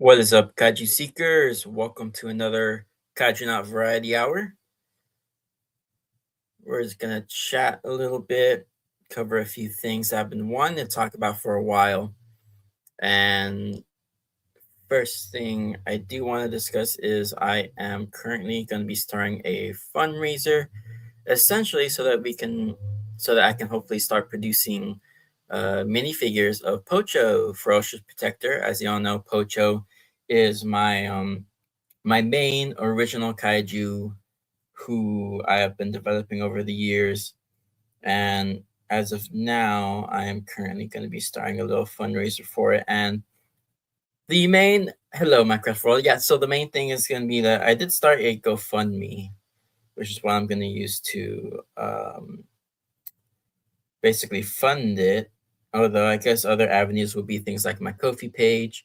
What is up, Kaiju Seekers? Welcome to another Kaijunaut Variety Hour. We're just gonna chat a little bit, cover a few things I've been wanting to talk about for a while. And first thing I do want to discuss is I am currently going to be starting a fundraiser, essentially so that I can hopefully start producing minifigures of Pocho, Ferocious Protector. As you all know, Pocho is my main original kaiju who I have been developing over the years. And as of now, I am currently going to be starting a little fundraiser for it. And the main, hello, Minecraft World. Yeah, so the main thing is going to be that I did start a GoFundMe, which is what I'm going to use to basically fund it. Although I guess other avenues would be things like my Ko-fi page,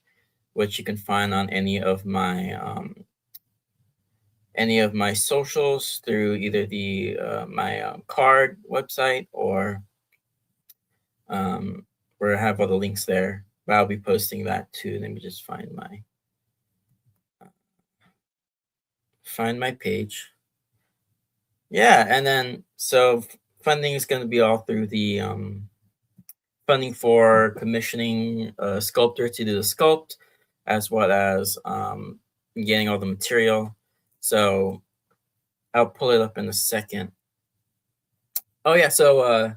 which you can find on any of my socials through either the my card website or where I have all the links there. But I'll be posting that too. Let me just find my page. Yeah, and then so funding is going to be all through the funding for commissioning a sculptor to do the sculpt, as well as getting all the material. So I'll pull it up in a second. Oh yeah, so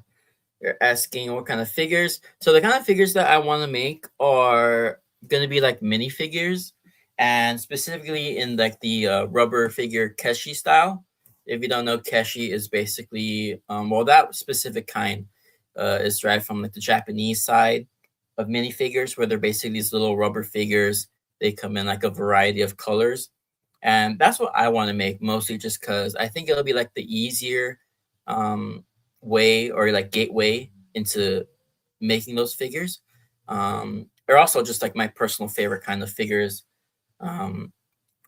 you're asking what kind of figures. So the kind of figures that I want to make are going to be like minifigures, and specifically in like the rubber figure Keshi style. If you don't know, Keshi is basically well, that specific kind is derived from like the Japanese side of minifigures, where they're basically these little rubber figures. They come in like a variety of colors, and that's what I want to make mostly, just because I think it'll be like the easier way or like gateway into making those figures. Or also just like my personal favorite kind of figures. Um,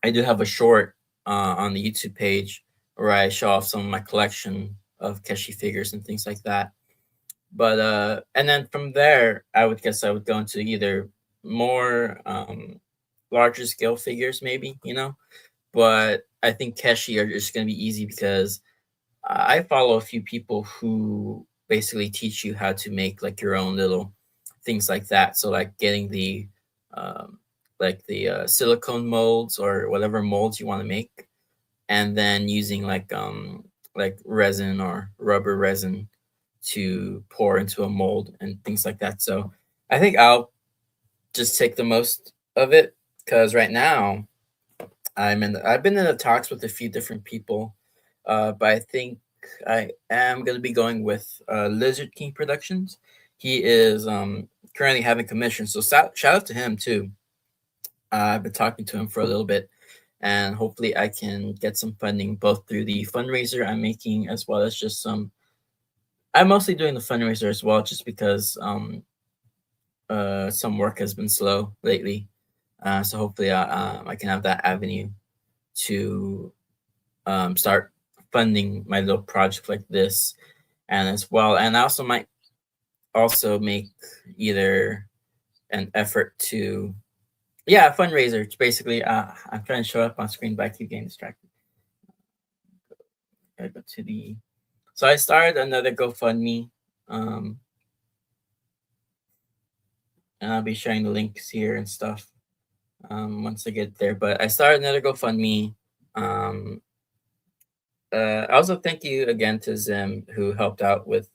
I do have a short on the YouTube page where I show off some of my collection of Keshi figures and things like that. But and then from there, I would guess I would go into either more larger scale figures, maybe, you know. But I think Keshi are just going to be easy because I follow a few people who basically teach you how to make like your own little things like that. So like getting um, the silicone molds or whatever molds you want to make, and then using like resin or rubber resin to pour into a mold and things like that. So I think I'll just take the most of it because right now I've been in the talks with a few different people, but I think I am going to be going with Lizard King Productions. He is currently having commissions, so shout out to him too. I've been talking to him for a little bit, and hopefully I can get some funding both through the fundraiser I'm making as well as just some. I'm mostly doing the fundraiser as well, just because some work has been slow lately. So hopefully I can have that avenue to start funding my little project like this, and as well, and I also might also make either an effort to, yeah, a fundraiser. It's basically I'm trying to show up on screen, but I keep getting distracted. I go to the so I started another GoFundMe, um, and I'll be sharing the links here and stuff once I get there. But I started another GoFundMe. Um, also, thank you again to Zim who helped out with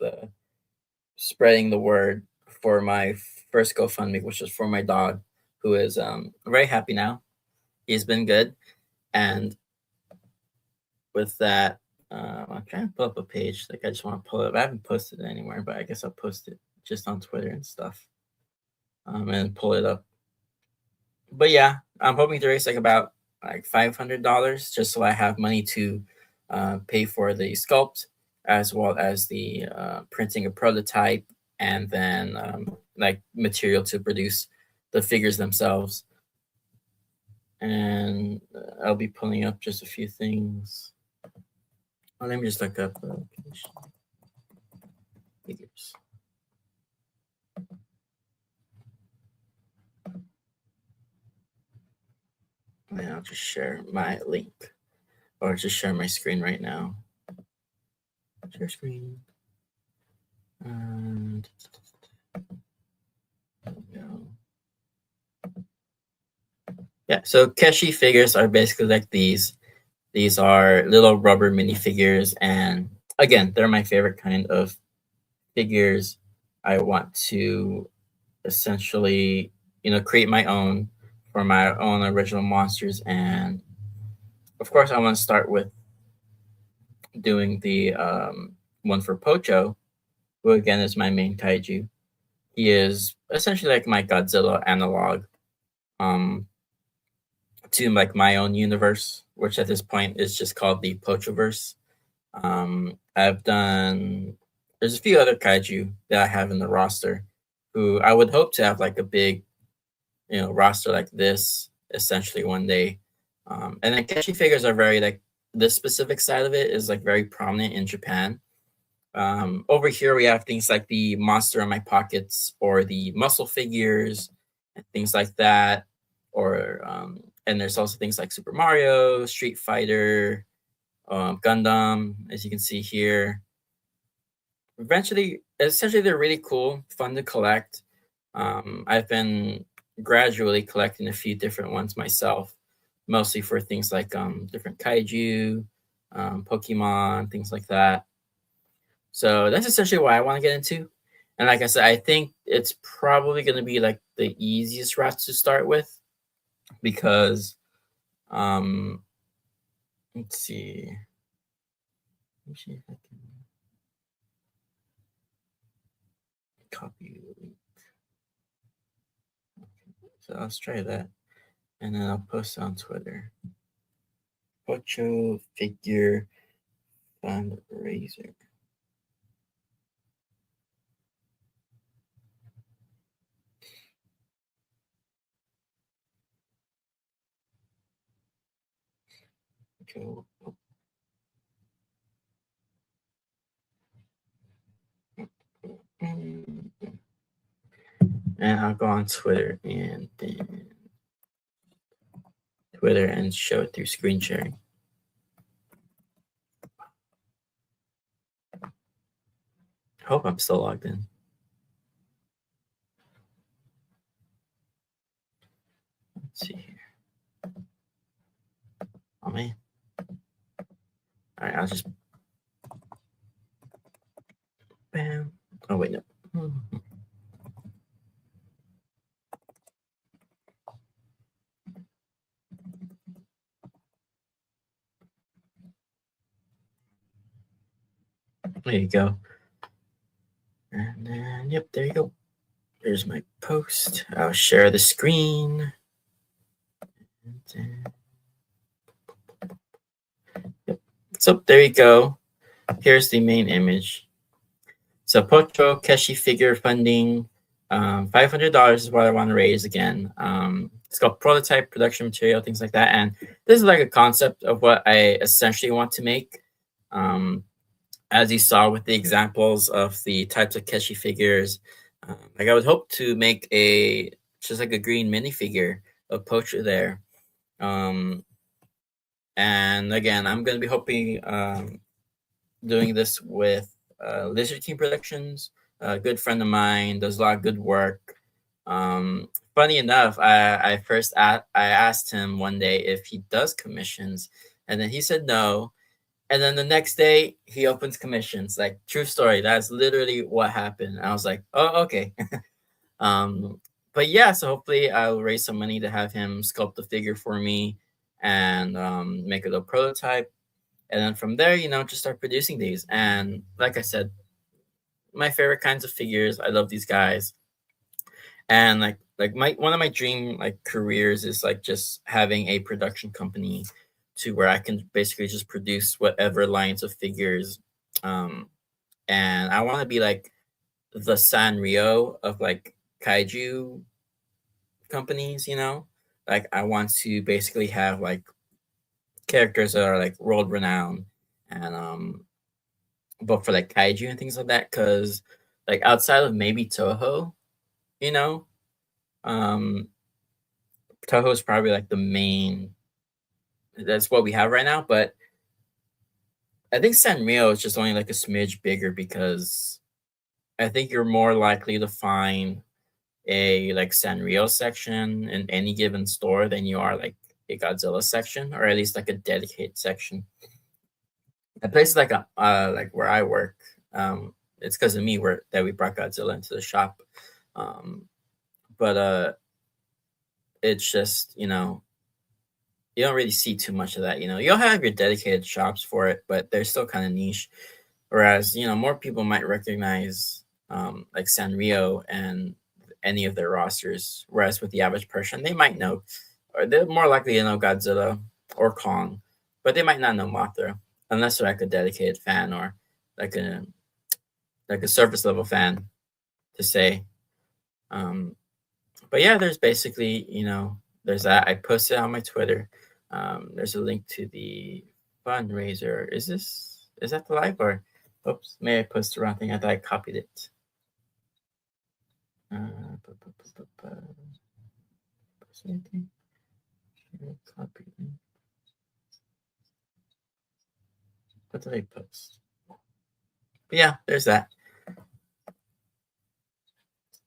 spreading the word for my first GoFundMe, which was for my dog, who is very happy now. He's been good, and with that, I'm trying to pull up a page. Like I just want to pull it up. I haven't posted it anywhere, but I guess I'll post it just on Twitter and stuff, and pull it up. But yeah, I'm hoping to raise like about like $500 just so I have money to pay for the sculpt as well as the printing a prototype and then like material to produce the figures themselves. And I'll be pulling up just a few things. Oh, let me just look up figures. I'll just share my link or just share my screen right now. Share screen. And there we go. Yeah, so Keshi figures are basically like these. These are little rubber minifigures, and again, they're my favorite kind of figures. I want to essentially, create my own for my own original monsters, and of course, I want to start with doing the one for Pocho, who again is my main kaiju. He is essentially like my Godzilla analog. Um, to like my own universe, which at this point is just called the Pochoverse. I've done. There's a few other kaiju that I have in the roster, who I would hope to have like a big, roster like this essentially one day. And then Keshi figures are very like this specific side of it is like very prominent in Japan. Over here we have things like the monster in my pockets or the muscle figures and things like that. Or and there's also things like Super Mario, Street Fighter, Gundam, as you can see here. Essentially, they're really cool, fun to collect. I've been gradually collecting a few different ones myself, mostly for things like different kaiju, Pokemon, things like that. So that's essentially what I want to get into. And like I said, I think it's probably going to be like the easiest route to start with because, let's see. Let me see if I can copy the link. So let's try that. And then I'll post it on Twitter. Pocho figure fundraiser. Go. And I'll go on Twitter and then show it through screen sharing. I hope I'm still logged in. Let's see here. Oh man. All right, I'll just bam. Oh wait, no. There you go. And then, yep, there you go. There's my post. I'll share the screen. Yep. So there you go. Here's the main image. So Pocho Keshi figure funding, $500 is what I want to raise again. It's called prototype production material, things like that. And this is like a concept of what I essentially want to make. As you saw with the examples of the types of Keshi figures, like I would hope to make just like a green minifigure of Pocho there. And again, I'm going to be hoping doing this with Lizard King Productions. A good friend of mine does a lot of good work. Funny enough, I asked him one day if he does commissions, and then he said no. And then the next day he opens commissions. Like true story. That's literally what happened. I was like, oh, okay. But yeah, so hopefully I'll raise some money to have him sculpt the figure for me and make a little prototype. And then from there, just start producing these. And like I said, my favorite kinds of figures. I love these guys. And like my one of my dream like careers is like just having a production company to where I can basically just produce whatever lines of figures. And I want to be like the Sanrio of like kaiju companies, Like I want to basically have like characters that are like world renowned and but for like kaiju and things like that, because like outside of maybe Toho, you know, um Toho is probably like the main That's what we have right now. But I think Sanrio is just only like a smidge bigger because I think you're more likely to find a like Sanrio section in any given store than you are like a Godzilla section, or at least like a dedicated section. At places like where I work, it's because of me where that we brought Godzilla into the shop. Um, but it's just you don't really see too much of that. You'll have your dedicated shops for it, but they're still kind of niche. Whereas more people might recognize like Sanrio and any of their rosters. Whereas with the average person, they might know, or they're more likely to know Godzilla or Kong, but they might not know Mothra unless they're like a dedicated fan or like a surface level fan to say. Um, but yeah, there's basically there's that. I posted on my Twitter. There's a link to the fundraiser. Is that the live or? Oops, may I post the wrong thing? I thought I copied it. Post anything? Copy. What did I post? But yeah, there's that.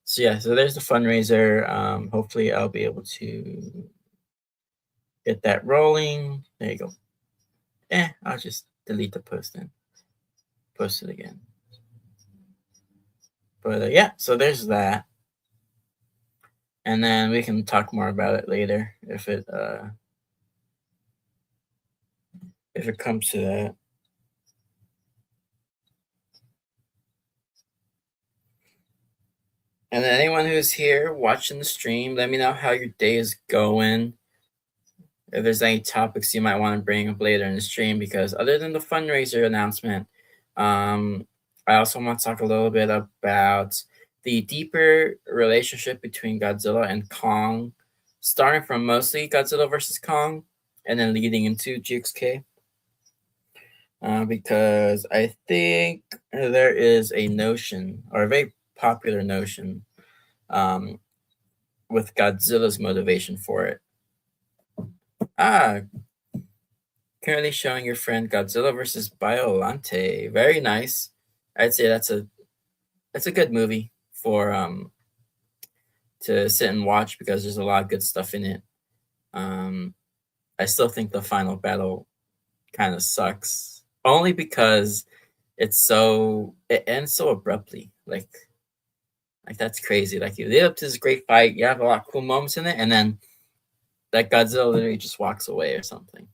So yeah, so there's the fundraiser. Hopefully I'll be able to get that rolling. There you go. I'll just delete the post and post it again. But yeah, so there's that, and then we can talk more about it later if it comes to that. And then anyone who's here watching the stream, let me know how your day is going. If there's any topics you might want to bring up later in the stream, because other than the fundraiser announcement, I also want to talk a little bit about the deeper relationship between Godzilla and Kong, starting from mostly Godzilla versus Kong, and then leading into GXK. Because I think there is a notion, or a very popular notion, um, with Godzilla's motivation for it. Ah, currently showing your friend Godzilla versus Biolante. Very nice. I'd say that's a good movie for to sit and watch because there's a lot of good stuff in it. Um, I still think the final battle kind of sucks, only because it ends so abruptly. Like that's crazy. Like you lead up to this great fight, you have a lot of cool moments in it, and then that Godzilla literally just walks away or something.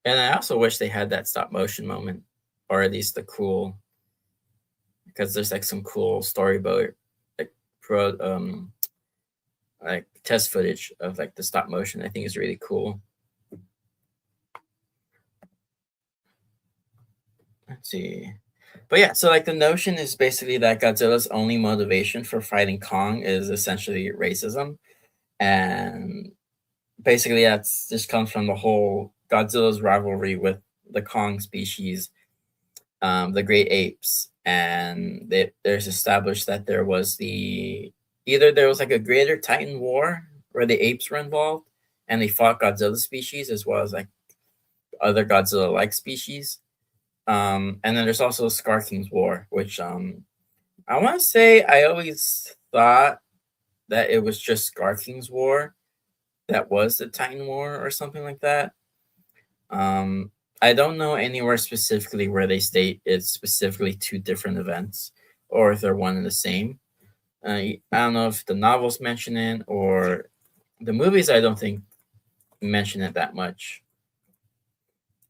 And I also wish they had that stop motion moment, or at least the cool, because there's like some cool storyboard, like pro, like test footage of like the stop motion. I think is really cool. Let's see, but yeah, so like the notion is basically that Godzilla's only motivation for fighting Kong is essentially racism, and basically that's just comes from the whole Godzilla's rivalry with the Kong species, the great apes, and there's established that there was either there was like a greater Titan war where the apes were involved and they fought Godzilla species as well as like other Godzilla like species. And then there's also Scar King's War, which I want to say I always thought that it was just Scar King's War that was the Titan War or something like that. Um, I don't know anywhere specifically where they state it's specifically two different events or if they're one and the same. I don't know if the novels mention it or the movies. I don't think mention it that much.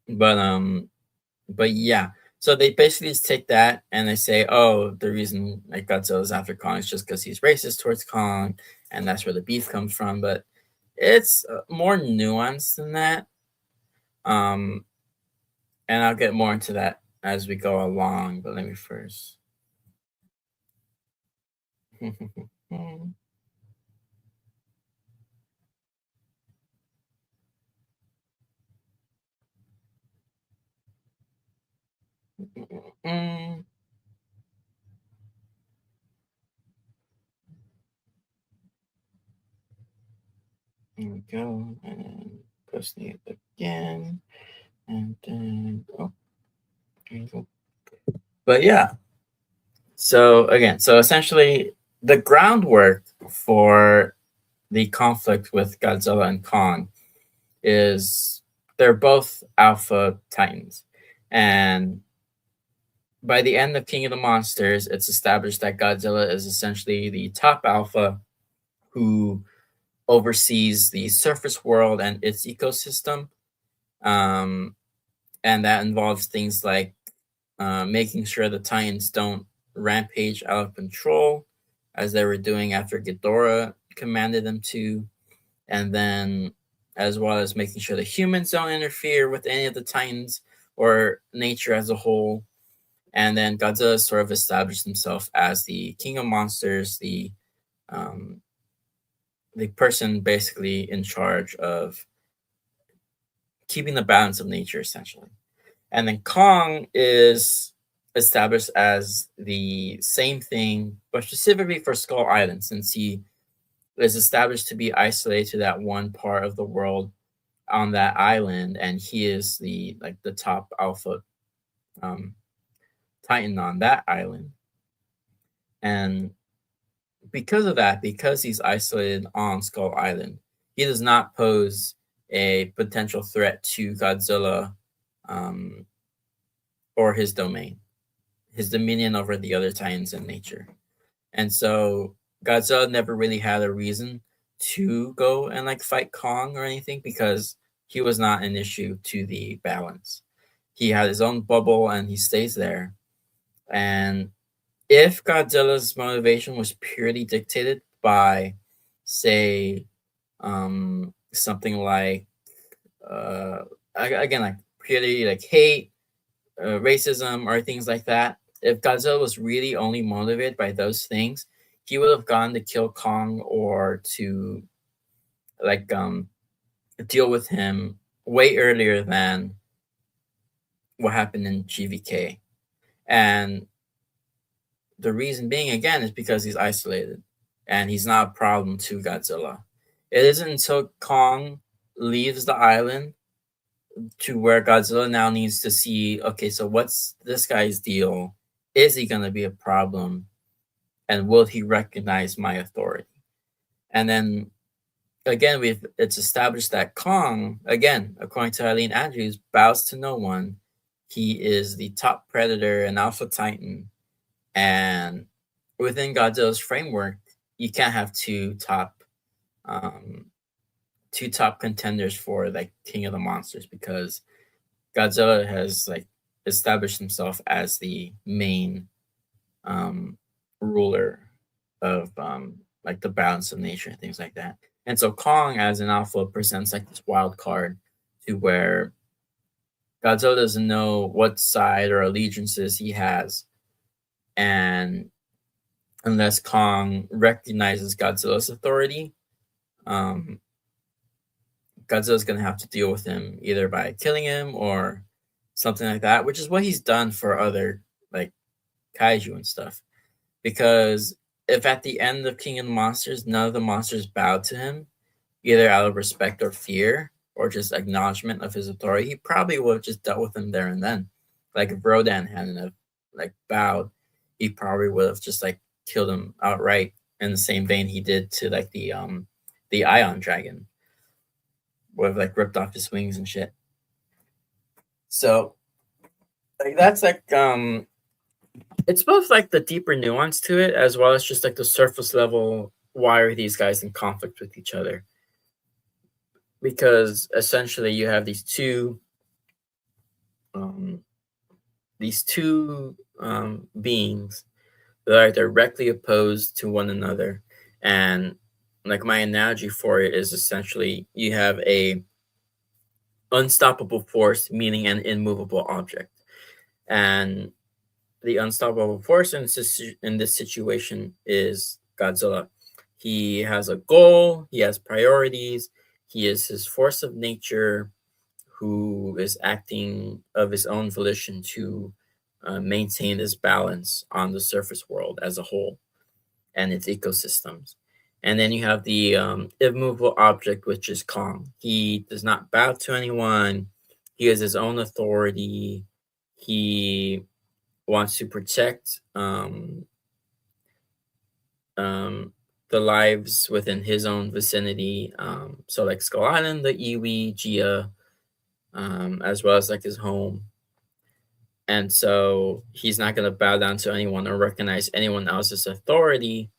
But but yeah. So they basically just take that and they say, oh, the reason like Godzilla's after Kong is just because he's racist towards Kong, and that's where the beef comes from. But it's more nuanced than that. Um, and I'll get more into that as we go along. But let me first. Here we go. And posting it again. And then, oh, here we go. But yeah, so again, so essentially the groundwork for the conflict with Godzilla and Kong is they're both alpha titans. And by the end of King of the Monsters, it's established that Godzilla is essentially the top alpha who oversees the surface world and its ecosystem. Um, and that involves things like making sure the Titans don't rampage out of control, as they were doing after Ghidorah commanded them to, and then as well as making sure the humans don't interfere with any of the Titans or nature as a whole. And then Godzilla sort of established himself as the king of monsters, um, the person basically in charge of keeping the balance of nature, essentially. And then Kong is established as the same thing, but specifically for Skull Island, since he is established to be isolated to that one part of the world on that island, and he is the top alpha um, titan on that island. And because of that, because he's isolated on Skull Island, he does not pose a potential threat to Godzilla um, or his domain, his dominion over the other titans in nature. And so Godzilla never really had a reason to go and like fight Kong or anything because he was not an issue to the balance. He had his own bubble and he stays there. And if Godzilla's motivation was purely dictated by, say, something like, again, like purely like hate, racism, or things like that, if Godzilla was really only motivated by those things, he would have gone to kill Kong or to like deal with him way earlier than what happened in GvK. And the reason being, again, is because he's isolated and he's not a problem to Godzilla. It isn't until Kong leaves the island to where Godzilla now needs to see, okay, so what's this guy's deal? Is he going to be a problem? And will he recognize my authority? And then again, it's established that Kong, again, according to Eileen Andrews, bows to no one. He is the top predator and alpha titan. And within Godzilla's framework, you can't have um, two top contenders for like King of the Monsters because Godzilla has like established himself as the main ruler of like the balance of nature and things like that. And so Kong as an alpha presents like this wild card to where Godzilla doesn't know what side or allegiances he has. And unless Kong recognizes Godzilla's authority, um, Godzilla's going to have to deal with him either by killing him or something like that, which is what he's done for other like kaiju and stuff. Because if at the end of King of the Monsters, none of the monsters bowed to him, either out of respect or fear, or just acknowledgement of his authority, he probably would have just dealt with him there and then. Like if Rodan hadn't have like bowed, he probably would have just like killed him outright in the same vein he did to like the Ion Dragon, would have like ripped off his wings and shit. So like that's like it's both like the deeper nuance to it as well as just like the surface level why are these guys in conflict with each other, because essentially you have um, these two beings that are directly opposed to one another. And like my analogy for it is essentially you have a unstoppable force, meaning an immovable object, and the unstoppable force in this situation is Godzilla. He has a goal, he has priorities, he is his force of nature who is acting of his own volition to maintain this balance on the surface world as a whole and its ecosystems. And then you have the immovable object, which is Kong. He does not bow to anyone. He has his own authority. He wants to protect the lives within his own vicinity. So like Skull Island, the Iwi, Gia, as well as like his home. And so he's not going to bow down to anyone or recognize anyone else's authority.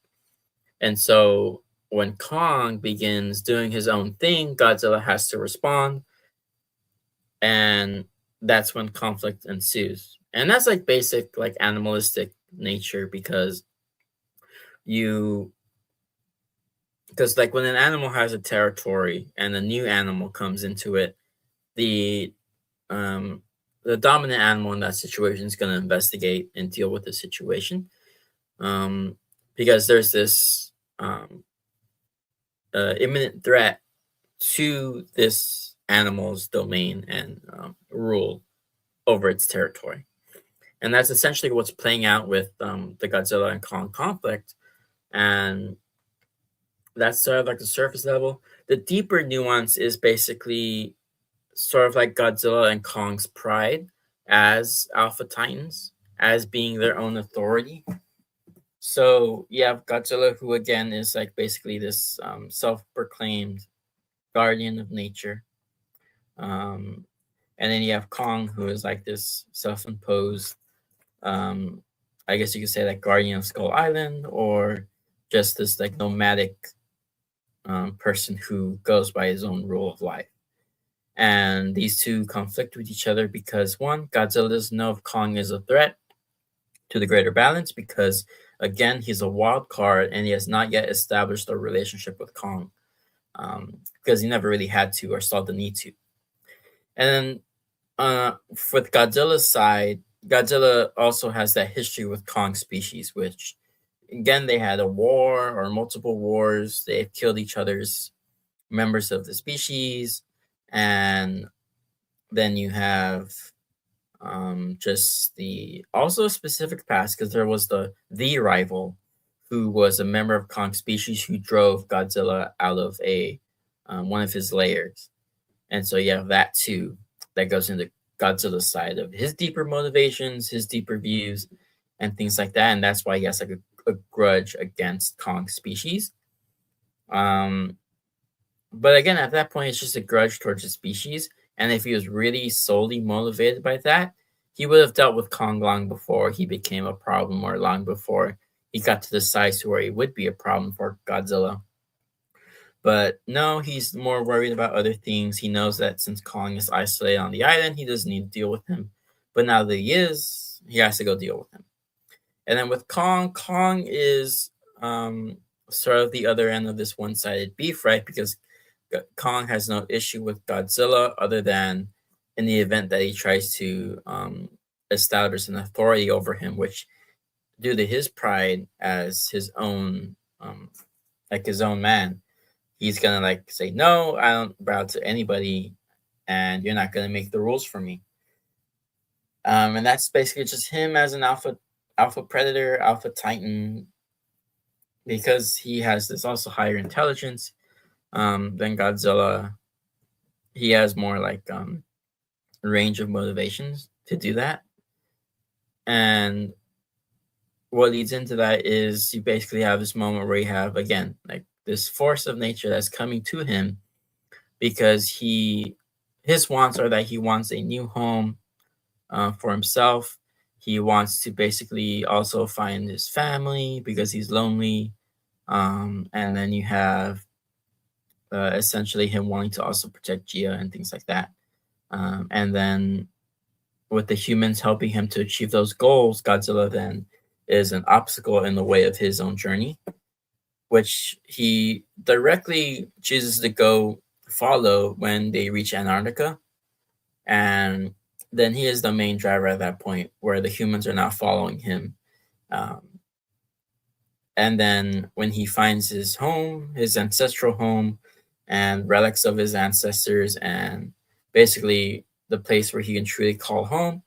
And so when Kong begins doing his own thing, Godzilla has to respond. And that's when conflict ensues. And that's like basic, like animalistic nature because like when an animal has a territory and a new animal comes into it, the dominant animal in that situation is going to investigate and deal with the situation, because there's this imminent threat to this animal's domain and rule over its territory. And that's essentially what's playing out with the Godzilla and Kong conflict. And that's sort of like the surface level. The deeper nuance is basically sort of like Godzilla and Kong's pride as Alpha Titans, as being their own authority. So you have Godzilla, who again is like basically this self-proclaimed guardian of nature. And then you have Kong, who is like this self-imposed, I guess you could say like guardian of Skull Island, or just this like nomadic person who goes by his own rule of life. And these two conflict with each other because one, Godzilla doesn't know if Kong is a threat to the greater balance because, again, he's a wild card and he has not yet established a relationship with Kong, because he never really had to or saw the need to. And then with Godzilla's side, Godzilla also has that history with Kong species, which, again, they had a war or multiple wars. They've killed each other's members of the species. And then you have just the also specific past, because there was the rival who was a member of Kong species who drove Godzilla out of a one of his layers. And so you have that too, that goes into Godzilla's side of his deeper motivations, his deeper views, and things like that. And that's why he has like a grudge against Kong species. But again, at that point, it's just a grudge towards the species. And if he was really solely motivated by that, he would have dealt with Kong long before he became a problem, or long before he got to the size to where he would be a problem for Godzilla. But no, he's more worried about other things. He knows that since Kong is isolated on the island, he doesn't need to deal with him. But now that he is, he has to go deal with him. And then with Kong, Kong is sort of the other end of this one-sided beef, right? Because Kong has no issue with Godzilla other than in the event that he tries to establish an authority over him, which, due to his pride as his own, like his own man, he's gonna like say, no, I don't bow to anybody, and you're not gonna make the rules for me. And that's basically just him as an alpha predator, alpha titan, because he has this also higher intelligence than Godzilla. He has more like range of motivations to do that. And what leads into that is you basically have this moment where you have, again, like this force of nature that's coming to him because his wants are that he wants a new home for himself. He wants to basically also find his family because he's lonely. And then you have essentially him wanting to also protect Gia and things like that. And then with the humans helping him to achieve those goals, Godzilla then is an obstacle in the way of his own journey, which he directly chooses to go follow when they reach Antarctica. And then he is the main driver at that point, where the humans are now following him. And then when he finds his home, his ancestral home, and relics of his ancestors, and basically the place where he can truly call home,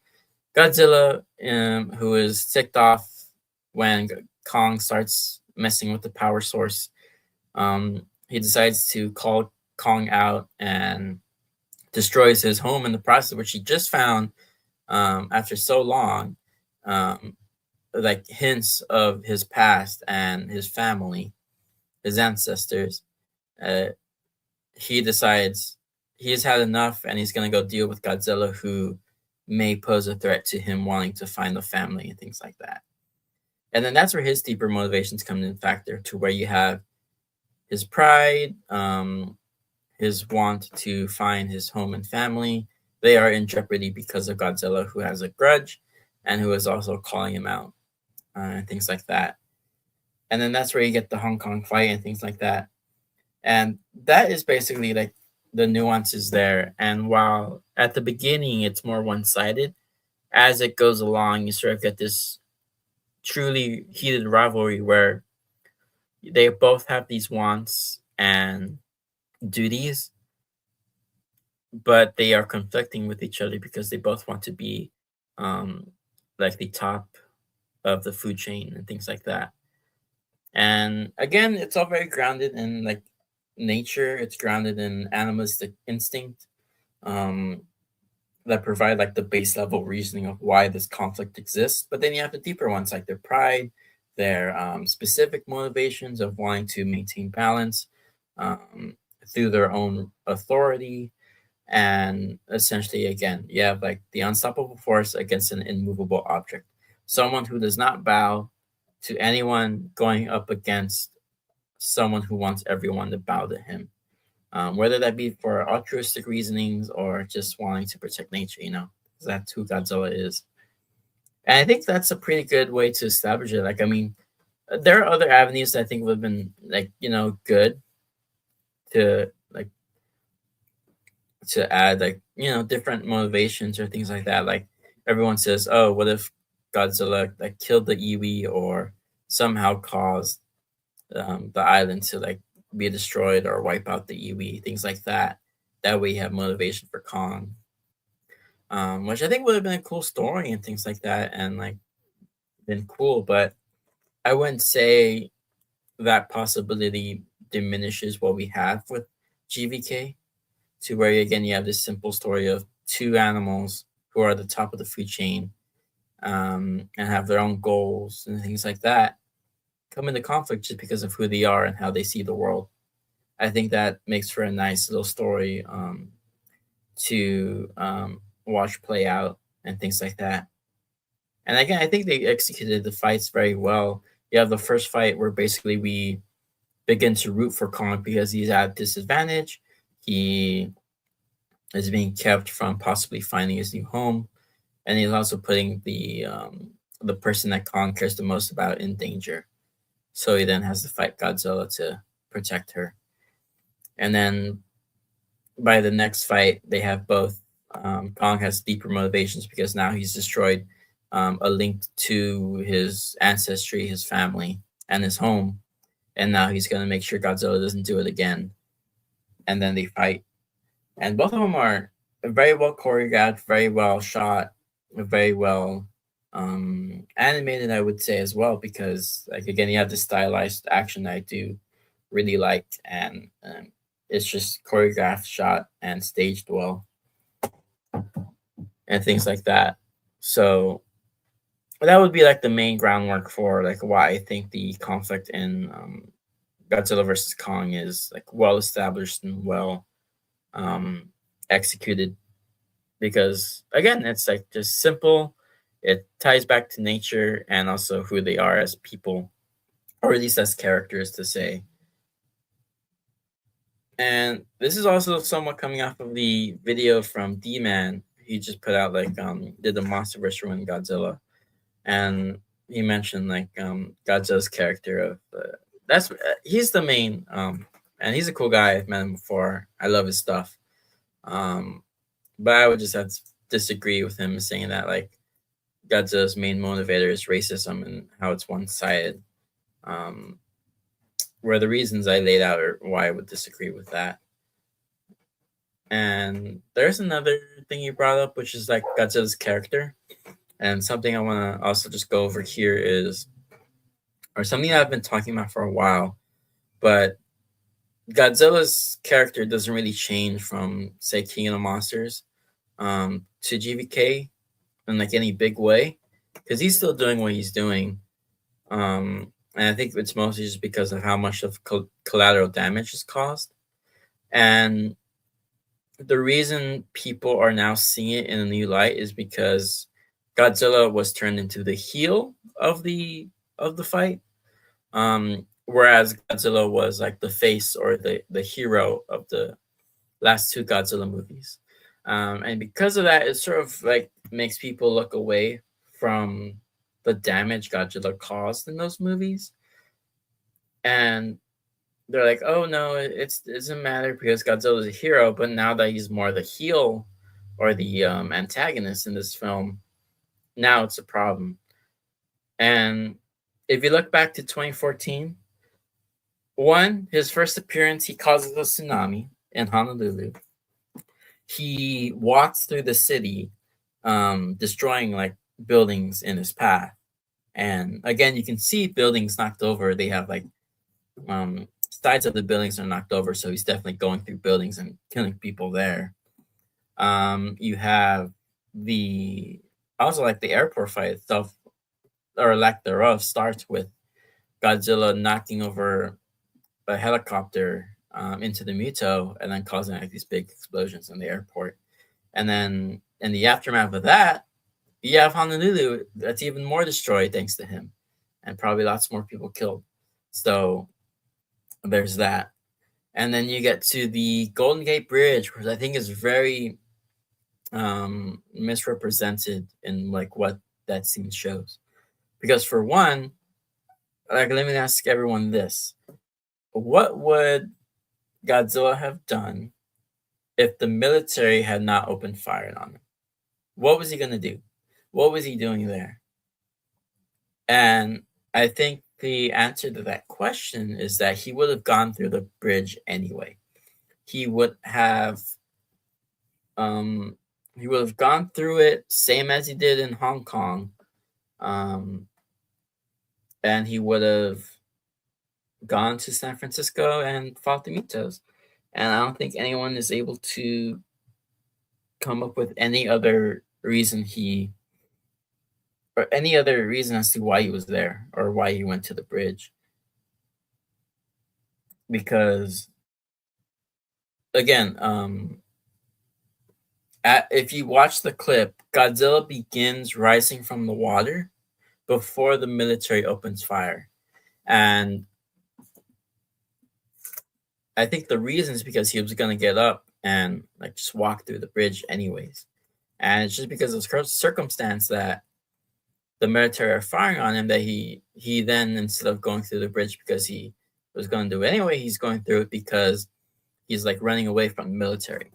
Godzilla, who is ticked off when Kong starts messing with the power source, He decides to call Kong out and destroys his home in the process, which he just found after so long, um, like hints of his past and his family, his ancestors. Uh, he decides he's had enough and he's going to go deal with Godzilla, who may pose a threat to him wanting to find the family and things like that. And then that's where his deeper motivations come in factor, to where you have his pride, his want to find his home and family. They are in jeopardy because of Godzilla, who has a grudge and who is also calling him out, and things like that. And then that's where you get the Hong Kong fight and things like that. And that is basically like the nuances there. And while at the beginning it's more one sided, as it goes along, you sort of get this truly heated rivalry where they both have these wants and duties, but they are conflicting with each other because they both want to be um, like the top of the food chain and things like that. And again, it's all very grounded in like nature. It's grounded in animalistic instinct, um, that provide like the base level reasoning of why this conflict exists. But then you have the deeper ones like their pride, their specific motivations of wanting to maintain balance um, through their own authority. And essentially, again, you have like the unstoppable force against an immovable object. Someone who does not bow to anyone going up against someone who wants everyone to bow to him, whether that be for altruistic reasonings or just wanting to protect nature, 'cause that's who Godzilla is. And I think that's a pretty good way to establish it. Like, I mean, there are other avenues that I think would have been like, good to like to add like, different motivations or things like that. Like everyone says, oh, what if Godzilla like killed the Iwi or somehow caused the island to like be destroyed or wipe out the Iwi, things like that. That way you have motivation for Kong, which I think would have been a cool story and things like that, and like been cool. But I wouldn't say that possibility diminishes what we have with GvK, to where again you have this simple story of two animals who are at the top of the food chain, and have their own goals and things like that, come into conflict just because of who they are and how they see the world. I think that makes for a nice little story to watch play out and things like that. And again, I think they executed the fights very well. You have the first fight where basically we begin to root for Kong because he's at disadvantage. He is being kept from possibly finding his new home, and he's also putting the person that Kong cares the most about in danger. So he then has to fight Godzilla to protect her. And then by the next fight, they have both. Kong has deeper motivations because now he's destroyed a link to his ancestry, his family, and his home. And now he's going to make sure Godzilla doesn't do it again. And then they fight. And both of them are very well choreographed, very well shot, very well animated, I would say, as well, because like again you have the stylized action that I do really like, and it's just choreographed, shot, and staged well, and things like that. So that would be like the main groundwork for like why I think the conflict in Godzilla versus Kong is like well established and well um, executed, because again it's like just simple. It ties back to nature and also who they are as people, or at least as characters to say. And this is also somewhat coming off of the video from D-Man. He just put out like did the MonsterVerse ruin Godzilla, and he mentioned like Godzilla's character of that's he's the main and he's a cool guy. I've met him before. I love his stuff. Um, but I would just have to disagree with him saying that like Godzilla's main motivator is racism and how it's one sided. Um, where the reasons I laid out are why I would disagree with that. And there's another thing you brought up, which is like Godzilla's character. And something I want to also just go over here is, or something that I've been talking about for a while, but Godzilla's character doesn't really change from, say, King of the Monsters to GvK in like any big way, because he's still doing what he's doing. And I think it's mostly just because of how much of collateral damage is caused. And the reason people are now seeing it in a new light is because Godzilla was turned into the heel of the fight, whereas Godzilla was like the face or the hero of the last two Godzilla movies. And because of that, it sort of like makes people look away from the damage Godzilla caused in those movies, and they're like, "Oh no, it doesn't matter because Godzilla's a hero." But now that he's more the heel or the antagonist in this film, now it's a problem. And if you look back to 2014, one, his first appearance, he causes a tsunami in Honolulu. He walks through the city, destroying like buildings in his path. And again, you can see buildings knocked over. They have like sides of the buildings are knocked over, so he's definitely going through buildings and killing people there. You have the also like the airport fight itself, or lack thereof, starts with Godzilla knocking over a helicopter into the Muto and then causing like these big explosions in the airport. And then in the aftermath of that, you have Honolulu that's even more destroyed thanks to him, and probably lots more people killed. So there's that. And then you get to the Golden Gate Bridge, which I think is very misrepresented in like what that scene shows. Because for one, like let me ask everyone this: what would Godzilla have done if the military had not opened fire on him? What was he gonna do? What was he doing there? And I think the answer to that question is that he would have gone through the bridge anyway. He would have um he would have gone through it same as he did in Hong Kong. Um and he would have gone to San Francisco and fought the Mitos. And I don't think anyone is able to come up with any other reason he or any other reason as to why he was there or why he went to the bridge. Because again, if you watch the clip, Godzilla begins rising from the water before the military opens fire. And I think the reason is because he was going to get up and like just walk through the bridge anyways. And it's just because of circumstance that the military are firing on him that he then, instead of going through the bridge because he was going to do it anyway, he's going through it because he's like running away from the military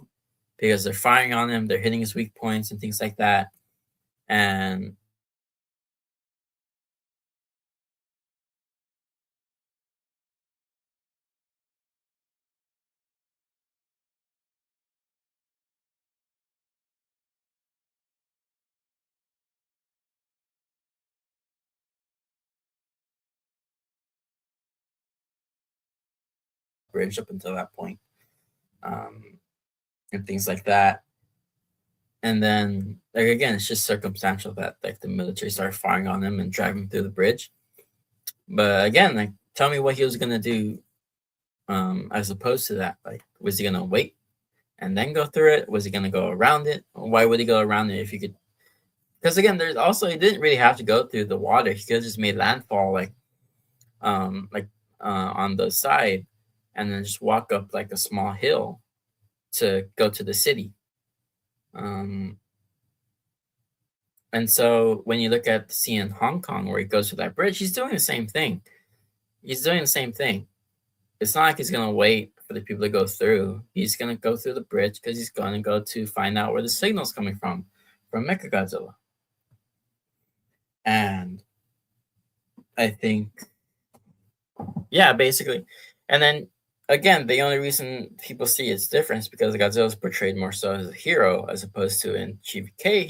because they're firing on him, they're hitting his weak points and things like that. And bridge up until that point, um, and things like that. And then, like again, it's just circumstantial that like the military started firing on him and driving through the bridge. But again, like tell me what he was gonna do, as opposed to that. Like, was he gonna wait and then go through it? Was he gonna go around it? Why would he go around it if he could? Because again, there's also he didn't really have to go through the water. He could have just made landfall like on the side, and then just walk up like a small hill to go to the city. Um, and so when you look at the scene in Hong Kong where he goes to that bridge, he's doing the same thing. He's doing the same thing. It's not like he's gonna wait for the people to go through. He's gonna go through the bridge because he's gonna go to find out where the signal's coming from Mechagodzilla. And I think, yeah, basically. And then again, the only reason people see it's different is because Godzilla's portrayed more so as a hero as opposed to in GvK,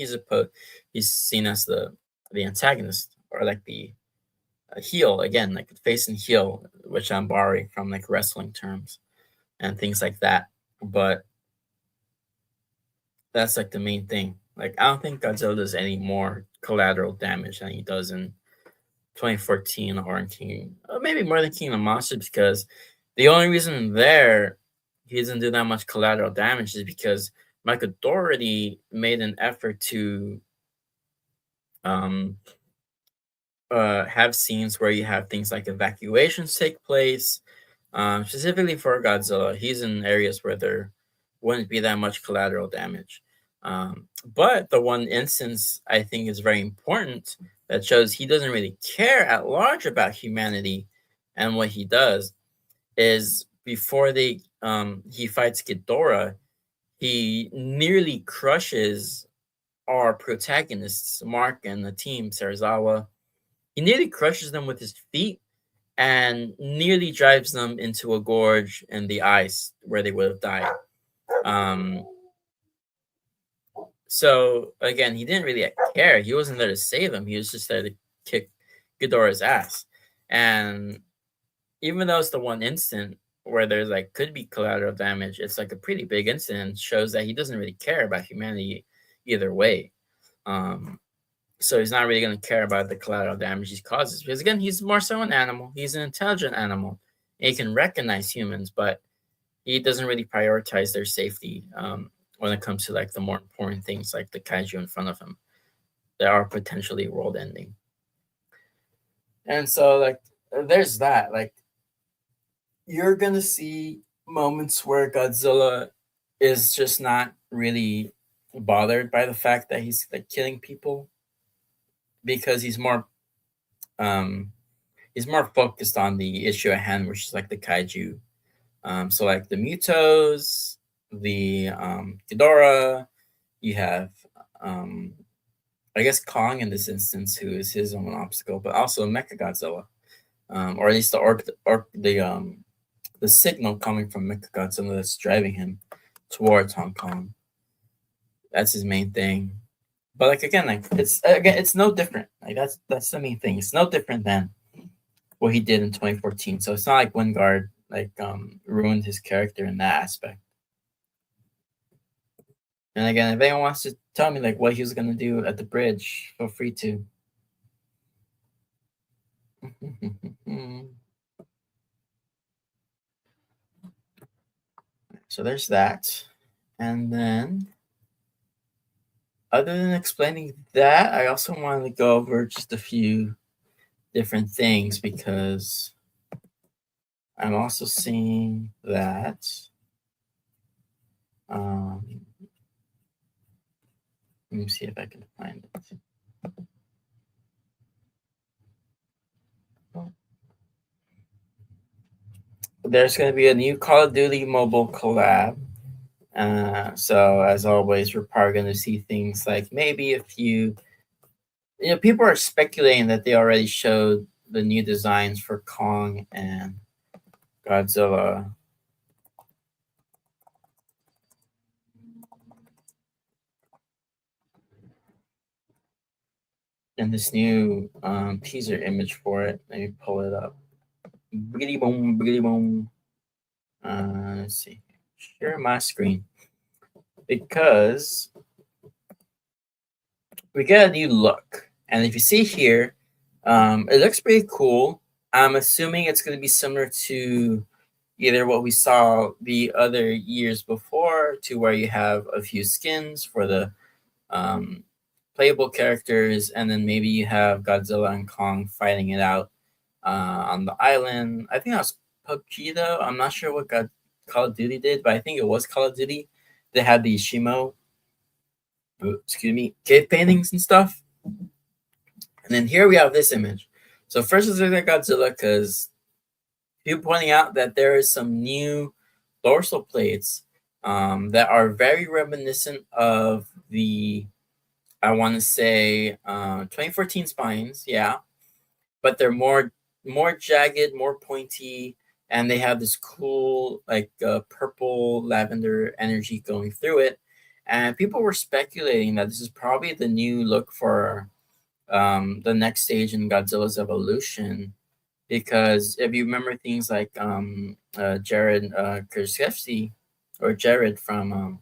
he's seen as the antagonist or like the heel again, like face and heel, which I'm borrowing from like wrestling terms. and things like that. But that's like the main thing. Like I don't think Godzilla does any more collateral damage than he does in 2014 or in King, maybe more than King of Monsters, because the only reason there he doesn't do that much collateral damage is because Michael Dougherty made an effort to um, have scenes where you have things like evacuations take place. Specifically for Godzilla, he's in areas where there wouldn't be that much collateral damage. But the one instance I think is very important that shows he doesn't really care at large about humanity and what he does is before he fights Ghidorah, he nearly crushes our protagonists, Mark and the team, Serizawa. He nearly crushes them with his feet and nearly drives them into a gorge in the ice where they would have died. Um, so again, he didn't really care. He wasn't there to save them. He was just there to kick Ghidorah's ass. And even though it's the one instant where there's like could be collateral damage, it's like a pretty big incident. Shows that he doesn't really care about humanity either way. Um, so he's not really going to care about the collateral damage he causes because again, he's more so an animal. He's an intelligent animal. He can recognize humans, but he doesn't really prioritize their safety when it comes to like the more important things like the kaiju in front of him that are potentially world ending. And so like there's that. Like you're gonna see moments where Godzilla is just not really bothered by the fact that he's like killing people because um he's more focused on the issue at hand, which is like the kaiju. So like the Mutos, the Ghidorah, you have um I guess Kong in this instance, who is his own obstacle, but also Mechagodzilla, or at least the signal coming from Mechagodzilla that's driving him towards Hong Kong. That's his main thing. But like again, it's no different. Like that's the main thing. It's no different than what he did in 2014. So it's not like Wingard like ruined his character in that aspect. And again, if anyone wants to tell me like what he was gonna do at the bridge, feel free to. So there's that. And then other than explaining that, I also wanted to go over just a few different things because I'm also seeing that let me see if I can find it. There's going to be a new Call of Duty mobile collab. So as always, we're probably going to see things like maybe a few. People are speculating that they already showed the new designs for Kong and Godzilla. And this new teaser image for it. Let me pull it up. Biggity boom, biggity boom. Let's see. Share my screen. Because we get a new look. And if you see here, it looks pretty cool. I'm assuming it's going to be similar to either what we saw the other years before, to where you have a few skins for the playable characters, and then maybe you have Godzilla and Kong fighting it out on the island. I think that was PUBG though. I'm not sure what Call of Duty did, but I think it was Call of Duty. They had the Shimo, cave paintings and stuff. And then here we have this image. So first let's look at Godzilla because people pointing out that there is some new dorsal plates that are very reminiscent of the, I want to say, 2014 spines, yeah, but they're more jagged, more pointy, and they have this cool like purple lavender energy going through it. And people were speculating that this is probably the new look for the next stage in Godzilla's evolution, because if you remember things like Jared Kurzewski or Jared from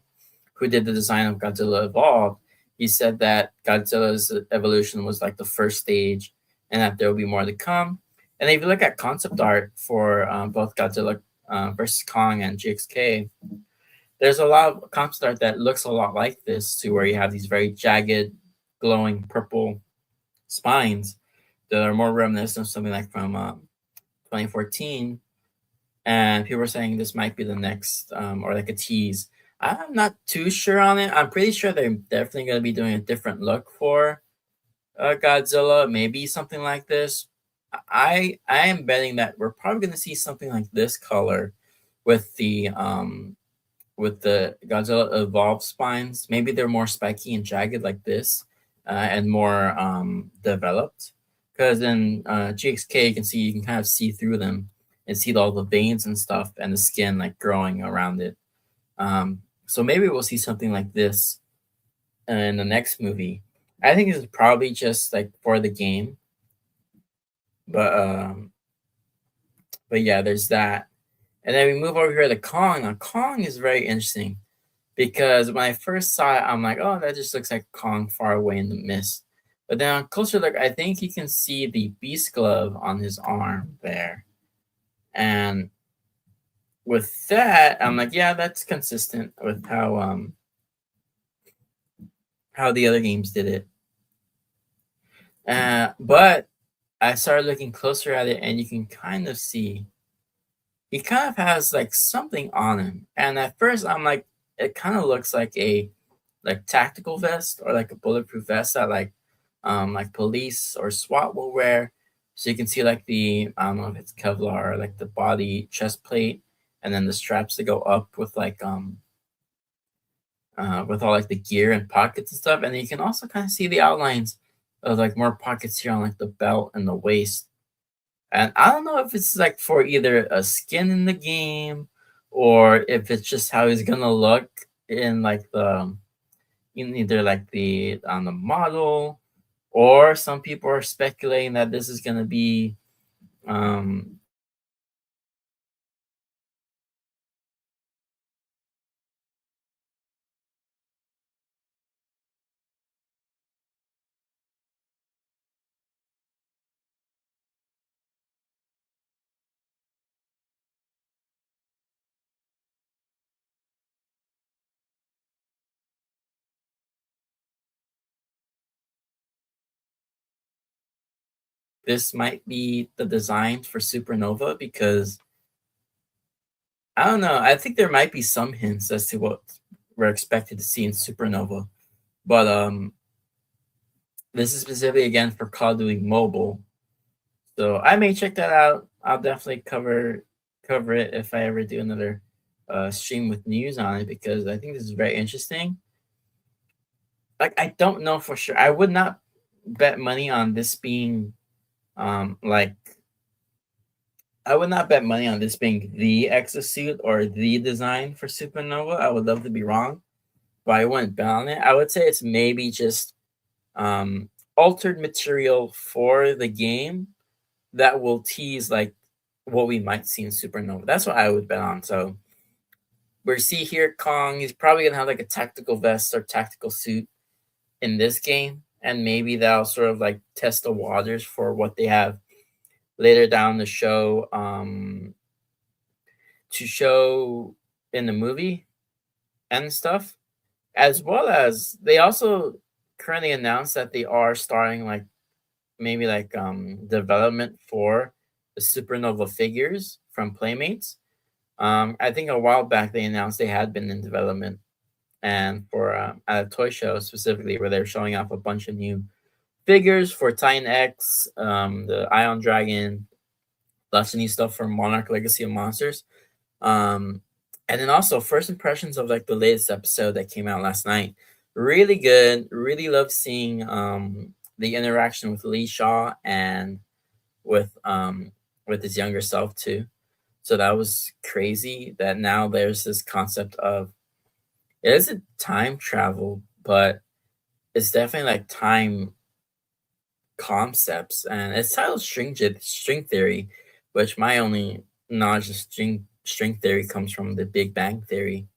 who did the design of Godzilla Evolved, he said that Godzilla's evolution was like the first stage, and that there will be more to come. And if you look at concept art for both Godzilla versus Kong and GXK, there's a lot of concept art that looks a lot like this, to where you have these very jagged, glowing purple spines that are more reminiscent of something like from 2014. And people were saying this might be the next, or like a tease. I'm not too sure on it. I'm pretty sure they're definitely going to be doing a different look for Godzilla, maybe something like this. I am betting that we're probably going to see something like this color with the Godzilla evolved spines. Maybe they're more spiky and jagged like this, and more developed. Because in GXK, you can kind of see through them and see all the veins and stuff and the skin like growing around it. So maybe we'll see something like this in the next movie. I think it's probably just like for the game, but yeah, there's that. And then we move over here to Kong. Now, Kong is very interesting because when I first saw it, I'm like, oh, that just looks like Kong far away in the mist. But then on closer look, I think you can see the beast glove on his arm there. And with that, I'm like, yeah, that's consistent with how the other games did it. But I started looking closer at it, and you can kind of see he kind of has like something on him. And at first, I'm like, it kind of looks like a like tactical vest or like a bulletproof vest that like police or SWAT will wear. So you can see like the I don't know if it's Kevlar or like the body chest plate, and then the straps that go up with all like the gear and pockets and stuff. And then you can also kind of see the outlines of like more pockets here on like the belt and the waist. And I don't know if it's like for either a skin in the game or if it's just how he's gonna look in like the in either like the on the model, or some people are speculating that this is gonna be um this might be the design for Supernova, because I don't know. I think there might be some hints as to what we're expected to see in Supernova. But this is specifically again for Call of Duty Mobile. So I may check that out. I'll definitely cover it if I ever do another stream with news on it, because I think this is very interesting. Like, I don't know for sure. I would not bet money on this being like I would not bet money on this being the exosuit or the design for Supernova. I would love to be wrong, but I wouldn't bet on it. I would say it's maybe just altered material for the game that will tease like what we might see in Supernova. That's what I would bet on. So we see here Kong. He's probably gonna have like a tactical vest or tactical suit in this game, and maybe that'll sort of like test the waters for what they have later down the show to show in the movie and stuff. As well as they also currently announced that they are starting like maybe like development for the Supernova figures from Playmates. I think a while back they announced they had been in development, and for at a toy show specifically, where they're showing off a bunch of new figures for Titan X, the Ion Dragon, lots of new stuff from Monarch Legacy of Monsters. Um, and then also first impressions of like the latest episode that came out last night. Really good. Really loved seeing the interaction with Lee Shaw and with his younger self too. So that was crazy that now there's this concept of it isn't time travel, but it's definitely like time concepts, and it's titled string theory, which my only knowledge of string theory comes from the Big Bang theory.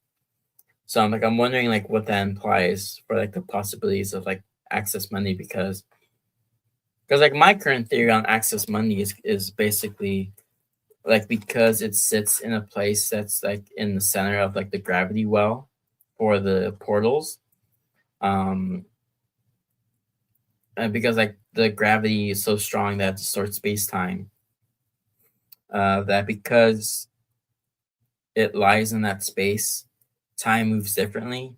So I'm wondering like what that implies for like the possibilities of like access money, because like my current theory on access money is basically like because it sits in a place that's like in the center of like the gravity well for the portals. Um, and because like the gravity is so strong that it distorts space time. That because it lies in that space, time moves differently,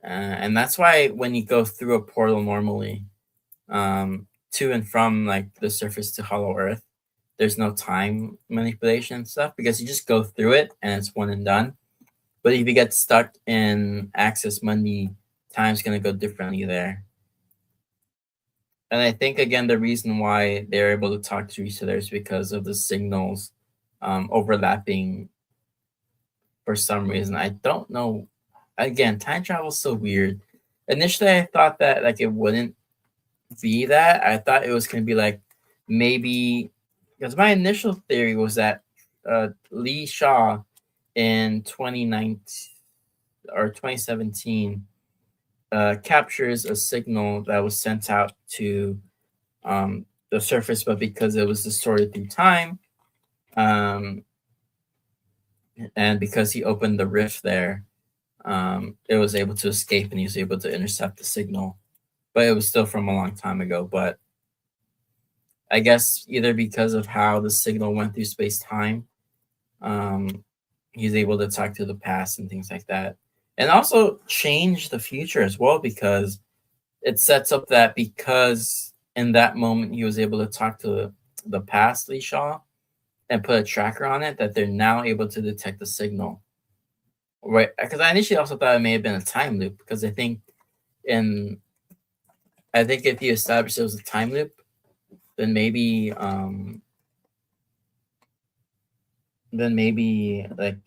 and that's why when you go through a portal normally, to and from like the surface to Hollow Earth, there's no time manipulation and stuff because you just go through it and it's one and done. But if you get stuck in Access Mundi, time's gonna go differently there. And I think again the reason why they're able to talk to each other is because of the signals overlapping for some reason. I don't know. Again, time travel is so weird. Initially, I thought that like it wouldn't be that. I thought it was gonna be like maybe because my initial theory was that Lee Shaw in 2019 or 2017 captures a signal that was sent out to the surface, but because it was distorted through time, um, and because he opened the rift there, it was able to escape and he was able to intercept the signal. But it was still from a long time ago. But I guess either because of how the signal went through space time, um, he's able to talk to the past and things like that. And also change the future as well because it sets up that because in that moment he was able to talk to the past Lee Shaw and put a tracker on it, that they're now able to detect the signal. Right. Because I initially also thought it may have been a time loop because in I think if you establish it was a time loop, then maybe like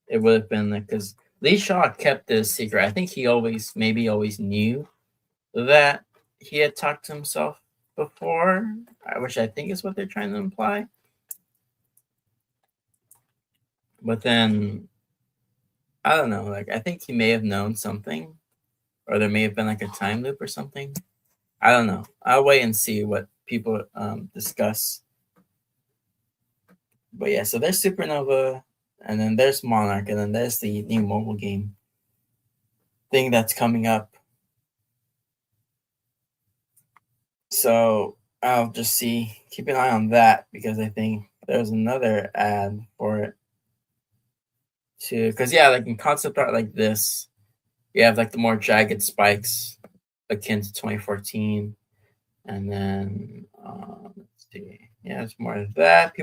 it would have been like because Lee Shaw kept this secret. I think he always knew that he had talked to himself before, which I think is what they're trying to imply. But then I don't know. Like I think he may have known something, or there may have been like a time loop or something. I don't know. I'll wait and see what people discuss. But yeah, so there's Supernova, and then there's Monarch, and then there's the new mobile game thing that's coming up. So I'll just keep an eye on that because I think there's another ad for it too. Because yeah, like in concept art like this, you have like the more jagged spikes akin to 2014, and then let's see, yeah, it's more of that.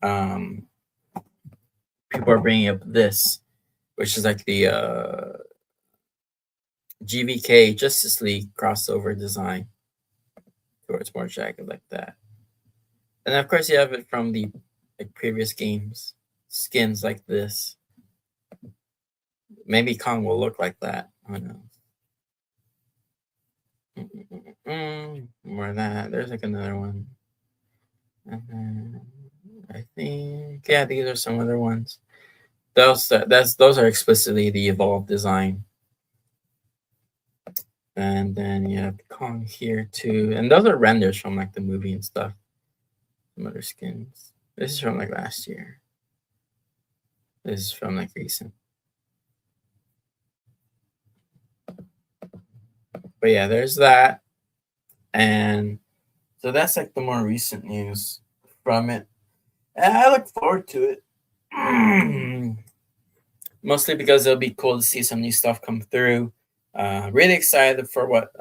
Um, people are bringing up this, which is like the GvK Justice League crossover design, towards more jagged like that. And of course, you have it from the like previous games, skins like this. Maybe Kong will look like that. Who knows? More of that. There's like another one. And then I think yeah, these are some other ones. Those are explicitly the evolved design. And then you have Kong here too, and those are renders from like the movie and stuff. Some other skins. This is from like last year. This is from like recent. But yeah, there's that. And so that's like the more recent news from it. And I look forward to it. Mostly because it'll be cool to see some new stuff come through. Really excited for what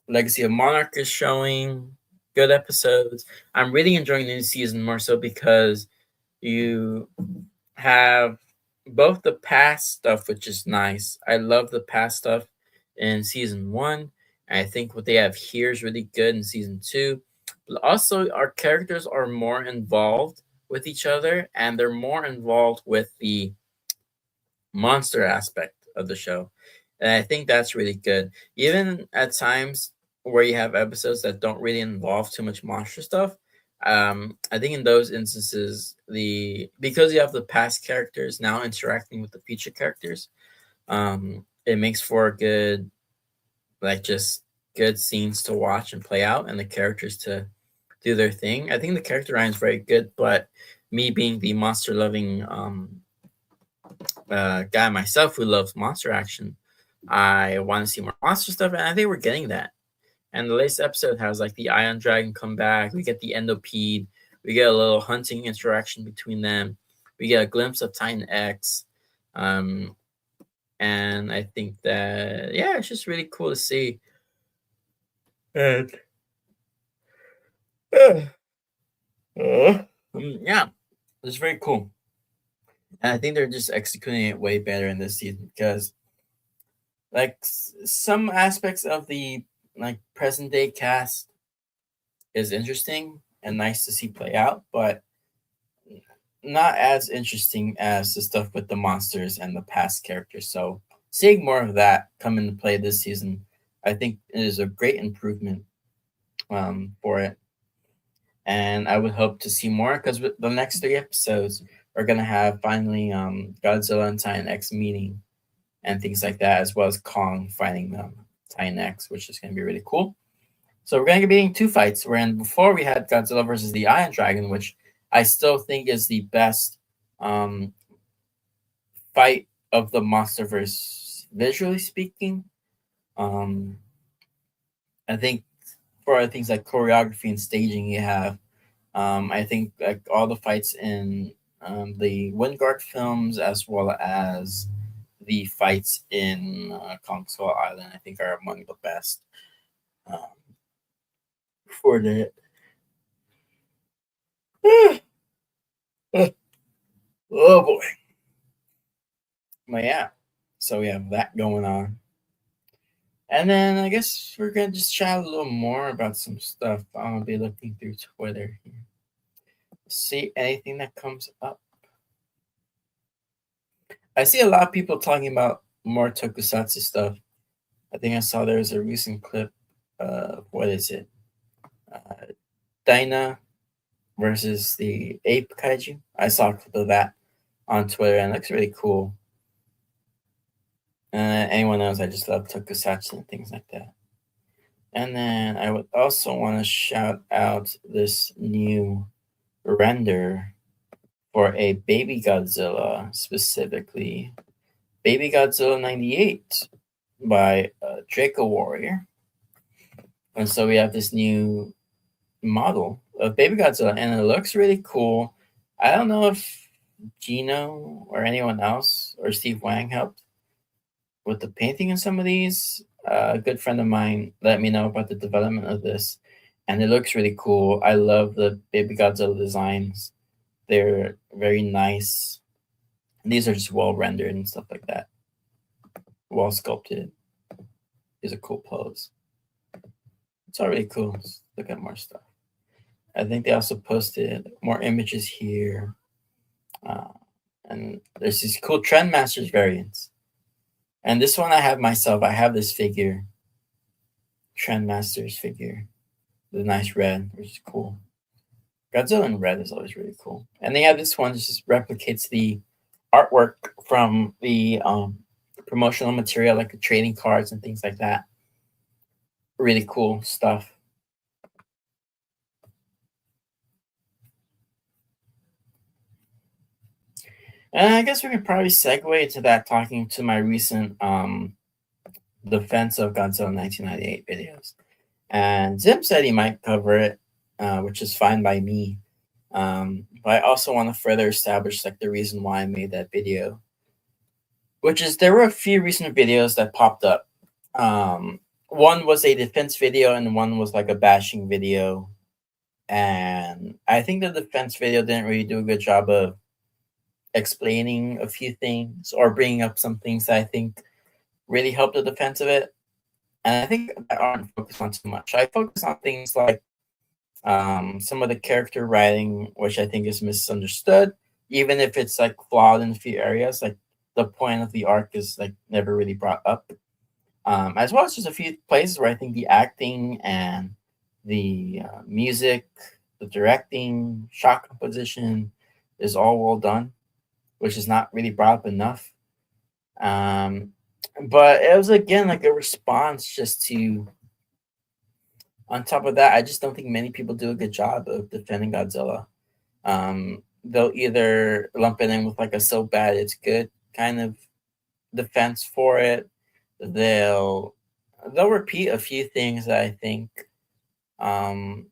Legacy of Monarch is showing. Good episodes. I'm really enjoying the new season more so because you have both the past stuff, which is nice. I love the past stuff in season one. I think what they have here is really good in season two. But also, our characters are more involved with each other and they're more involved with the monster aspect of the show. And I think that's really good. Even at times where you have episodes that don't really involve too much monster stuff, I think in those instances, the because you have the past characters now interacting with the future characters, it makes for a good, like, just good scenes to watch and play out, and the characters to do their thing. I think the character design is very good, but me being the monster loving guy myself who loves monster action, I want to see more monster stuff, and I think we're getting that. And the latest episode has like the Ion Dragon come back. We get the Endopede. We get a little hunting interaction between them. We get a glimpse of Titan X. Um, and I think that, yeah, it's just really cool to see. And yeah, it's very cool. And I think they're just executing it way better in this season because, like, some aspects of the like present day cast is interesting and nice to see play out, but not as interesting as the stuff with the monsters and the past characters. So seeing more of that come into play this season, I think it is a great improvement for it. And I would hope to see more because the next three episodes are gonna have finally Godzilla and Titan X meeting and things like that, as well as Kong fighting Titan X, which is gonna be really cool. So we're gonna be getting two fights. Wherein before we had Godzilla versus the Iron Dragon, which I still think is the best um, fight of the MonsterVerse visually speaking. Um, I think for things like choreography and staging, you have. I think like all the fights in the Wingard films, as well as the fights in Kong Skull Island, I think are among the best um, for the. Oh boy. But yeah, so we have that going on. And then I guess we're gonna just chat a little more about some stuff. I'll be looking through Twitter here. See anything that comes up. I see a lot of people talking about more tokusatsu stuff. I think I saw there was a recent clip of what is it? Uh, Dinah versus the ape kaiju. I saw a clip of that on Twitter and it looks really cool. Anyone knows I just love tokusatsu and things like that. And then I would also want to shout out this new render for a Baby Godzilla, specifically Baby Godzilla 98 by Draco Warrior. And so we have this new model of Baby Godzilla, and it looks really cool. I don't know if Gino or anyone else or Steve Wang helped with the painting in some of these. A good friend of mine let me know about the development of this, and it looks really cool. I love the Baby Godzilla designs. They're very nice. And these are just well rendered and stuff like that. Well sculpted. Is a cool pose. It's all really cool. Let's look at more stuff. I think they also posted more images here. And there's these cool Trendmasters variants. And this one I have myself. I have this figure. Trendmasters figure. The nice red, which is cool. Godzilla in red is always really cool. And they have this one that just replicates the artwork from the promotional material, like the trading cards and things like that. Really cool stuff. And I guess we could probably segue to that talking to my recent defense of Godzilla 1998 videos. And Zim said he might cover it, which is fine by me. But I also want to further establish like the reason why I made that video, which is there were a few recent videos that popped up. One was a defense video and one was like a bashing video. And I think the defense video didn't really do a good job of explaining a few things or bringing up some things that I think really helped the defense of it. And I think I aren't focused on too much. I focus on things like some of the character writing, which I think is misunderstood, even if it's like flawed in a few areas. Like the point of the arc is like never really brought up. as well as just a few places where I think the acting and the music, the directing, shot composition is all well done, which is not really brought up enough. Um, but it was again like a response just to. On top of that, I just don't think many people do a good job of defending Godzilla. They'll either lump it in with like a so bad it's good kind of defense for it. They'll they'll repeat a few things that I think um,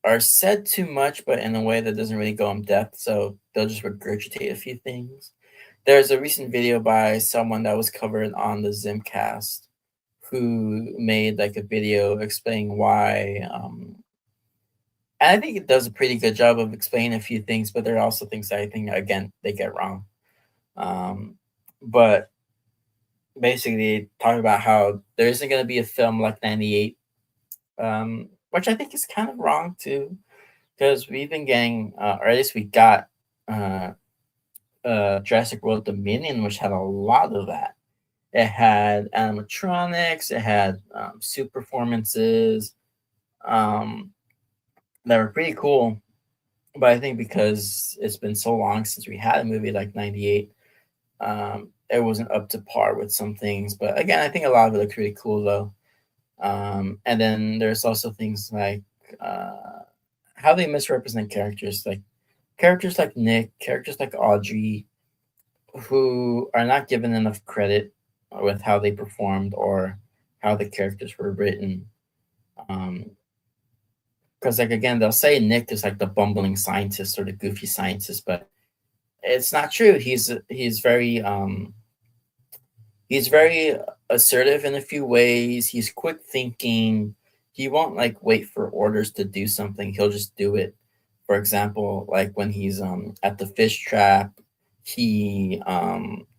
are said too much, but in a way that doesn't really go in depth. So they'll just regurgitate a few things. There's a recent video by someone that was covered on the Zimcast who made like a video explaining why. And I think it does a pretty good job of explaining a few things, but there are also things that I think again they get wrong. Um, but basically, talking about how there isn't going to be a film like '98, which I think is kind of wrong too, because we've been getting, or at least we got, uh, Jurassic World Dominion, which had a lot of that. It had animatronics, it had suit performances um, that were pretty cool. But I think because it's been so long since we had a movie like '98, it wasn't up to par with some things. But again, I think a lot of it looks really cool though. And then there's also things like uh, how they misrepresent characters like Nick, characters like Audrey, who are not given enough credit with how they performed or how the characters were written. Um, because like again, they'll say Nick is like the bumbling scientist or the goofy scientist, but it's not true. He's very assertive in a few ways. He's quick thinking. He won't like wait for orders to do something. He'll just do it. For example, like when he's at the fish trap, he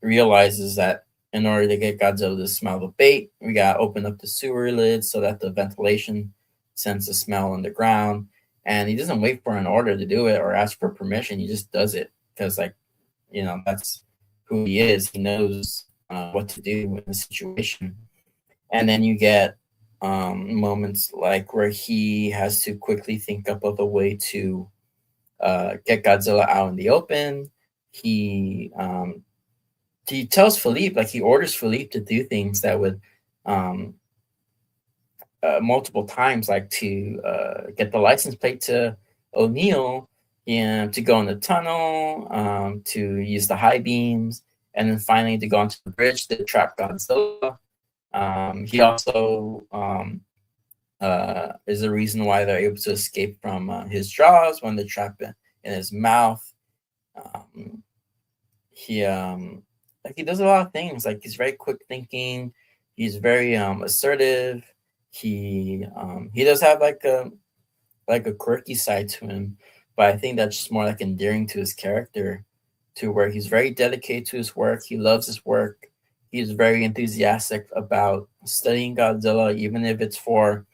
realizes that in order to get Godzilla to smell the bait, we gotta open up the sewer lid so that the ventilation sends the smell underground. And he doesn't wait for an order to do it or ask for permission. He just does it because like that's who he is. He knows what to do in the situation. And then you get moments like where he has to quickly think up of a way to get Godzilla out in the open. He um, he tells Philippe, like he orders Philippe to do things that would um, multiple times, like to get the license plate to O'Neill, to go in the tunnel, to use the high beams, and then finally to go onto the bridge to trap Godzilla. He also is the reason why they're able to escape from his jaws when they're trapped in his mouth. Um, he like he does a lot of things. Like he's very quick thinking. He's very assertive. He does have like a quirky side to him, but I think that's just more like endearing to his character, to where he's very dedicated to his work. He loves his work. He's very enthusiastic about studying Godzilla, even if it's for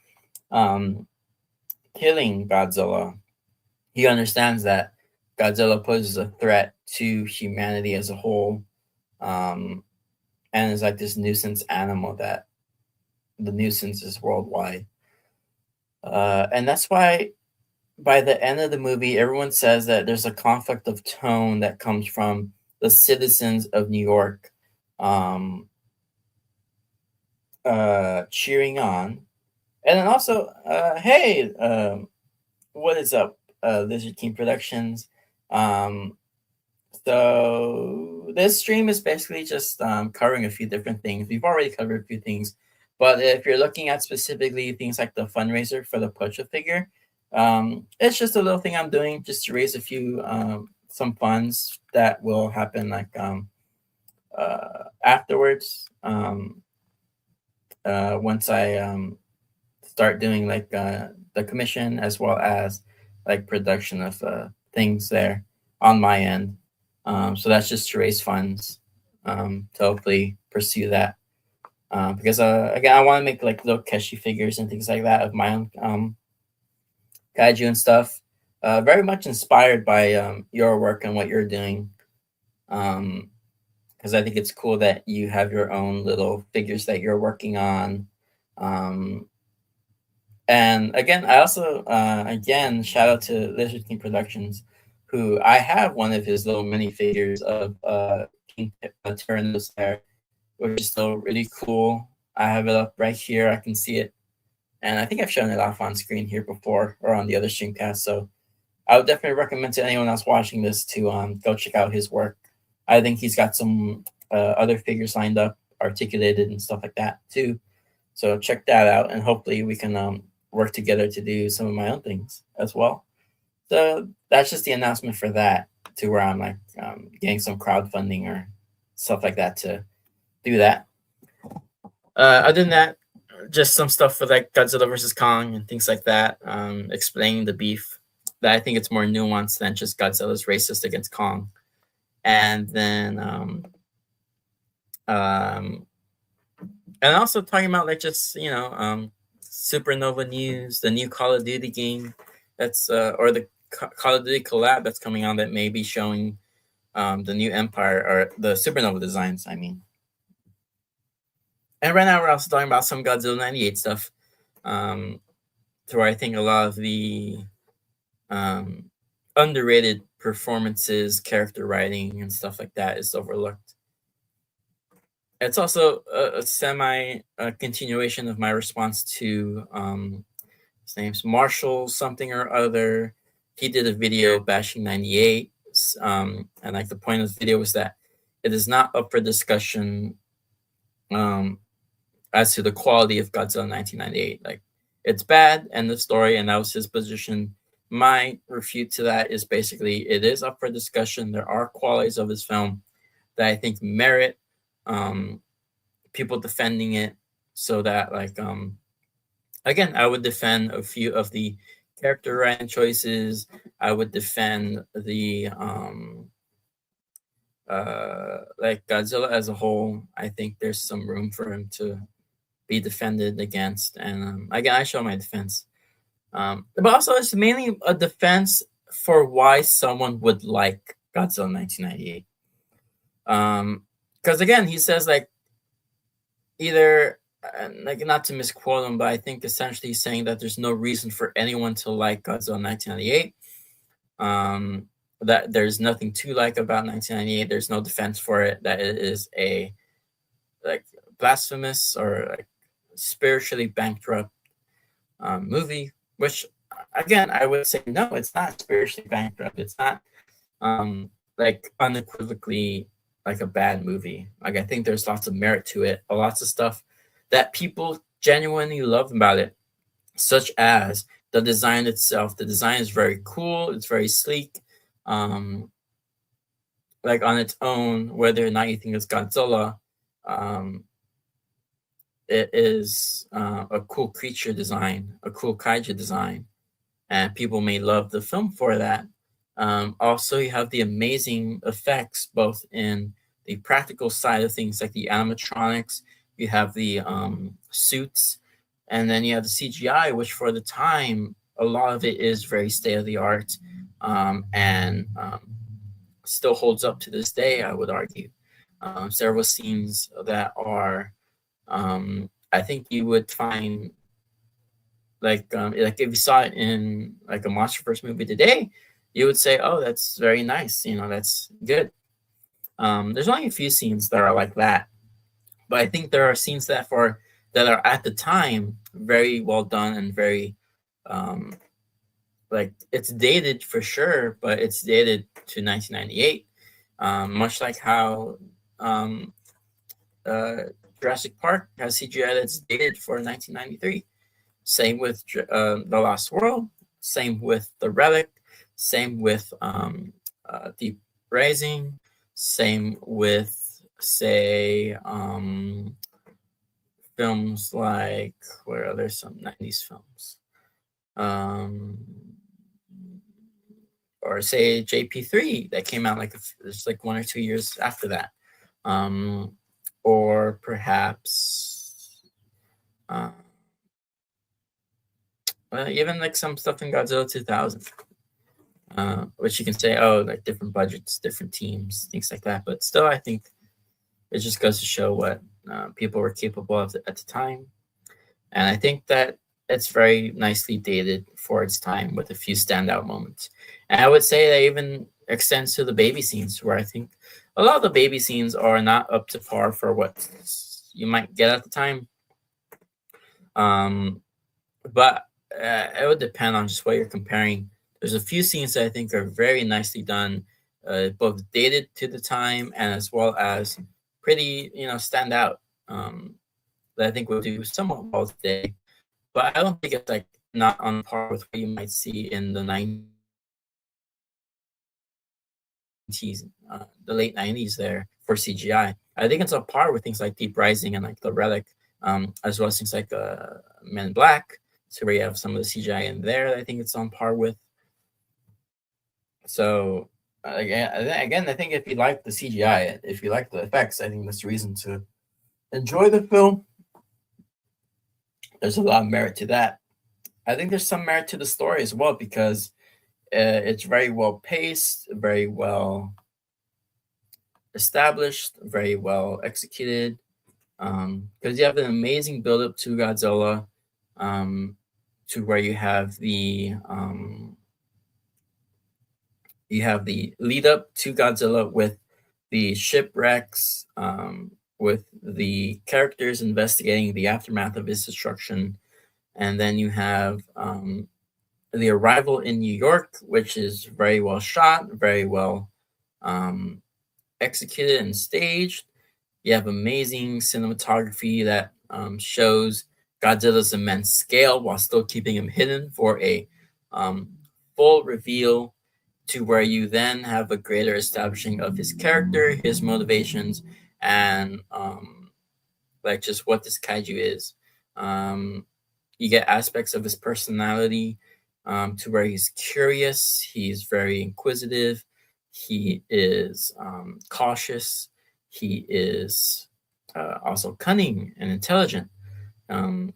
um, killing Godzilla. He understands that Godzilla poses a threat to humanity as a whole, um, and is like this nuisance animal that the nuisance is worldwide. And that's why by the end of the movie, everyone says that there's a conflict of tone that comes from the citizens of New York um, cheering on. And then also, hey, what is up, Lizard King Productions? Um, So this stream is basically just covering a few different things. We've already covered a few things, but if you're looking at specifically things like the fundraiser for the Pocho figure, it's just a little thing I'm doing just to raise a few some funds that will happen like afterwards. Once I start doing like the commission as well as like production of things there on my end. So that's just to raise funds to hopefully pursue that. Because again, I want to make like little Keshi figures and things like that of my own kaiju and stuff. Very much inspired by your work and what you're doing. Because because I think it's cool that you have your own little figures that you're working on. Um, and again, I also again shout out to Lizard King Productions, who I have one of his little minifigures of King Tyrannos there, which is still really cool. I have it up right here. I can see it, and I think I've shown it off on screen here before or on the other streamcast. So I would definitely recommend to anyone else watching this to go check out his work. I think he's got some other figures lined up, articulated and stuff like that too. So check that out, and hopefully we can work together to do some of my own things as well. So that's just the announcement for that, to where I'm like getting some crowdfunding or stuff like that to do that. Other than that, just some stuff for like Godzilla versus Kong and things like that, explaining the beef. That I think it's more nuanced than just Godzilla's racist against Kong. And then and also talking about like just Supernova news, the new Call of Duty game that's or the Call of Duty collab that's coming out that may be showing the new Empire or the Supernova designs. I mean, and right now we're also talking about some Godzilla '98 stuff, to where I think a lot of the underrated performances, character writing, and stuff like that is overlooked. It's also a semi continuation of my response to his name's Marshall something or other. He did a video bashing '98, and like the point of the video was that it is not up for discussion as to the quality of Godzilla 1998. Like, it's bad, end of story, and that was his position. My refute to that is basically it is up for discussion. There are qualities of his film that I think merit people defending it, so that like again, I would defend a few of the character writing choices. I would defend the like Godzilla as a whole. I think there's some room for him to be defended against, and again, I show my defense. But also, it's mainly a defense for why someone would like Godzilla 1998. Because again, he says like either like, not to misquote him, but I think essentially he's saying that there's no reason for anyone to like Godzilla 1998. That there's nothing to like about 1998. There's no defense for it. That it is a like blasphemous or like spiritually bankrupt movie. Which again, I would say no, it's not spiritually bankrupt. It's not like unequivocally like a bad movie. Like, I think there's lots of merit to it, lots of stuff that people genuinely love about it, such as the design itself. The design is very cool. It's very sleek. Like on its own, whether or not you think it's Godzilla, it is a cool creature design, a cool kaiju design, and people may love the film for that. Also, you have the amazing effects, both in the practical side of things, like the animatronics. You have the suits, and then you have the CGI, which for the time, a lot of it is very state of the art, and still holds up to this day, I would argue. Several scenes that are, I think you would find like if you saw it in like a MonsterVerse movie today, you would say, "Oh, that's very nice. That's good." There's only a few scenes that are like that, but I think there are scenes that are at the time very well done and very like, it's dated for sure, but it's dated to 1998, much like how Jurassic Park has CGI that's dated for 1993. Same with The Lost World. Same with The Relic. Same with Deep Rising. Same with, say, films like, where are there some 90s films? Or say JP3 that came out just like 1 or 2 years after that. Or perhaps even like some stuff in Godzilla 2000, which you can say, oh, like different budgets, different teams, things like that. But still, I think It just goes to show what people were capable of at the time. And I think that it's very nicely dated for its time with a few standout moments. And I would say that even extends to the baby scenes, where I think a lot of the baby scenes are not up to par for what you might get at the time. Um, but it would depend on just what you're comparing. There's a few scenes that I think are very nicely done, both dated to the time and as well as pretty, stand out. That I think will do somewhat well today. But I don't think it's like not on par with what you might see in the 90s, the late 90s there for CGI. I think it's on par with things like Deep Rising and like The Relic, as well as things like Men in Black. So where you have some of the CGI in there, I think it's on par with. So again, I think if you like the CGI, if you like the effects, I think that's the reason to enjoy the film. There's a lot of merit to that. I think there's some merit to the story as well because it's very well paced, very well established, very well executed. Because you have an amazing build up to Godzilla, to where you have the lead up to Godzilla with the shipwrecks, with the characters investigating the aftermath of his destruction, and then you have the arrival in New York, which is very well shot, very well um, executed and staged. You have amazing cinematography that shows Godzilla's immense scale while still keeping him hidden for a um, full reveal, to where you then have a greater establishing of his character, his motivations, and like just what this kaiju is. Um, you get aspects of his personality, to where he's curious, he's very inquisitive, he is cautious, he is also cunning and intelligent. Um,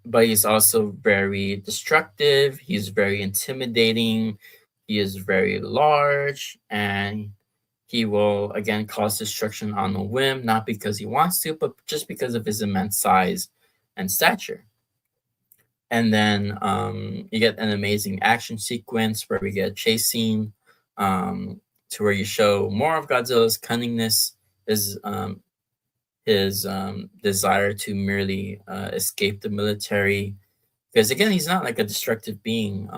but he's also very destructive, he's very intimidating, he is very large, and he will again cause destruction on a whim, not because he wants to, but just because of his immense size and stature. And then you get an amazing action sequence where we get a chase scene, to where you show more of Godzilla's cunningness, his desire to merely escape the military. Because again, he's not like a destructive being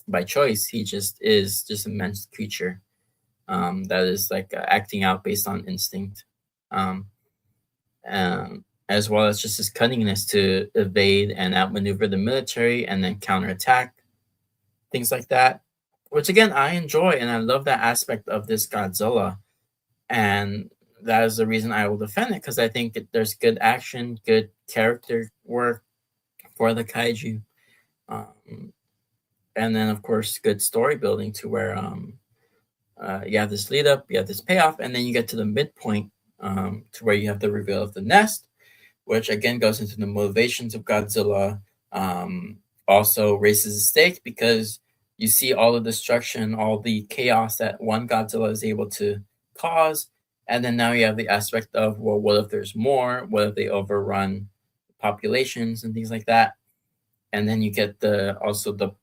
by choice. He just is just an immense creature that is like acting out based on instinct. Um, as well as just his cunningness to evade and outmaneuver the military and then counterattack, things like that. Which again, I enjoy and I love that aspect of this Godzilla. And that is the reason I will defend it because I think there's good action, good character work for the kaiju. Um, and then, of course, good story building to where you have this lead up, you have this payoff, and then you get to the midpoint, to where you have the reveal of the nest, which again goes into the motivations of Godzilla. Also raises the stakes because you see all the destruction, all the chaos that one Godzilla is able to cause. And then now you have the aspect of, well, what if there's more? What if they overrun populations and things like that? And then you get the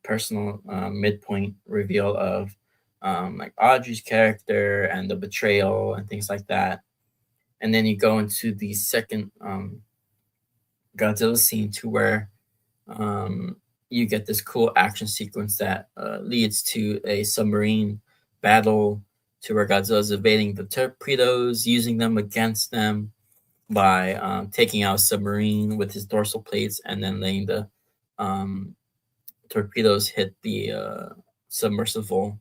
personal midpoint reveal of like Audrey's character and the betrayal and things like that. And then you go into the second Godzilla scene to where you get this cool action sequence that leads to a submarine battle, to where Godzilla's evading the torpedoes, using them against them by taking out a submarine with his dorsal plates and then letting the um, torpedoes hit the submersible.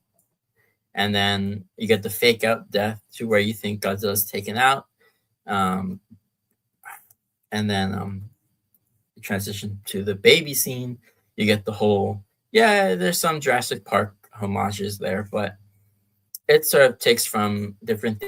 And then you get the fake out death to where you think Godzilla's taken out. Um, and then transition to the baby scene. You get the whole, yeah, there's some Jurassic Park homages there, but it sort of takes from different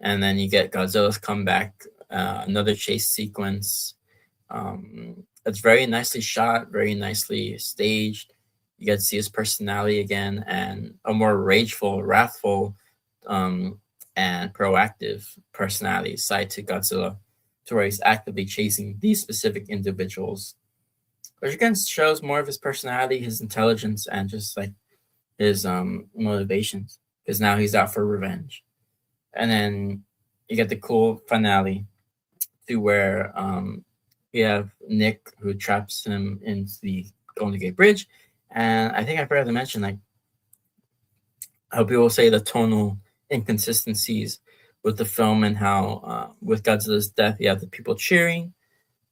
and then you get Godzilla's comeback, another chase sequence. It's very nicely shot, very nicely staged. You get to see his personality again and a more rageful, wrathful, um, and proactive personality side to Godzilla, to where he's actively chasing these specific individuals, which again shows more of his personality, his intelligence, and just like his motivations. Because now he's out for revenge, and then you get the cool finale to where you have Nick who traps him into the Golden Gate Bridge, and I think I forgot to mention like how people say the tonal inconsistencies with the film and how with Godzilla's death you have the people cheering,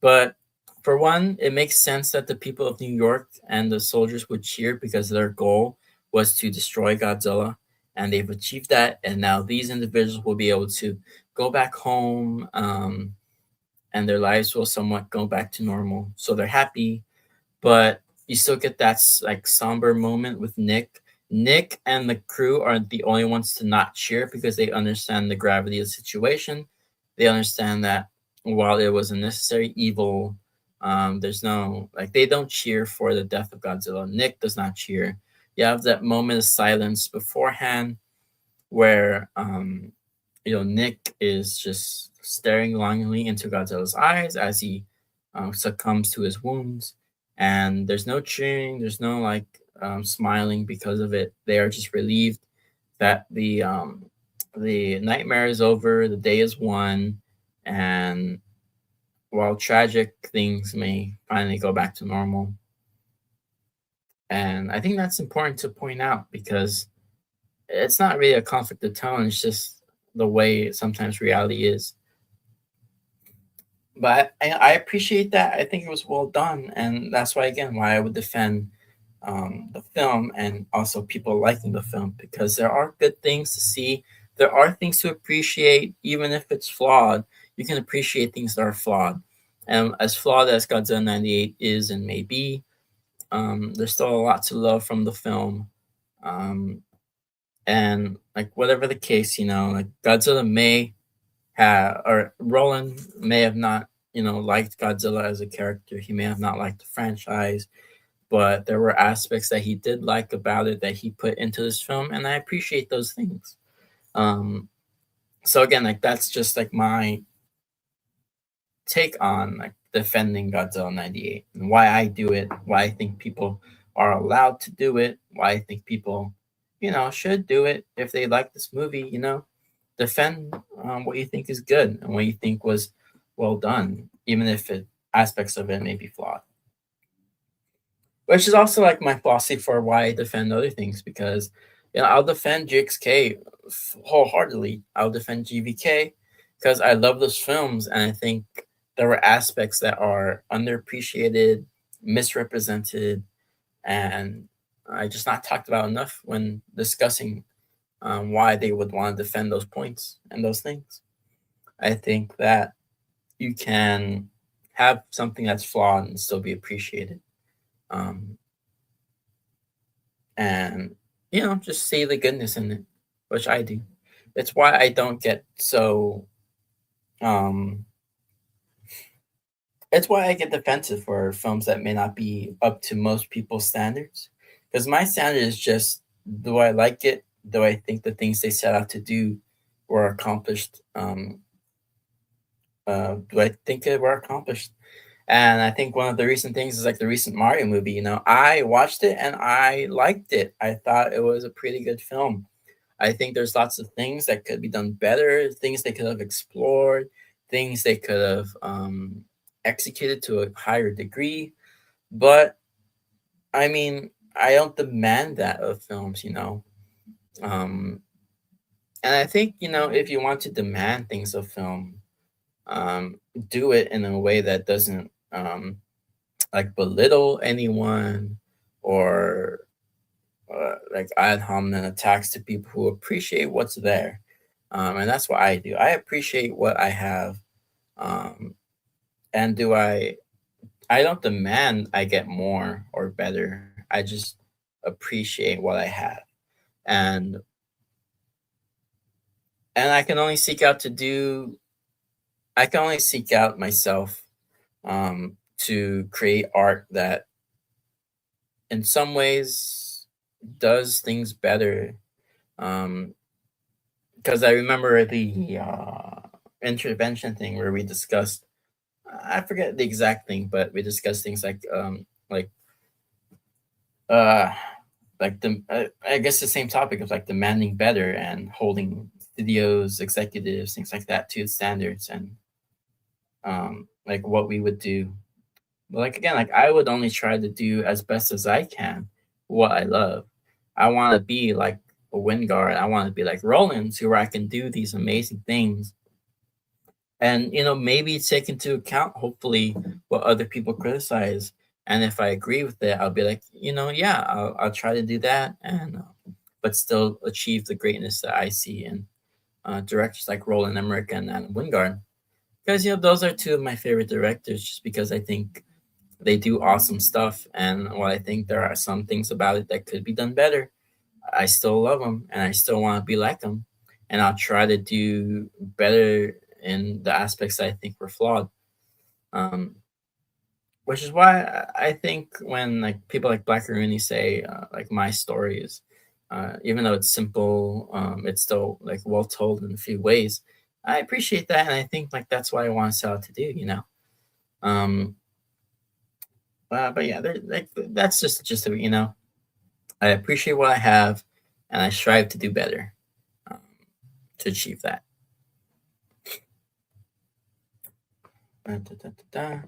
but for one, it makes sense that the people of New York and the soldiers would cheer because their goal was to destroy Godzilla, and they've achieved that. And now these individuals will be able to go back home, and their lives will somewhat go back to normal. So they're happy, but you still get that like somber moment with Nick. Nick and the crew are the only ones to not cheer because they understand the gravity of the situation. They understand that while it was a necessary evil, there's no like they don't cheer for the death of Godzilla. Nick does not cheer. You have that moment of silence beforehand where Nick is just staring longingly into Godzilla's eyes as he succumbs to his wounds. And there's no cheering, there's no like smiling because of it. They are just relieved that the nightmare is over, the day is won, and while tragic, things may finally go back to normal. And I think that's important to point out because it's not really a conflict of tone, it's just the way sometimes reality is. But I appreciate that. I think it was well done, and that's why again why I would defend the film and also people liking the film because there are good things to see. There are things to appreciate, even if it's flawed. You can appreciate things that are flawed, and as flawed as Godzilla '98 is and may be, there's still a lot to love from the film. Um, and like whatever the case, like Godzilla may or Roland may have not, liked Godzilla as a character. He may have not liked the franchise, but there were aspects that he did like about it that he put into this film, and I appreciate those things. Um, so again, like that's just like my take on like defending Godzilla '98 and why I do it, why I think people are allowed to do it, why I think people, should do it if they like this movie. Defend what you think is good and what you think was well done, even if aspects of it may be flawed. Which is also like my philosophy for why I defend other things because I'll defend GXK wholeheartedly. I'll defend GvK because I love those films and I think there were aspects that are underappreciated, misrepresented, and I just not talked about enough when discussing why they would want to defend those points and those things. I think that you can have something that's flawed and still be appreciated. Um, and, just see the goodness in it, which I do. It's why I don't get so. Um, it's why I get defensive for films that may not be up to most people's standards. Because my standard is just do I like it? Do I think the things they set out to do were accomplished? Do I think it were accomplished? And I think one of the recent things is like the recent Mario movie. I watched it and I liked it. I thought it was a pretty good film. I think there's lots of things that could be done better, things they could have explored, things they could have executed to a higher degree. But I mean, I don't demand that of films. Um, and I think, if you want to demand things of film, do it in a way that doesn't like belittle anyone or like ad hominem attacks to people who appreciate what's there. And that's what I do. I appreciate what I have. Um, and I don't demand I get more or better. I just appreciate what I have. And and I can only seek out to do. I can only seek out myself to create art that, in some ways, does things better. Um, because I remember the intervention thing where we discussed. I forget the exact thing, but we discussed things uh I guess the same topic of like demanding better and holding studios, executives, things like that to standards, and like what we would do. But like again, like I would only try to do as best as I can what I love. I want to be like a Wingard. I want to be like Roland, to where I can do these amazing things, and maybe take into account, hopefully, what other people criticize. And if I agree with it, I'll be like, yeah, I'll try to do that, and but still achieve the greatness that I see in directors like Roland Emmerich and Wingard. Because those are two of my favorite directors, just because I think they do awesome stuff, and while I think there are some things about it that could be done better, I still love them, and I still want to be like them, and I'll try to do better in the aspects that I think were flawed. Um, which is why I think when like people like Black Rooney say like my stories, even though it's simple, it's still like well told in a few ways. I appreciate that, and I think like that's what I want to set out to do. Um, but yeah, like that's just I appreciate what I have, and I strive to do better um, to achieve that. Da, da, da, da, da.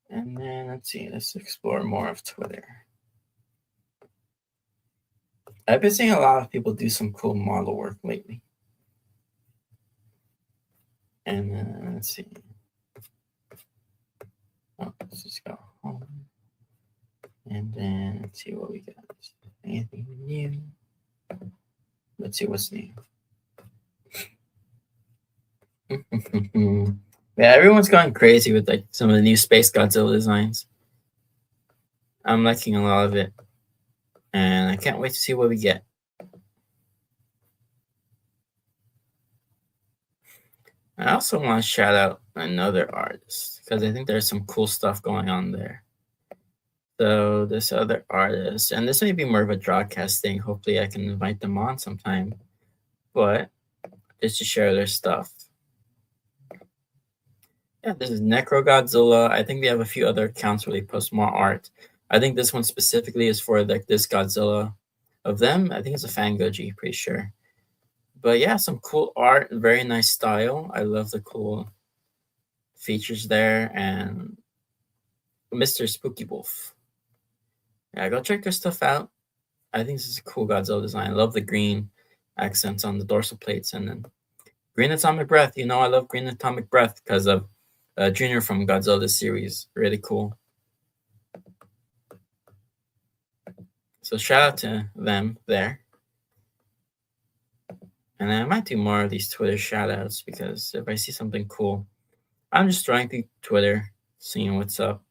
And then let's see, let's explore more of Twitter. I've been seeing a lot of people do some cool model work lately. And then let's see. Oh, let's just go home. And then let's see what we got. Anything new? Let's see what's new. Yeah, everyone's going crazy with like some of the new Space Godzilla designs. I'm liking a lot of it, and I can't wait to see what we get. I also want to shout out another artist because I think there's some cool stuff going on there. So this other artist, and this may be more of a broadcast thing. Hopefully, I can invite them on sometime. But just to share their stuff. Yeah, this is Necro Godzilla. I think they have a few other accounts where they post more art. I think this one specifically is for like this Godzilla of them. I think it's a Fangoji, pretty sure. But yeah, some cool art, very nice style. I love the cool features there, and Mr. Spooky Wolf. Yeah, go check their stuff out. I think this is a cool Godzilla design. I love the green accents on the dorsal plates, and then Green Atomic Breath. I love Green Atomic Breath because of Junior from Godzilla series. Really cool. So shout out to them there. And I might do more of these Twitter shout outs because if I see something cool, I'm just trying through Twitter, seeing what's up.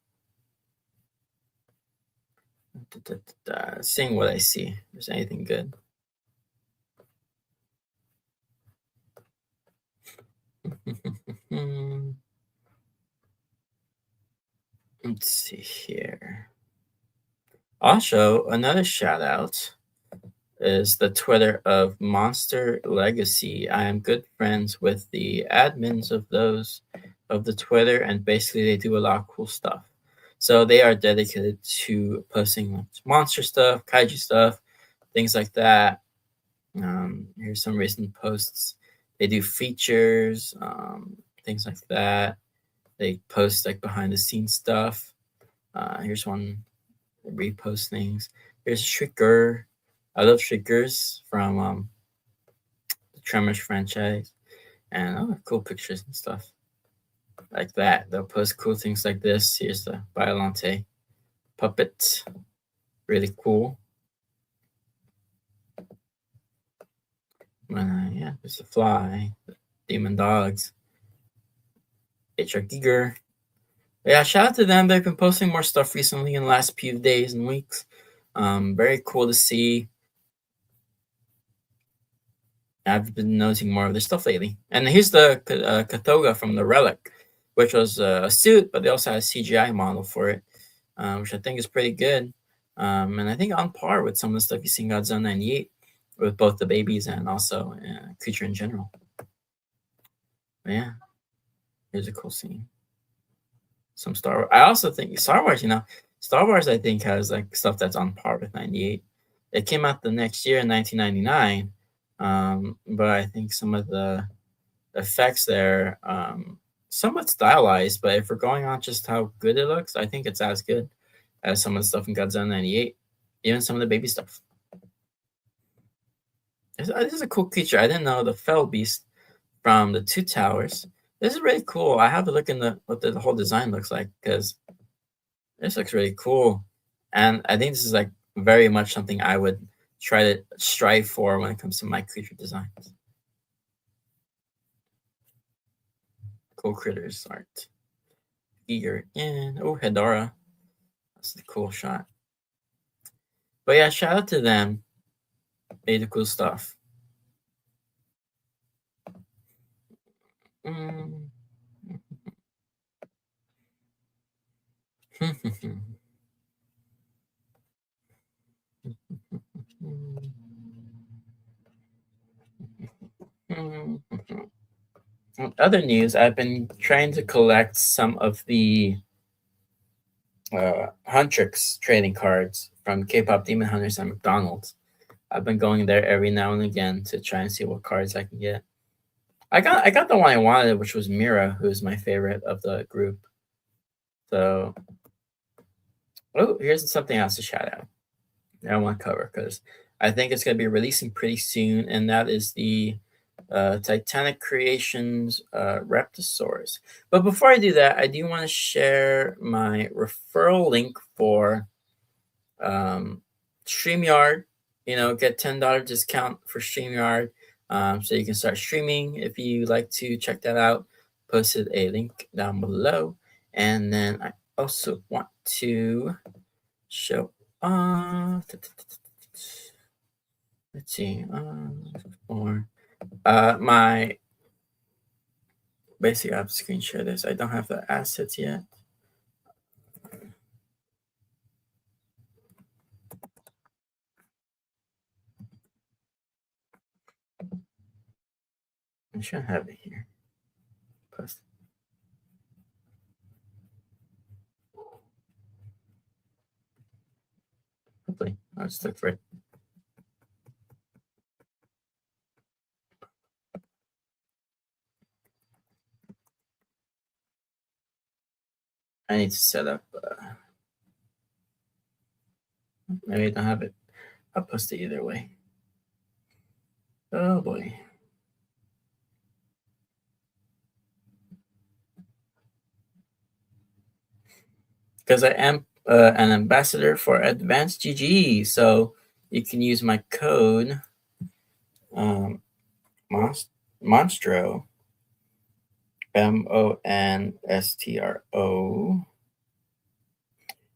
Seeing what I see. If there's anything good. Let's see here. Also, another shout out is the Twitter of Monster Legacy. I am good friends with the admins of the Twitter, and basically they do a lot of cool stuff. So they are dedicated to posting like monster stuff, kaiju stuff, things like that. Here's some recent posts. They do features, things like that. They post like behind the scenes stuff. Here's one repost things. Here's Shriker. I love Shriekers from the Tremors franchise, and cool pictures and stuff like that. They'll post cool things like this. Here's the Biolante puppet, really cool. Yeah, there's the Fly, the Demon Dogs, HR Giger. Yeah, shout out to them. They've been posting more stuff recently in the last few days and weeks. Very cool to see. I've been noticing more of this stuff lately. And here's the Kathoga from the Relic, which was a suit, but they also had a CGI model for it, which I think is pretty good. And I think on par with some of the stuff you see in Godzilla 98 with both the babies and also creature in general. But yeah, here's a cool scene. Some Star Wars. I also think Star Wars, Star Wars, I think, has like stuff that's on par with 98. It came out the next year in 1999, but I think some of the effects there somewhat stylized. But if we're going on just how good it looks, I think it's as good as some of the stuff in Godzilla 98, even some of the baby stuff. This is a cool creature. I didn't know the Fell Beast from the Two Towers. This is really cool. I have to look in what the whole design looks like because this looks really cool. And I think this is like very much something I would try to strive for when it comes to my creature designs. Cool critters art. Eager in. Oh, Hedora. That's a cool shot. But yeah, shout out to them. Made the cool stuff. Mm. Other news, I've been trying to collect some of the Huntrix trading cards from K-pop Demon Hunters and McDonald's. I've been going there every now and again to try and see what cards I can get. I got the one I wanted, which was Mira, who's my favorite of the group. So, oh, here's something else to shout out. I want to cover because I think it's going to be releasing pretty soon, and that is the Titanic Creations Reptosaurus. But before I do that, I do want to share my referral link for StreamYard. Get $10 discount for StreamYard, so you can start streaming if you like to check that out. Posted a link down below, and then I also want to show off. Let's see. More. My basically, I have to screen share this. I don't have the assets yet. I should have it here. Post. Hopefully, I'll just look for it. I need to set up. Maybe I don't have it. I'll post it either way. Oh boy. Because I am an ambassador for Advanced GG, so you can use my code Monstro, MONSTRO.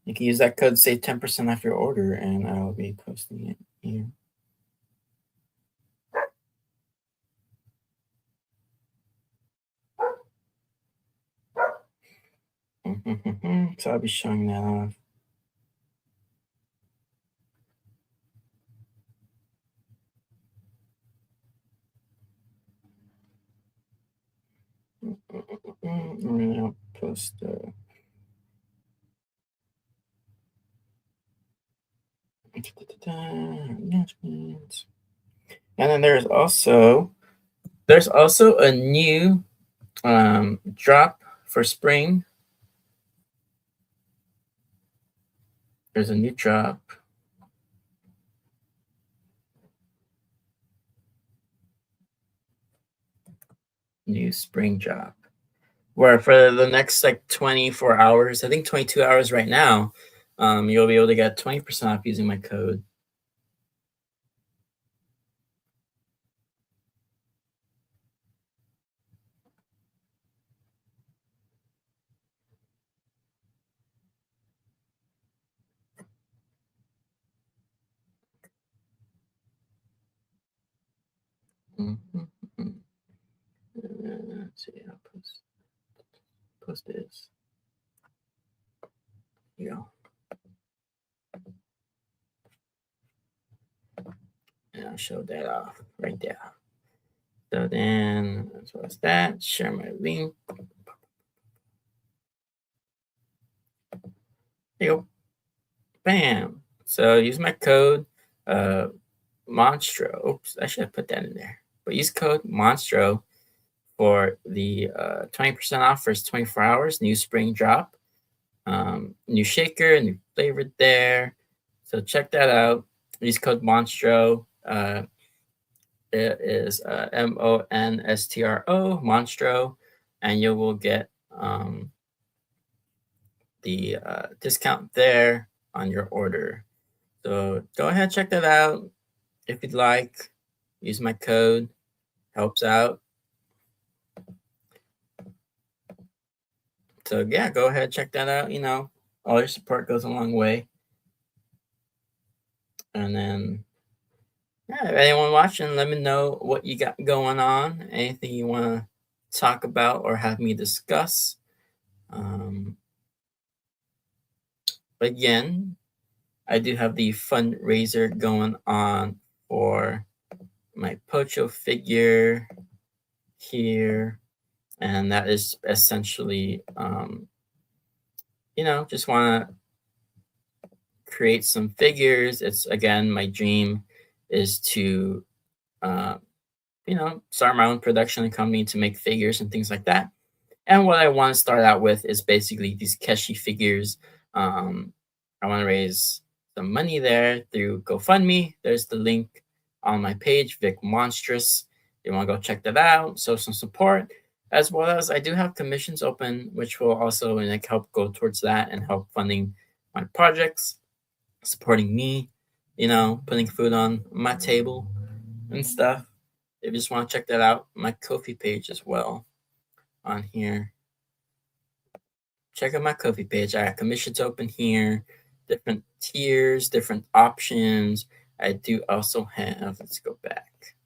You can use that code to save 10% off your order, and I will be posting it here. So I'll be showing that off. And then I'll post announcements. And then there's also a new drop for spring. There's a new drop. New spring drop. Where for the next like 24 hours, I think 22 hours right now, you'll be able to get 20% off using my code. Let's see. I'll post this. Here you go. And I'll show that off right there. So then, as well as that, share my link. There you go. Bam. So use my code Monstro. Oops, I should have put that in there. But use code Monstro for the 20% off first 24 hours. New spring drop. New shaker, new flavor there. So check that out. Use code Monstro. It is Monstro, Monstro, and you will get the discount there on your order. So go ahead, check that out if you'd like. Use my code, helps out. So yeah, go ahead, check that out. You know, all your support goes a long way. And then, yeah, if anyone watching, let me know what you got going on. Anything you want to talk about or have me discuss. Again, I do have the fundraiser going on for my Pocho figure here. And that is essentially, just want to create some figures. It's again, my dream is to, start my own production company to make figures and things like that. And what I want to start out with is basically these Keshi figures. I want to raise some money there through GoFundMe. There's the link on my page, Vic Monstrous. You want to go check that out, show some support, as well as I do have commissions open, which will also help go towards that and help funding my projects, supporting me, putting food on my table and stuff. If you just want to check that out, my Ko-fi page as well on here. Check out my Ko-fi page. I got commissions open here, different tiers, different options. I do also have, let's go back.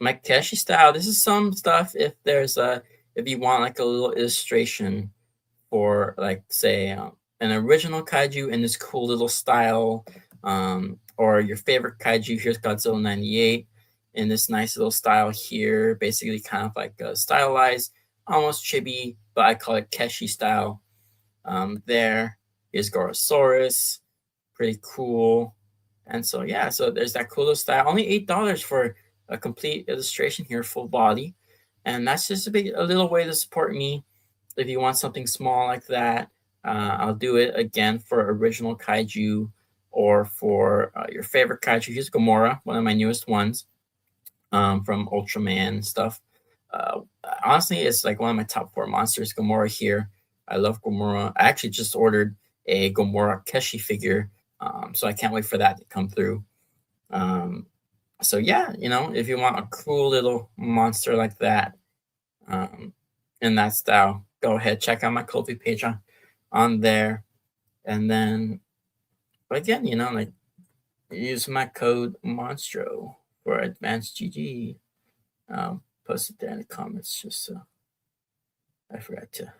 My Keshi style. This is some stuff if you want like a little illustration for like say an original kaiju in this cool little style, or your favorite kaiju. Here's Godzilla 98 in this nice little style here, basically kind of like a stylized, almost chibi, but I call it Keshi style. There is Gorosaurus, pretty cool. And so yeah, so there's that cool little style. Only $8 for a complete illustration here, full body, and that's just a little way to support me. If you want something small like that, I'll do it again for original kaiju or for your favorite kaiju. Here's Gamora, one of my newest ones from Ultraman stuff. Honestly, it's like one of my top 4 monsters. Gamora here. I love Gamora. I actually just ordered a Gamora Keshi figure, so I can't wait for that to come through. So yeah, if you want a cool little monster like that, in that style, go ahead, check out my Ko-fi page on there. And then again, use my code Monstro for advanced GG. Post it there in the comments just so I forgot to.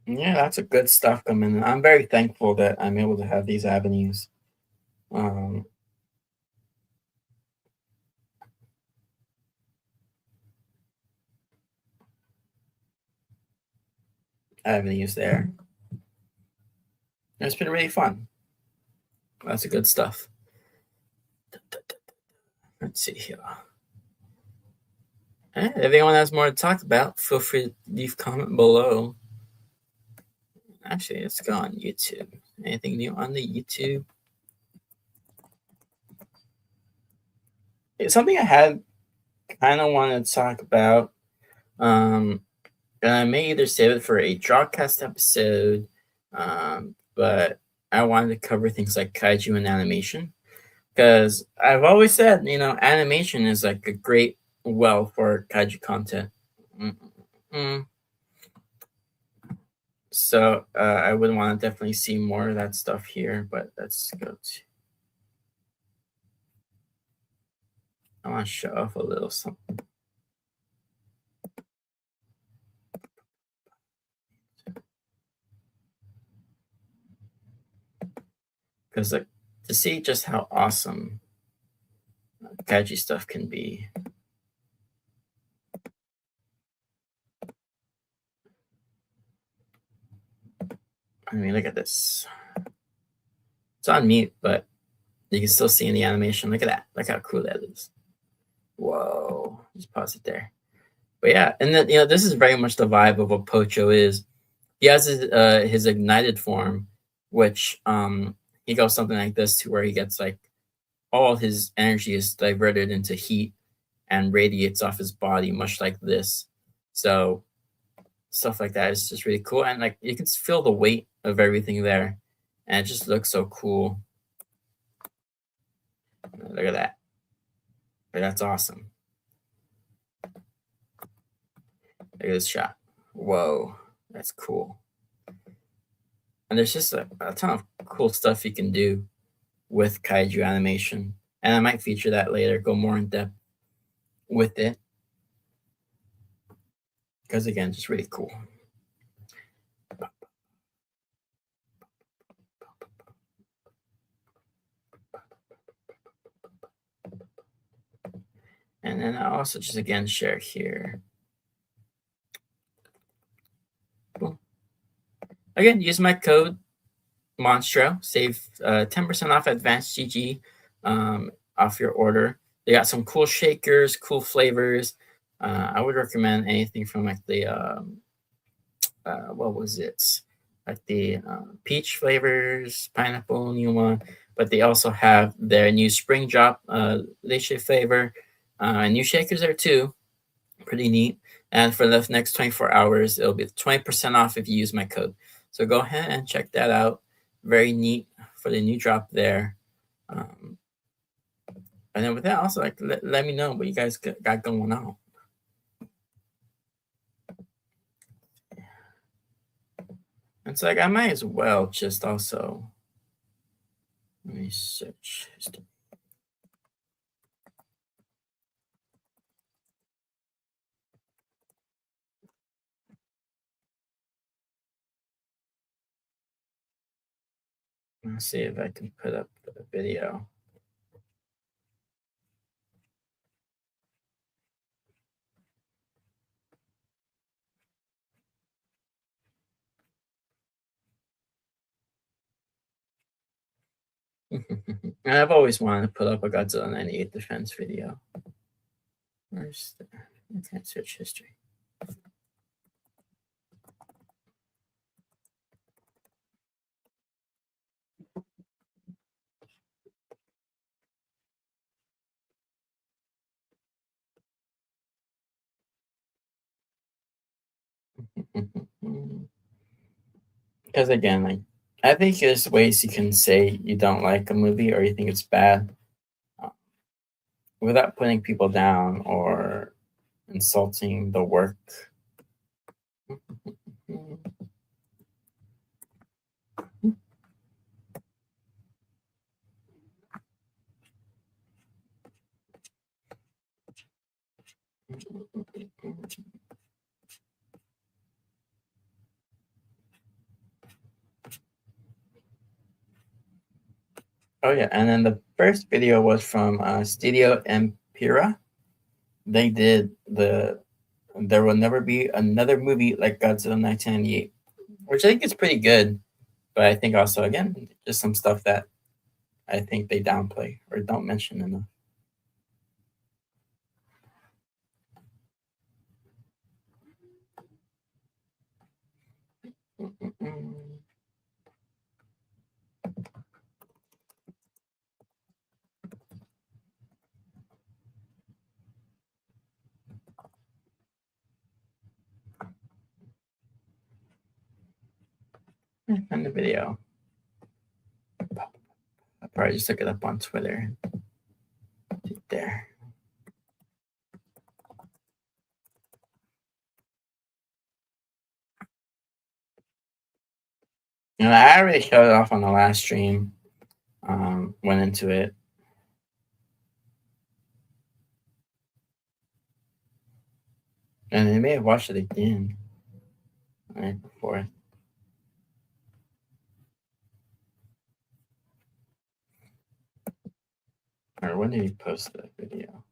Yeah, that's a good stuff coming in. I'm very thankful that I'm able to have these avenues. Avenues there. It's been really fun. That's a good stuff. Let's see here. If anyone has more to talk about, feel free to leave a comment below. Actually, let's go on YouTube. Anything new on the YouTube? It's something I had kind of wanted to talk about. And I may either save it for a Drawcast episode, but I wanted to cover things like kaiju and animation. Because I've always said, animation is like a great well for kaiju content. So I would want to definitely see more of that stuff here, but let's go to. I want to show off a little something because like to see just how awesome kaiji stuff can be. I mean, look at this. It's on mute, but you can still see in the animation. Look at that. Look how cool that is. Whoa. Just pause it there. But yeah, and then this is very much the vibe of what Pocho is. He has his ignited form, which he goes something like this to where he gets like all his energy is diverted into heat and radiates off his body, much like this. So stuff like that is just really cool, and like you can feel the weight of everything there, and it just looks so cool. Look at that. That's awesome. Look at this shot. Whoa, that's cool. And there's just a ton of cool stuff you can do with kaiju animation, and I might feature that later, go more in depth with it, because again, just really cool. And then I also just again share here. Boom. Again, use my code Monstro, save 10% off advanced GG off your order. They got some cool shakers, cool flavors. I would recommend anything from like the what was it? Like the peach flavors, pineapple, new one. But they also have their new spring drop leche flavor. New shakers there too. Pretty neat. And for the next 24 hours, it'll be 20% off if you use my code. So go ahead and check that out. Very neat for the new drop there. And then with that, also like let me know what you guys got going on. And so like I might as well just also let me search history. Let's see if I can put up the video. And I've always wanted to put up a Godzilla 98 defense video. Where's the I can't search history. Because again, like I think there's ways you can say you don't like a movie or you think it's bad uh, without putting people down or insulting the work. Oh yeah, and then the first video was from Studio Empira. They did the "There Will Never Be Another Movie Like Godzilla 1998," which I think is pretty good. But I think also again just some stuff that I think they downplay or don't mention enough. And the video. I probably just look it up on Twitter. There. And I already showed it off on the last stream. Went into it. And they may have watched it again right before. Or when did he post that video?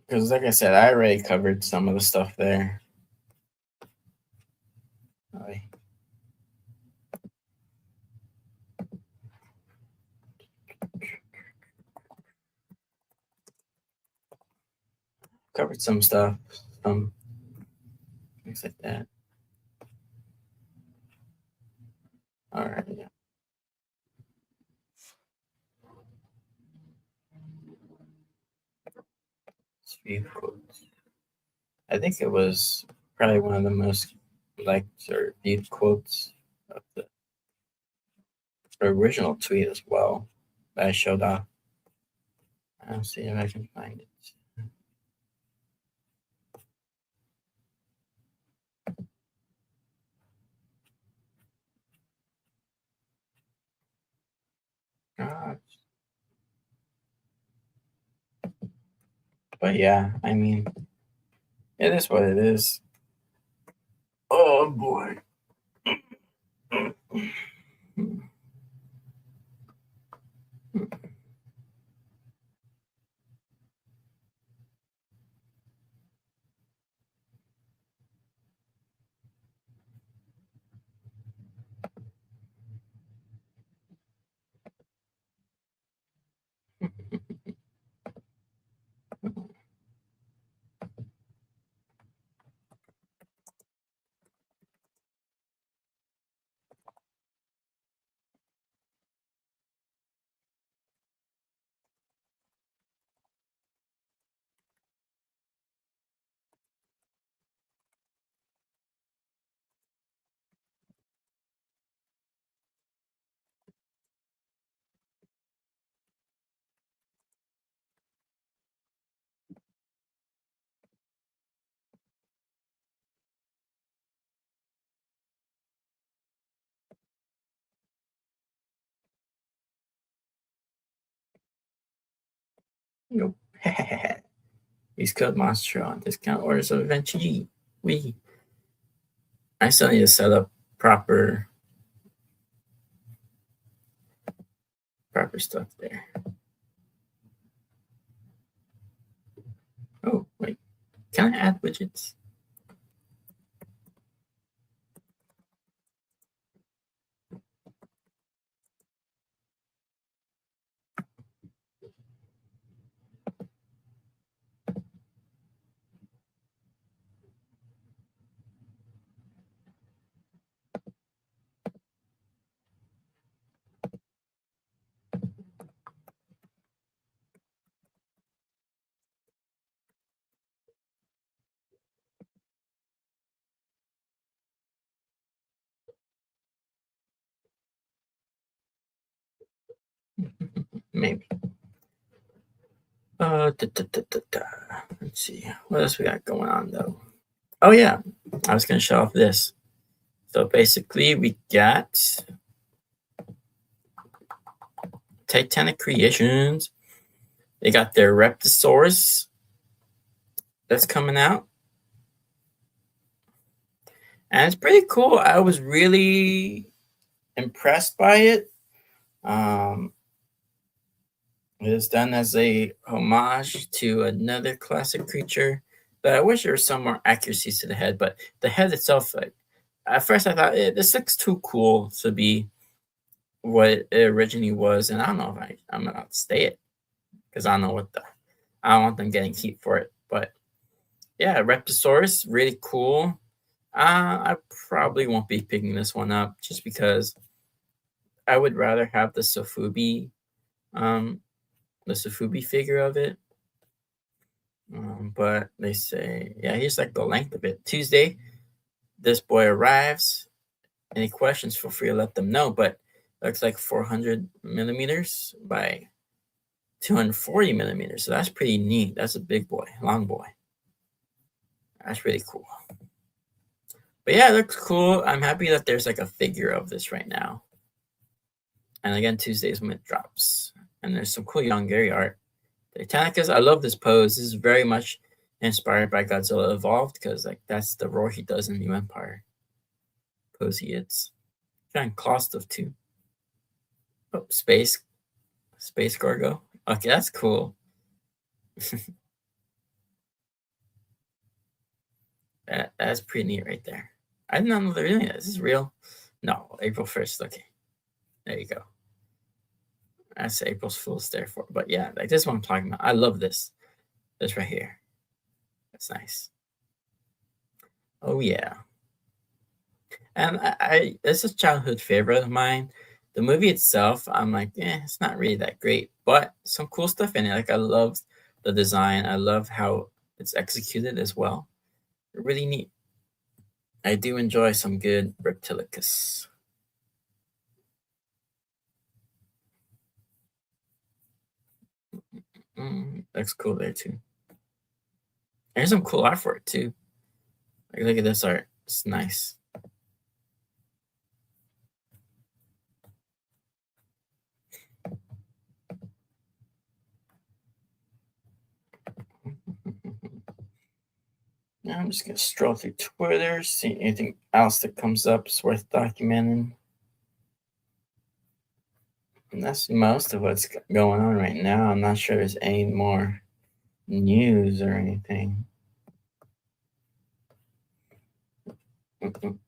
Because, like I said, I already covered some of the stuff there. Covered some stuff, some things like that. All right, yeah. Few quotes. I think it was probably one of the most liked or viewed quotes of the original tweet as well that I showed off. I'll see if I can find it. God. But yeah, I mean, it is what it is. Oh boy. Nope. He's code monster on discount orders of event G. I still need to set up proper stuff there. Oh wait, can I add widgets? Maybe. Let's see. What else we got going on though? Oh yeah, I was gonna show off this. So basically, we got Titanic Creations. They got their Reptosaurus that's coming out, and it's pretty cool. I was really impressed by it. It is done as a homage to another classic creature, but I wish there was some more accuracy to the head. But the head itself, like, at first I thought this looks too cool to be what it originally was, and I don't know if I'm about to stay it because I don't know I don't want them getting heat for it. But yeah, Reptosaurus, really cool. I probably won't be picking this one up just because I would rather have um, the Sofubi figure of it. But they say, yeah, here's like the length of it. Tuesday, this boy arrives. Any questions, feel free to let them know. But looks like 400 millimeters by 240 millimeters. So that's pretty neat. That's a big boy, long boy. That's really cool. But yeah, it looks cool. I'm happy that there's like a figure of this right now. And again, Tuesdays when it drops. And there's some cool Yongari art. Titanicus, I love this pose. This is very much inspired by Godzilla Evolved because like that's the roar he does in New Empire. Pose he hits. Trying claw stuff too. Oh, space Gorgo. Okay, that's cool. That's pretty neat right there. I did not know they're doing that. This is real. No, April 1st. Okay, there you go. That's April's Fool's therefore. But yeah, like this is what I'm talking about. I love this. This right here. That's nice. Oh yeah. And it's a childhood favorite of mine. The movie itself, I'm like, it's not really that great, but some cool stuff in it. Like I love the design. I love how it's executed as well. Really neat. I do enjoy some good Reptilicus. Looks cool there too. There's some cool art for it too. Like look at this art. It's nice. Now I'm just gonna stroll through Twitter, see anything else that comes up is worth documenting. And that's most of what's going on right now. I'm not sure there's any more news or anything.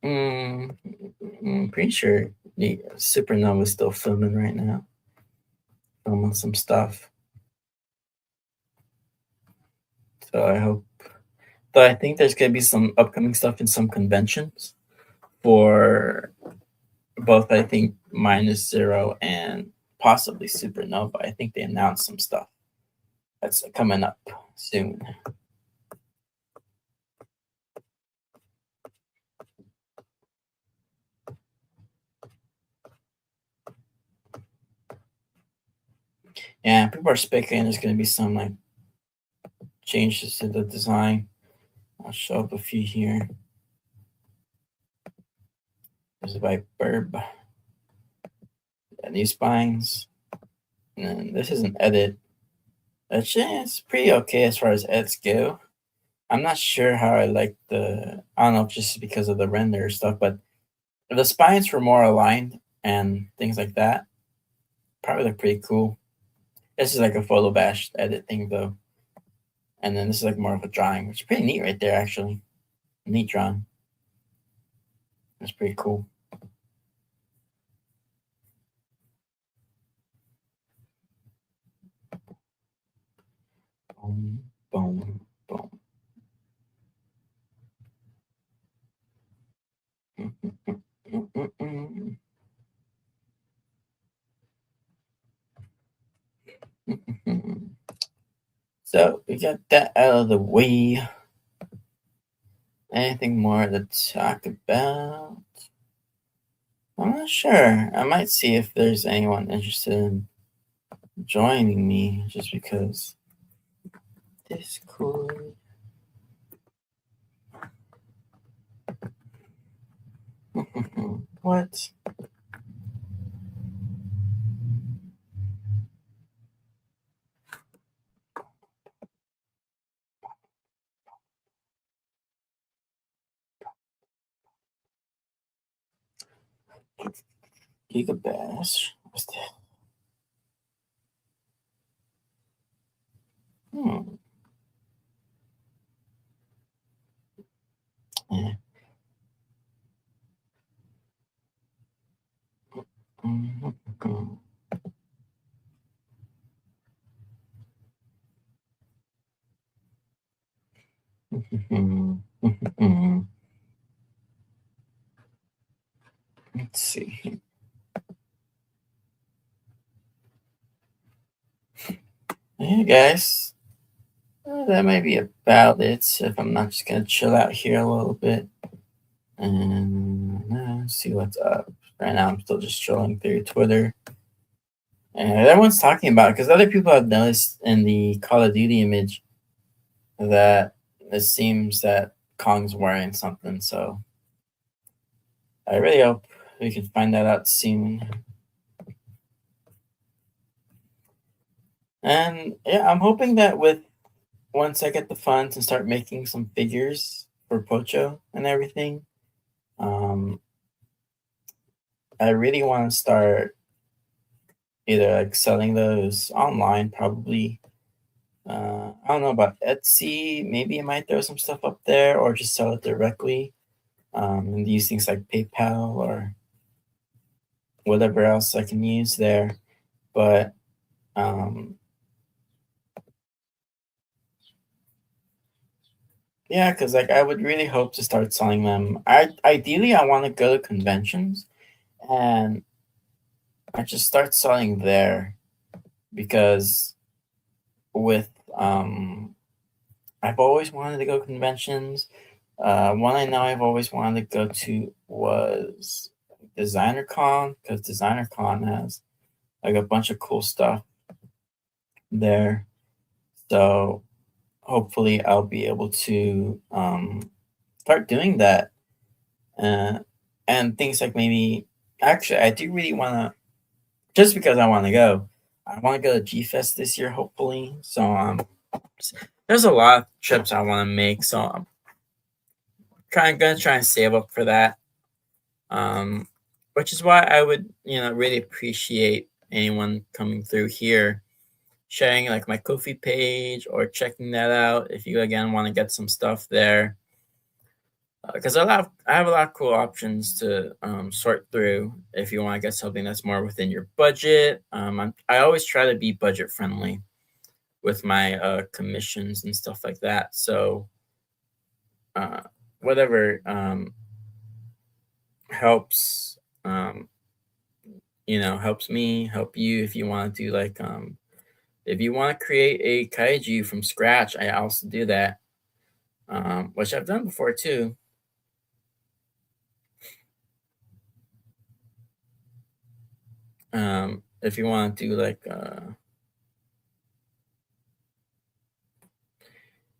I'm pretty sure the Supernova is still filming right now, filming some stuff. So I hope. Though I think there's gonna be some upcoming stuff in some conventions for both. I think -0 and possibly Supernova. I think they announced some stuff that's coming up soon. Yeah, people are speculating there's going to be some like changes to the design. I'll show up a few here. This is by Burb. New spines. And this is an edit. It's pretty okay as far as edits go. I'm not sure how I like I don't know, just because of the render stuff, but if the spines were more aligned and things like that, probably look pretty cool. This is like a photo bash edit thing though. And then this is like more of a drawing, which is pretty neat right there actually. Neat drawing. That's pretty cool. Boom, boom, boom. So we got that out of the way. Anything more to talk about? I'm not sure. I might see if there's anyone interested in joining me just because Discord. What? Gigabash? What's that? Hmm. Yeah. Let's see. Hey guys, that might be about it. If I'm not just gonna chill out here a little bit and see what's up. Right now, I'm still just strolling through Twitter. And everyone's talking about it because other people have noticed in the Call of Duty image that it seems that Kong's wearing something. So I really hope we can find that out soon. And yeah, I'm hoping that with once I get the funds and start making some figures for Pocho and everything, um, I really want to start either like selling those online, probably. I don't know about Etsy. Maybe I might throw some stuff up there or just sell it directly. And use things like PayPal or whatever else I can use there. But um, yeah, because like I would really hope to start selling them. Ideally I want to go to conventions and I just start selling there because with I've always wanted to go conventions. One I know I've always wanted to go to was Designer Con because Designer Con has like a bunch of cool stuff there. So hopefully I'll be able to start doing that. Uh, and things like maybe actually I do really want to just because I want to go. I want to go to G Fest this year, hopefully. So there's a lot of trips I want to make. So I'm gonna try and save up for that. Um, which is why I would really appreciate anyone coming through here, sharing like my Kofi page or checking that out if you again want to get some stuff there. Because I have a lot of cool options to sort through if you want to get something that's more within your budget. I always try to be budget friendly with my commissions and stuff like that. So uh, whatever helps, um, helps me, help you. If you want to do like, if you want to create a kaiju from scratch, I also do that, which I've done before too. If you want to do like,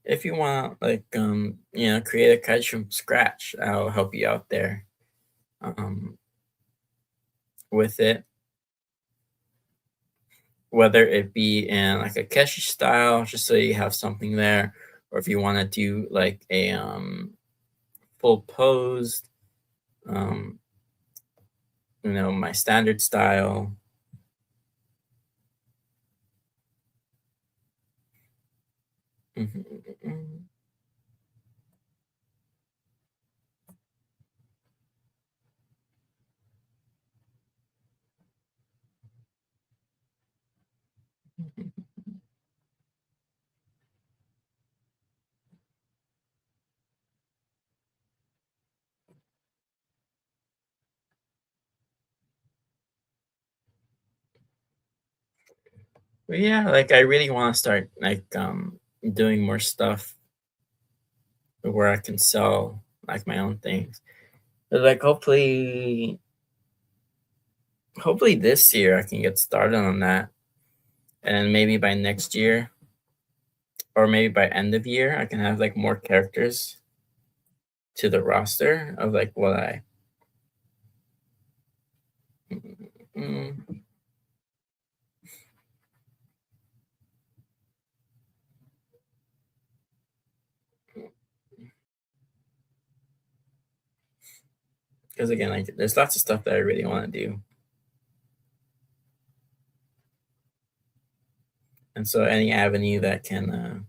if you want like, create a kaiju from scratch, I'll help you out there, um, with it. Whether it be in like a Keshi style, just so you have something there, or if you want to do like a full posed, um, my standard style. Mhm. But yeah, like I really want to start like doing more stuff where I can sell like my own things. But like hopefully this year I can get started on that, and maybe by next year or maybe by end of year I can have like more characters to the roster of like what I. Because again, like there's lots of stuff that I really want to do, and so any avenue that can,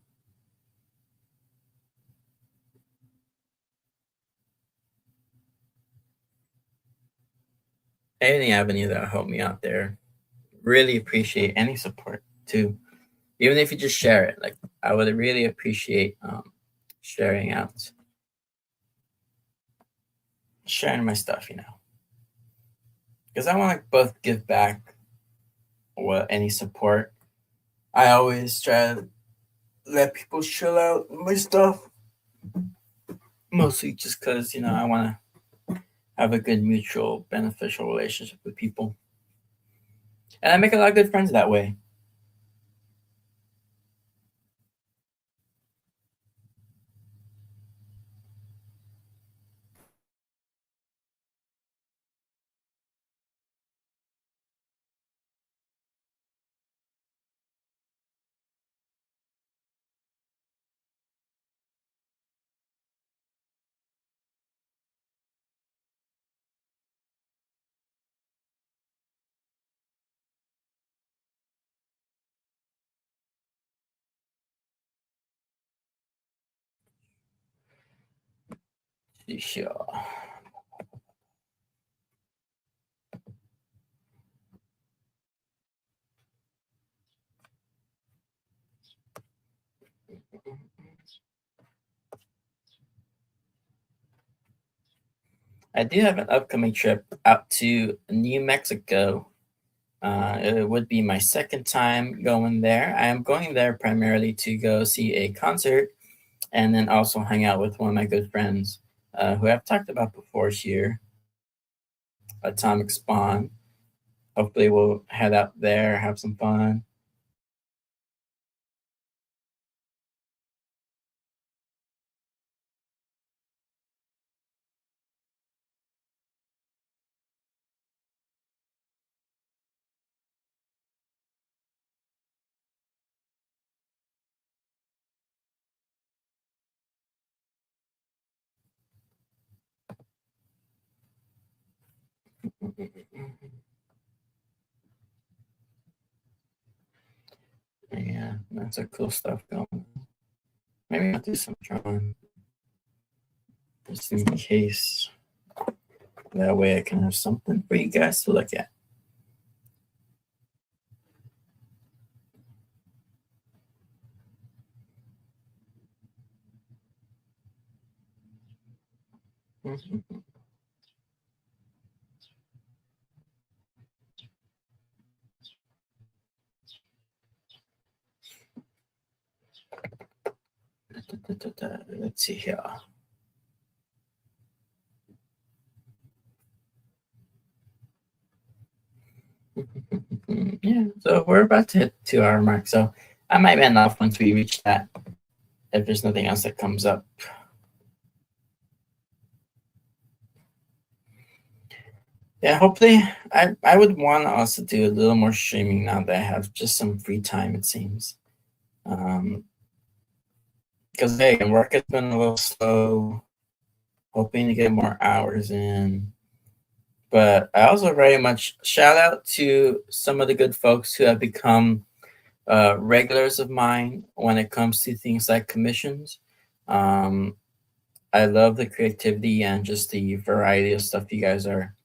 any avenue that will help me out there, really appreciate any support too. Even if you just share it, like I would really appreciate sharing out, sharing my stuff, because I want to both give back what any support. I always try to let people chill out my stuff, mostly just because I want to have a good mutual beneficial relationship with people. and I make a lot of good friends that way. Sure. I do have an upcoming trip out to New Mexico. It would be my second time going there. I am going there primarily to go see a concert and then also hang out with one of my good friends who I've talked about before here, Atomic Spawn. Hopefully, we'll head out there, have some fun. Yeah, that's a cool stuff going on. Maybe I'll do some drawing just in case. That way I can have something for you guys to look at. Let's see here. Yeah, so we're about to hit 2 hour mark, so I might end off once we reach that if there's nothing else that comes up. Yeah, hopefully I would want to also do a little more streaming now that I have just some free time, it seems. Because hey, work has been a little slow, hoping to get more hours in. But I also very much shout out to some of the good folks who have become regulars of mine when it comes to things like commissions. Um, I love the creativity and just the variety of stuff you guys are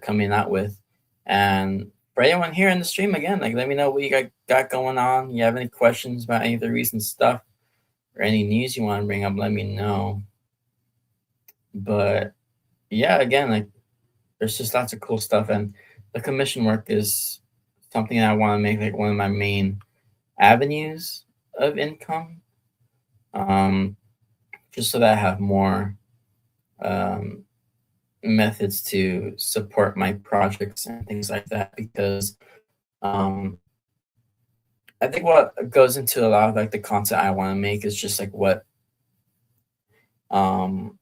coming out with. And for anyone here in the stream, again, like let me know what you got going on. You have any questions about any of the recent stuff or any news you want to bring up, let me know. But yeah, again, like there's just lots of cool stuff, and the commission work is something I want to make like one of my main avenues of income. Um, just so that I have more um, methods to support my projects and things like that. Because um, I think what goes into a lot of like the content I want to make is just like what um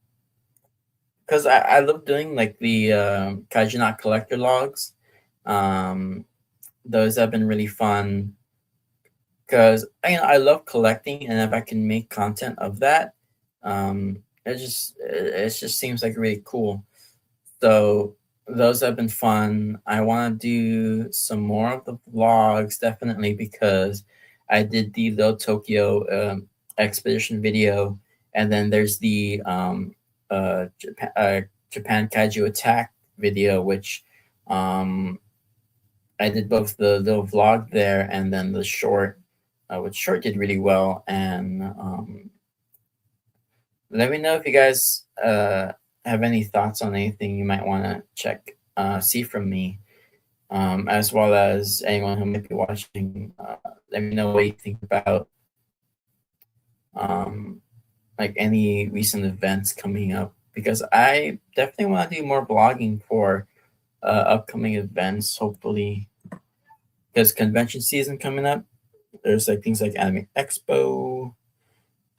because I love doing like the Kaijunaut collector logs. Um, those have been really fun because I love collecting, and if I can make content of that, it just seems like really cool. So those have been fun. I want to do some more of the vlogs, definitely, because I did the Little Tokyo expedition video, and then there's the Japan Kaiju Attack video, which I did both the little vlog there and then the short, which short did really well. And let me know if you guys have any thoughts on anything you might want to see from me, as well as anyone who might be watching. Let me know what you think about um, like any recent events coming up, because I definitely want to do more blogging for upcoming events, hopefully. because convention season coming up. There's like things like Anime Expo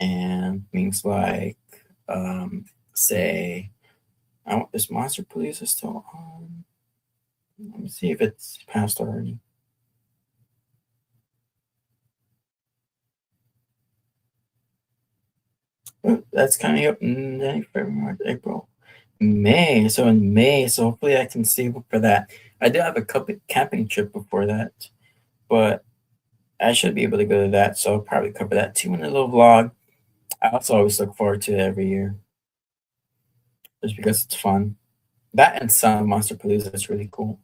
and things like, say, this Monster Police is still on. Let me see if it's passed already. Oh, that's coming up in February, March, April, May. So in May, so hopefully I can save up for that. I do have a camping trip before that, but I should be able to go to that. So I'll probably cover that too in a little vlog. I also always look forward to it every year, just because it's fun. That and some Monster Palooza is really cool.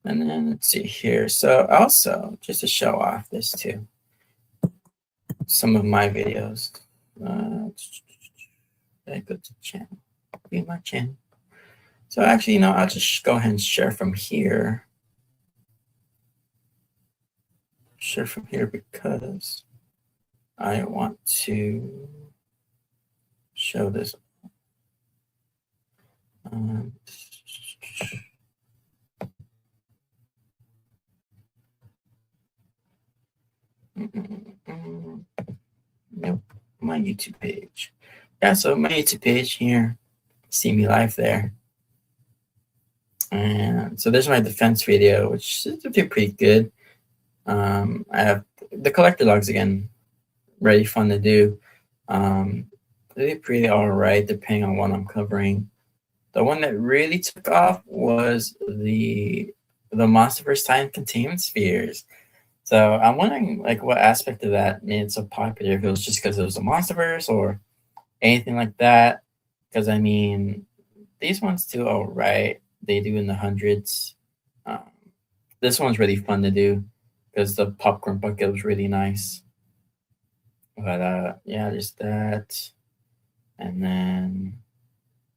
And then let's see here. So also, just to show off this too, some of my videos. I go to channel, view my channel. So actually, I'll just go ahead and share from here. Share from here because I want to show this. Nope, my YouTube page. Yeah, so my YouTube page here, see me live there. And so there's my defense video, which is pretty good. I have the collector logs again, really fun to do. They're pretty all right, depending on what I'm covering. The one that really took off was the Monsterverse Time Containment Spheres. So I'm wondering, like, what aspect of that made it so popular? If it was just because it was a Monsterverse or anything like that. Because I mean, these ones do all right. They do in the hundreds. This one's really fun to do because the popcorn bucket was really nice. But yeah, there's that. And then,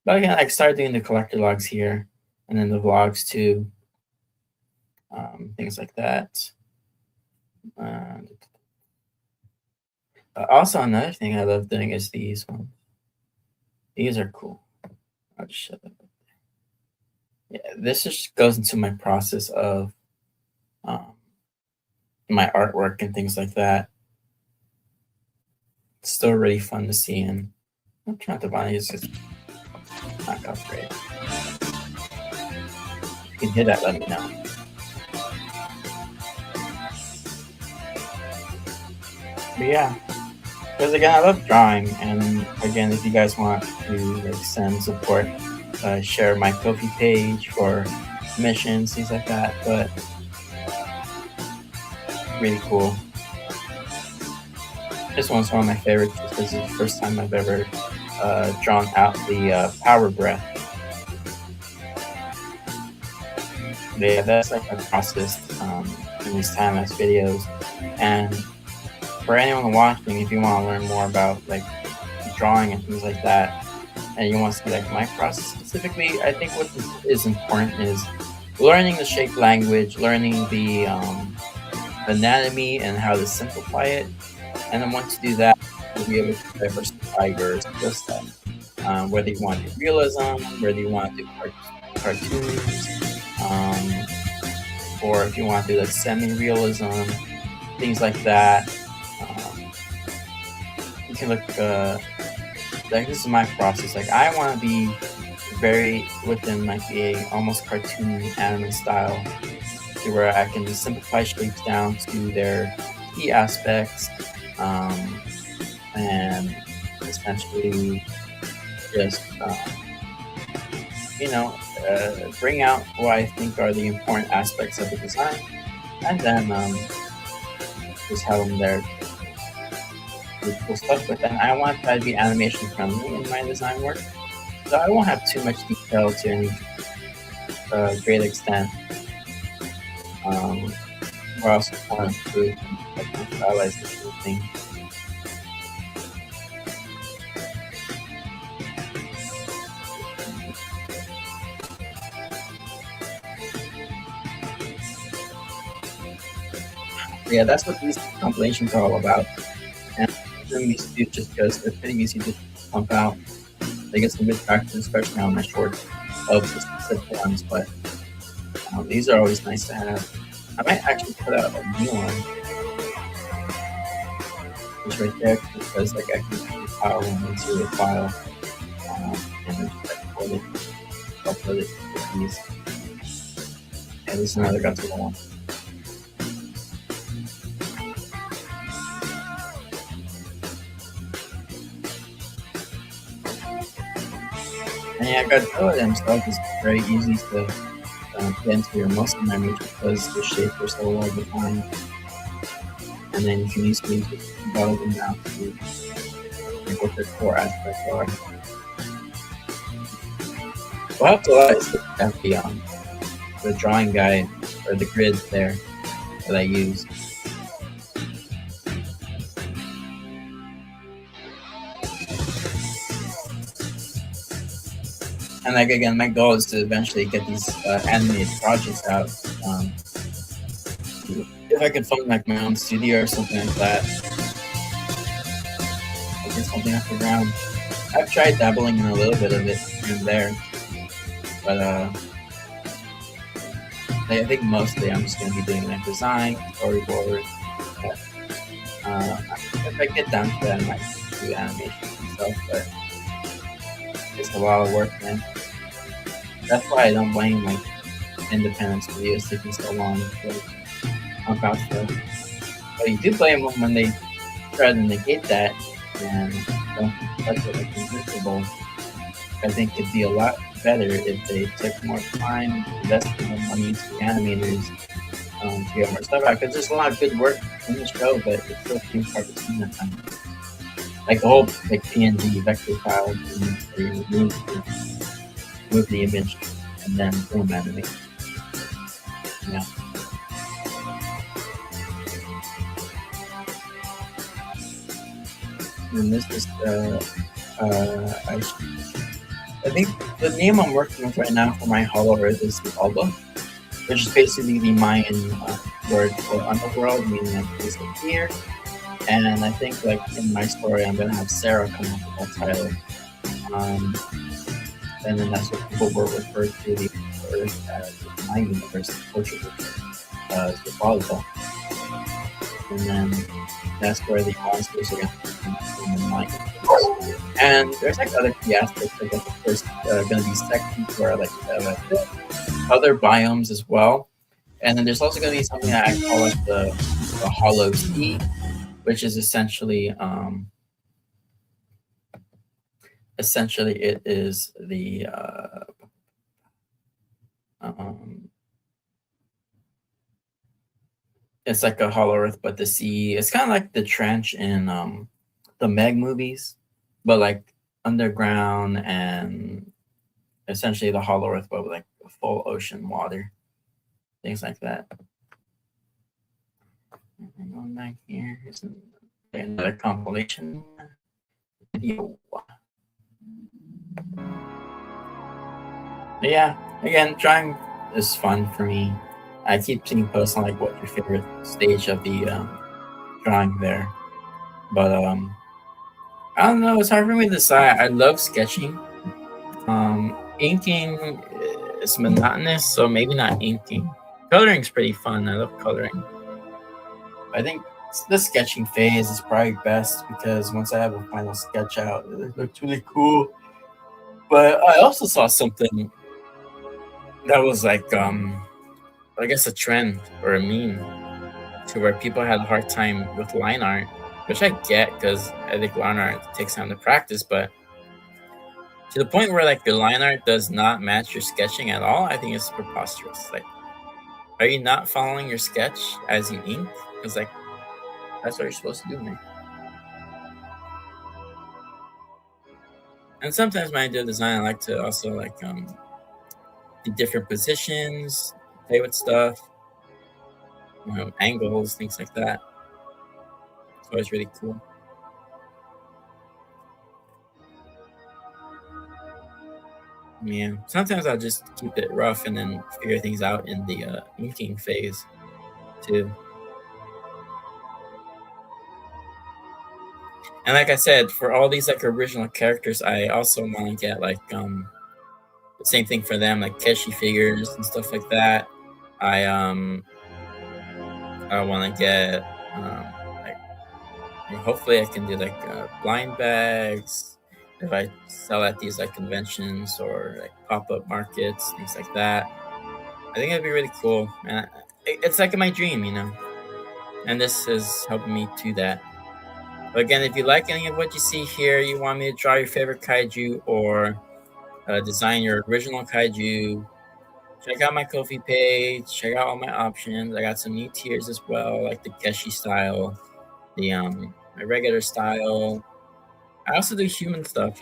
but again, I started doing the collector logs here, and then the vlogs too. Things like that. Also, another thing I love doing is these ones. These are cool. I'll just show them. Yeah, this just goes into my process of my artwork and things like that. It's still really fun to see, and I'm trying to buy is just not upgrade. If you can hear that, let me know. But yeah, because again, I love drawing, and again, if you guys want to like send support, share my Ko-fi page for missions, things like that. But really cool. This one's one of my favorites just because it's the first time I've ever drawn out the power breath. But yeah, that's like my process in these time-lapse videos. And for anyone watching, if you want to learn more about like drawing and things like that, and you want to see like my process specifically, I think what is important is learning the shape language, learning the anatomy and how to simplify it. And then once you do that, you'll be able to diversify your skill set. Whether you want to do realism, whether you want to do cartoons, or if you want to do like semi-realism, things like that. You can look, like this is my process. Like I want to be very within like a almost cartoony anime style, to where I can simplify shapes down to their key aspects, and essentially just bring out what I think are the important aspects of the design, and then just have them there with cool stuff. But then I want that to be animation friendly in my design work, so I won't have too much detail to any great extent. Or else I want to improve and like stylize the whole thing. Yeah, that's what these compilations are all about. And I'm doing these videos just because they're pretty easy to pump out. They get some good traction, especially on my short of specific ones. But these are always nice to have. I might actually put out a new one, just right there, because like I can file one into a file, and then just upload it with these. And this is another Godzilla one. And yeah, Godzilla himself is very easy to get into your muscle memory because the shapes are so well defined. And then you can easily just dial them down to like what their core aspects are. What helps a lot is the drawing guide or the grids there that I use. And like again, my goal is to eventually get these animated projects out. If I could find like my own studio or something like that, or get something off the ground. I've tried dabbling in a little bit of it here and there, but I think mostly I'm just gonna be doing like design, storyboard. But, if I get down to that, I might do animation and stuff. But it's a lot of work, man. That's why I don't blame like independent studios taking so long to pump out stuff. But you do blame them when they try to negate that and don't touch it like Invincible. I think it'd be a lot better if they took more time, invested more money into the animators to get more stuff out. Because there's a lot of good work in the show, but it's still few hard to see at times. Like the whole like PNG vector file, where you move the image and then boom, animate. Yeah. And this is I think the name I'm working with right now for my Hollow Earth is the Alba, which is basically the Mayan word for underworld, meaning like disappear. And I think like in my story, I'm gonna have Sarah come up with that title. And then that's what people were referred to the Earth as my universe, Pocho, the volleyball. And then that's where the monsters are going to come from in my universe. And there's like other key aspects. Like there's going to be sections where like other biomes as well. And then there's also going to be something that I call like the Hollow Sea, which is essentially it is the it's like a Hollow Earth, but the sea. It's kind of like the trench in the Meg movies, but like underground and essentially the Hollow Earth, but with like full ocean water, things like that. And going back here, here's another compilation video. But yeah, again, drawing is fun for me. I keep seeing posts on like what's your favorite stage of the drawing there, but I don't know. It's hard for me to decide. I love sketching. Inking is monotonous, so maybe not inking. Coloring's pretty fun. I love coloring. I think the sketching phase is probably best because once I have a final sketch out, it looks really cool. But I also saw something that was like I guess a trend or a meme to where people had a hard time with line art, which I get because I think line art takes time to practice, but to the point where like the line art does not match your sketching at all, I think it's preposterous. Like, are you not following your sketch as you ink? Because like that's what you're supposed to do, man. And sometimes when I do design, I like to also like do different positions, play with stuff, angles, things like that. It's always really cool. Yeah, sometimes I'll just keep it rough and then figure things out in the inking phase too. And like I said, for all these like original characters, I also want to get like the same thing for them, like Keshi figures and stuff like that. I um I want to get like hopefully I can do like blind bags if I sell at these like conventions or like pop up markets, things like that. I think it'd be really cool, and it's like my dream, and this is helping me do that. But again, if you like any of what you see here, you want me to draw your favorite kaiju or design your original kaiju, check out my Ko-fi page. Check out all my options. I got some new tiers as well, like the Keshi style, the my regular style. I also do human stuff,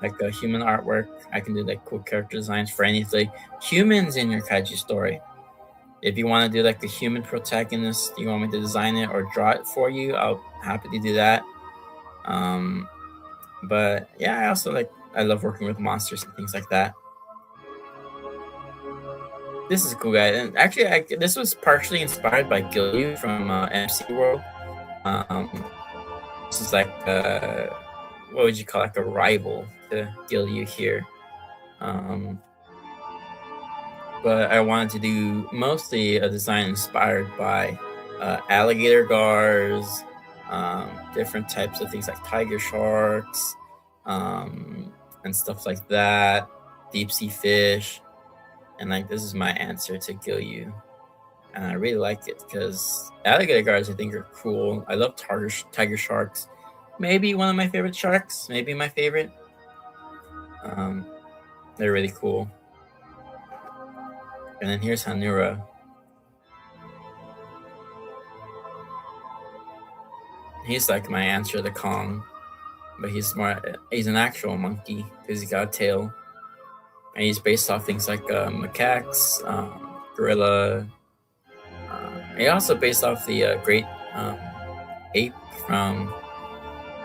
like human artwork. I can do like cool character designs for anything humans in your kaiju story. If you want to do like a human protagonist, you want me to design it or draw it for you, I'll happy to do that. Um, but yeah, I love working with monsters and things like that. This is a cool guy, and actually, this was partially inspired by Gilyu from MC World. Um, this is like what would you call like a rival to Gilyu here. Um, but I wanted to do mostly a design inspired by alligator gars, different types of things like tiger sharks, and stuff like that, deep sea fish, and like this is my answer to Gilyu, and I really like it because alligator gars I think are cool. I love tiger sharks, maybe one of my favorite sharks, maybe my favorite. They're really cool. And then here's Hanura. He's like my answer to Kong, but he's an actual monkey because he's got a tail. And he's based off things like macaques, gorilla. He also based off the great ape from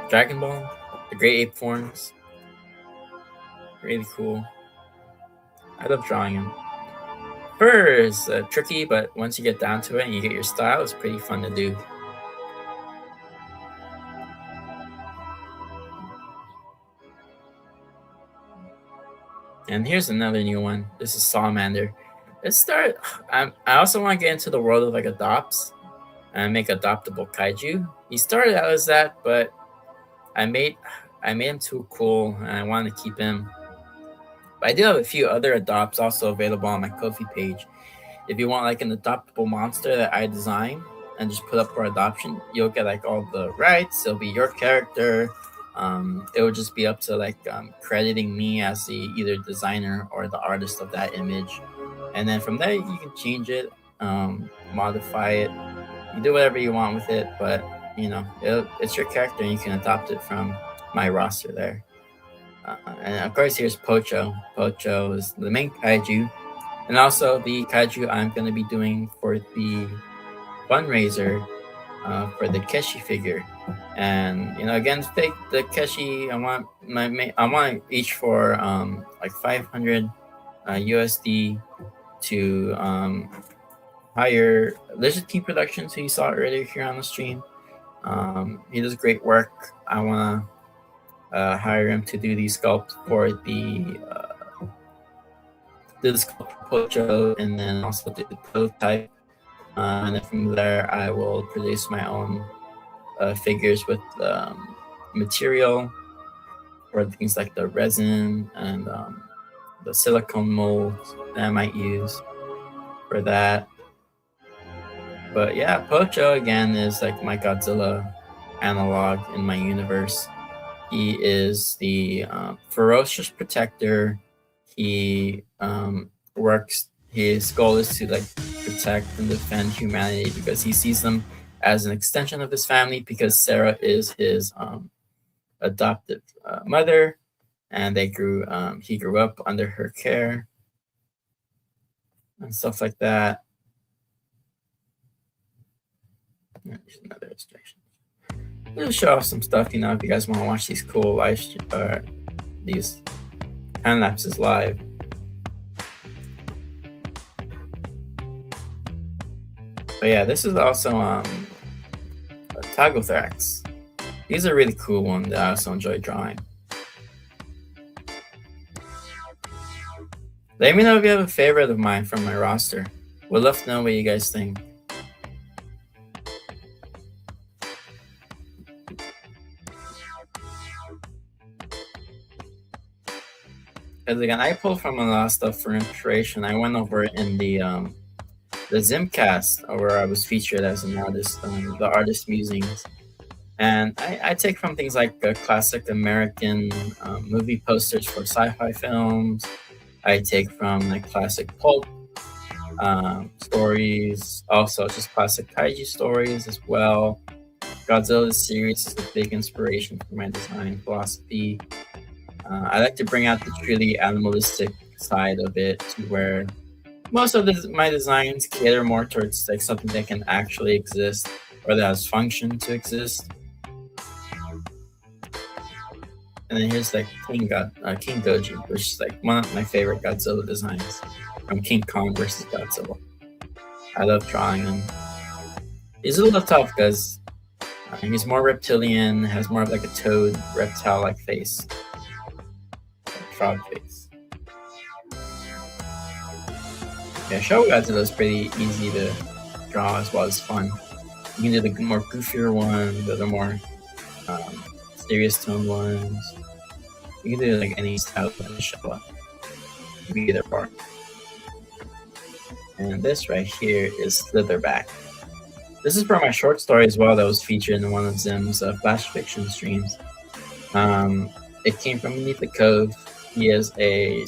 Dragon Ball, the great ape forms. Really cool. I love drawing him. Fur is tricky, but once you get down to it and you get your style, it's pretty fun to do. And here's another new one. This is Salamander. I also want to get into the world of like adopts and make adoptable kaiju. He started out as that, but I made him too cool, and I wanted to keep him. But I do have a few other adopts also available on my Ko-fi page. If you want like an adoptable monster that I design and just put up for adoption, you'll get like all the rights. It'll be your character. It will just be up to like crediting me as the either designer or the artist of that image, and then from there you can change it, modify it, you do whatever you want with it. But it's your character, and you can adopt it from my roster there. And of course, here's Pocho. Pocho is the main kaiju, and also the kaiju I'm going to be doing for the fundraiser for the Keshi figure. And again, take the Keshi. I want each for like 500 USD to hire Lizard Team Productions, who you saw earlier here on the stream. He does great work. I want to hire him to do the sculpt for the sculpt for Pocho, and then also do the prototype. And then from there, I will produce my own figures with material for things like the resin and the silicone molds that I might use for that. But yeah, Pocho again is like my Godzilla analog in my universe. He is the ferocious protector. He works. His goal is to like protect and defend humanity because he sees them as an extension of his family. Because Sarah is his adoptive mother, and he grew up under her care and stuff like that. There's another illustration. I'll show off some stuff, if you guys want to watch these cool these time lapses live. But yeah, this is also Tagothorax. He's a really cool one that I also enjoy drawing. Let me know if you have a favorite of mine from my roster. Would love to know what you guys think. Because again, I pulled from a lot of stuff for inspiration. I went over it in the Zimcast, where I was featured as an artist, the artist musings. And I take from things like classic American movie posters for sci-fi films. I take from like classic pulp stories, also just classic kaiju stories as well. Godzilla series is a big inspiration for my design philosophy. I like to bring out the truly animalistic side of it, to where most of my designs cater more towards like something that can actually exist or that has function to exist. And then here's like King Goji, which is like one of my favorite Godzilla designs from King Kong versus Godzilla. I love drawing him. He's a little tough because he's more reptilian, has more of like a toad reptile-like face, like frog face. Yeah, Showa Godzilla is pretty easy to draw as well as fun. You can do the more goofier ones, the more serious tone ones. You can do like any style of Showa. Either part. And this right here is Slitherback. This is from my short story as well that was featured in one of Zim's Flash Fiction streams. It came from Beneath the Cove. He has a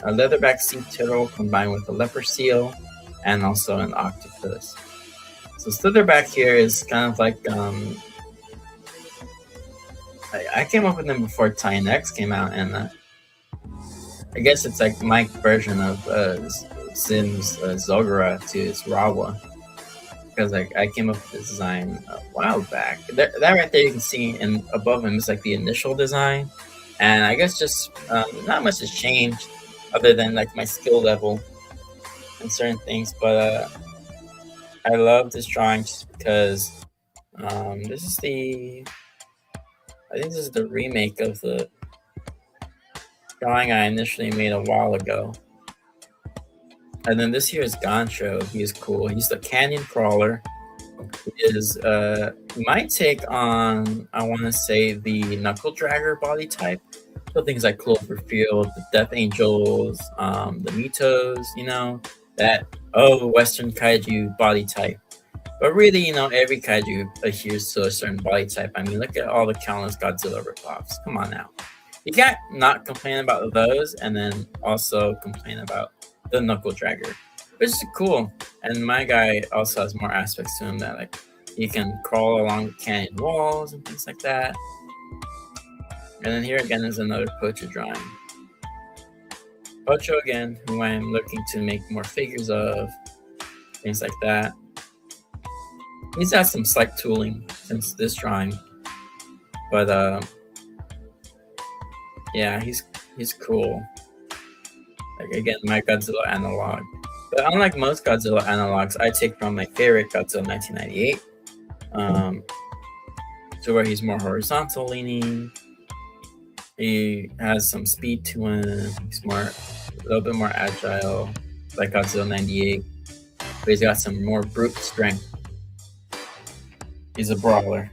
leatherback sea turtle combined with a leper seal and also an octopus. So Slitherback here is kind of like I came up with him before Titan X came out, and I guess it's like my version of Zim's Zogura to his Rawa, because like I came up with the design a while back. That right there you can see, and above him is like the initial design, and I guess just not much has changed other than like my skill level and certain things. But I love this drawing just because this is I think this is the remake of the drawing I initially made a while ago. And then this here is Gancho. He's cool. He's the canyon crawler. He is my take on, I want to say, the knuckle dragger body type. So things like Cloverfield, the Death Angels, the Mitos, that Western kaiju body type. But really, every kaiju adheres to a certain body type. I mean, look at all the countless Godzilla ripoffs. Come on now. You can't not complain about those and then also complain about the knuckle dragger, which is cool. And my guy also has more aspects to him that, like, he can crawl along the canyon walls and things like that. And then here again is another Pocho drawing. Pocho again, who I'm looking to make more figures of, things like that. He's had some slight tooling since this drawing, but yeah, he's cool. Like again, my Godzilla analog. But unlike most Godzilla analogs, I take from my favorite Godzilla 1998, to where he's more horizontal leaning. He has some speed to him. He's a little bit more agile, like Godzilla 98. But he's got some more brute strength. He's a brawler.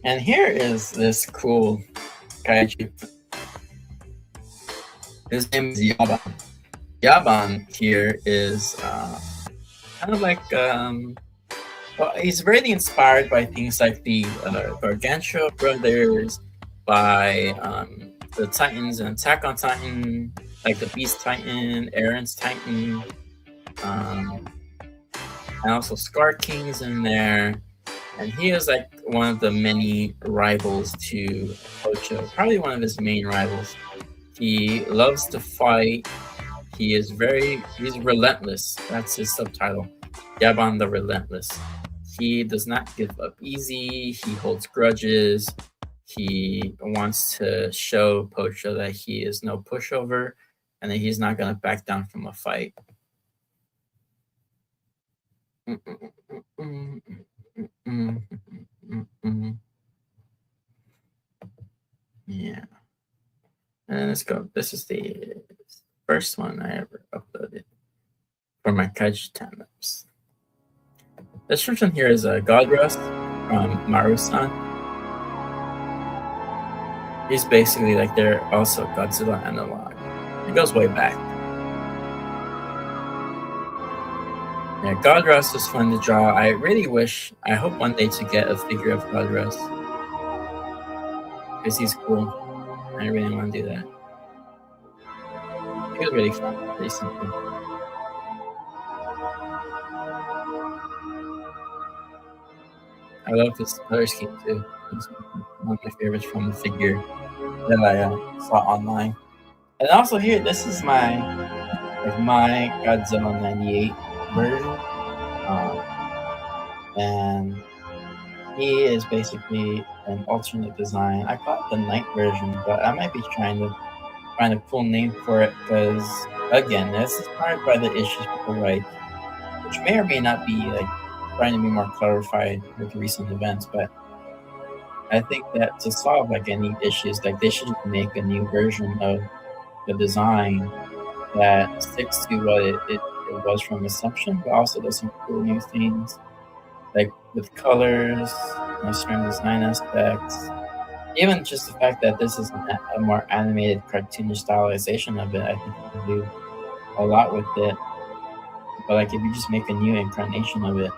And here is this cool kaiju. His name is Yaban. Yaban here is kind of like well, he's really inspired by things like the Gargantua brothers, by the Titans and Attack on Titan, like the Beast Titan, Aaron's Titan, and also Scar King's in there. And he is like one of the many rivals to Pocho, probably one of his main rivals. He loves to fight. He's relentless. That's his subtitle. Yaban the Relentless. He does not give up easy. He holds grudges. he wants to show Pocho that he is no pushover and that he's not going to back down from a fight. Yeah. And let's go. This is the first one I ever uploaded for my Kaijunaut maps. The description here is Godrust from Maru-san. He's basically like they're also Godzilla analog. It goes way back. Yeah, Godrust is fun to draw. I really wish, I hope one day to get a figure of Godrust. Because he's cool. I really want to do that. He was really fun, pretty simple. I love his color scheme too. It's one of my favorites from the figure that I saw online. And also here, this is my Godzilla 98 version. And he is basically an alternate design. I call it the night version, but I might be trying to find a cool name for it because, again, this is inspired by the issues people write, which may or may not be like trying to be more clarified with recent events. But I think that to solve like any issues, like they should make a new version of the design that sticks to what it was from Assumption, but also does some cool new things, like with colors, certain design aspects. Even just the fact that this is a more animated, cartoonish stylization of it, I think you can do a lot with it. But like if you just make a new incarnation of it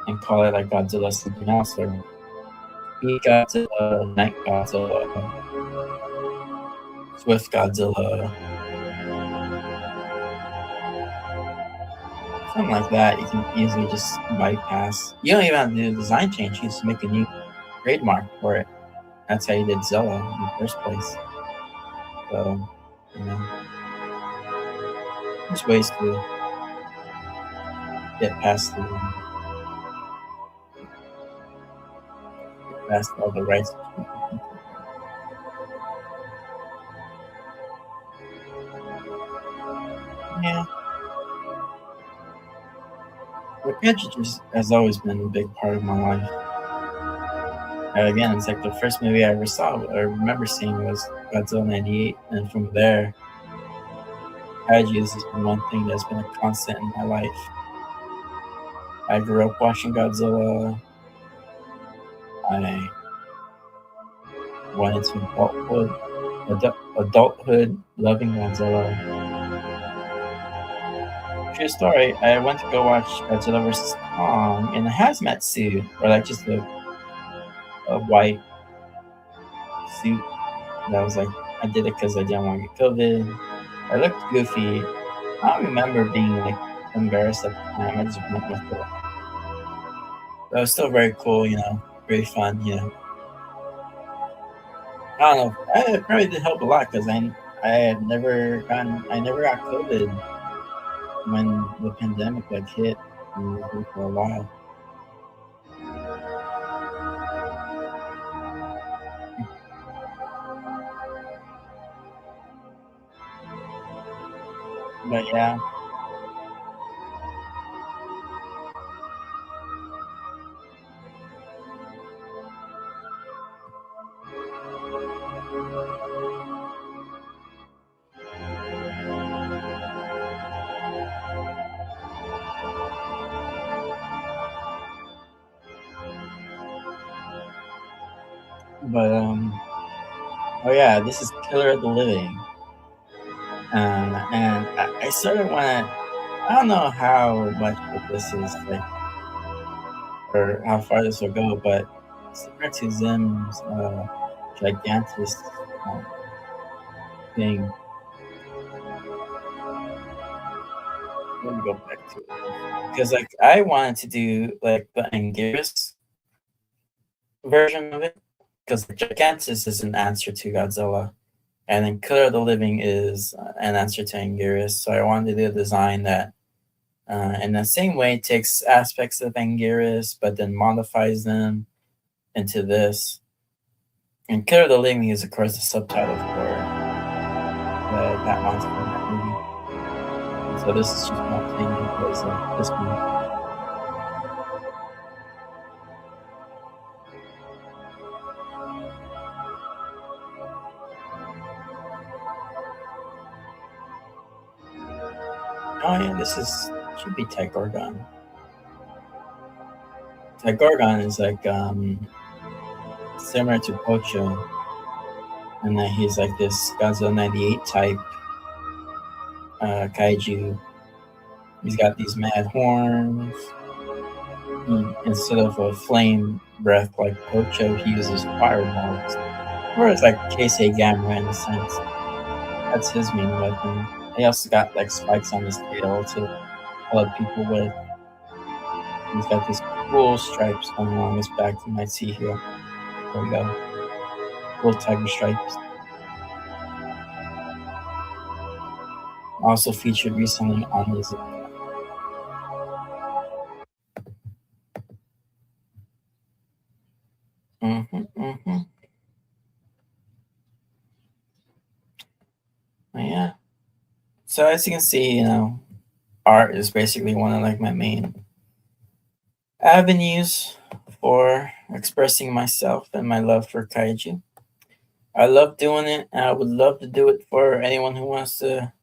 and call it like Godzilla something else, or Speed Godzilla, Night Godzilla, Swift Godzilla, something like that, you can easily just bypass. You don't even have to do a design change, you just make a new trademark for it. That's how you did Zilla in the first place. So, there's ways to get past all the rights. Yeah. But Kaijunaut has always been a big part of my life. Again, it's like the first movie I ever saw, I remember seeing was Godzilla 98, and from there, Kaiju has been one thing that's been a constant in my life. I grew up watching Godzilla. I went into adulthood loving Godzilla. True story, I went to go watch Godzilla vs. Kong in a hazmat suit, or like just a white suit. That was like, I did it because I didn't want to get COVID. I looked goofy. I don't remember being like embarrassed at the time. I just went with it. But it was still very cool, very fun, I don't know. I probably did help a lot because I never got COVID when the pandemic got hit for a while. But yeah. But oh yeah, this is Killer of the Living, and I sort of want to. I don't know how much of this is like, or how far this will go, but similar to Zim's Gigantus thing. Let me go back to it because like I wanted to do like the Anguirus version of it because Gigantus is an answer to Godzilla, and then Killer of the Living is an answer to Anguirus. So I wanted to do a design that, in the same way, takes aspects of Anguirus but then modifies them into this. And Killer the Living is, of course, the subtitle for that monster in that movie. And so this is just not playing because of this movie. Oh yeah, this is should be Ted Gorgon. Ted Gorgon is like similar to Pocho, and that he's like this Godzilla 98 type kaiju. He's got these mad horns. Instead of a flame breath like Pocho, he uses fireballs. Or it's like Keisei Gamera in a sense. That's his main weapon. He also got like spikes on his tail to club people with. He's got these cool stripes going along his back. You might see here. There we go. Cool tiger stripes. Also featured recently on his. Yeah. So as you can see, art is basically one of like my main avenues for expressing myself and my love for kaiju. I love doing it, and I would love to do it for anyone who wants to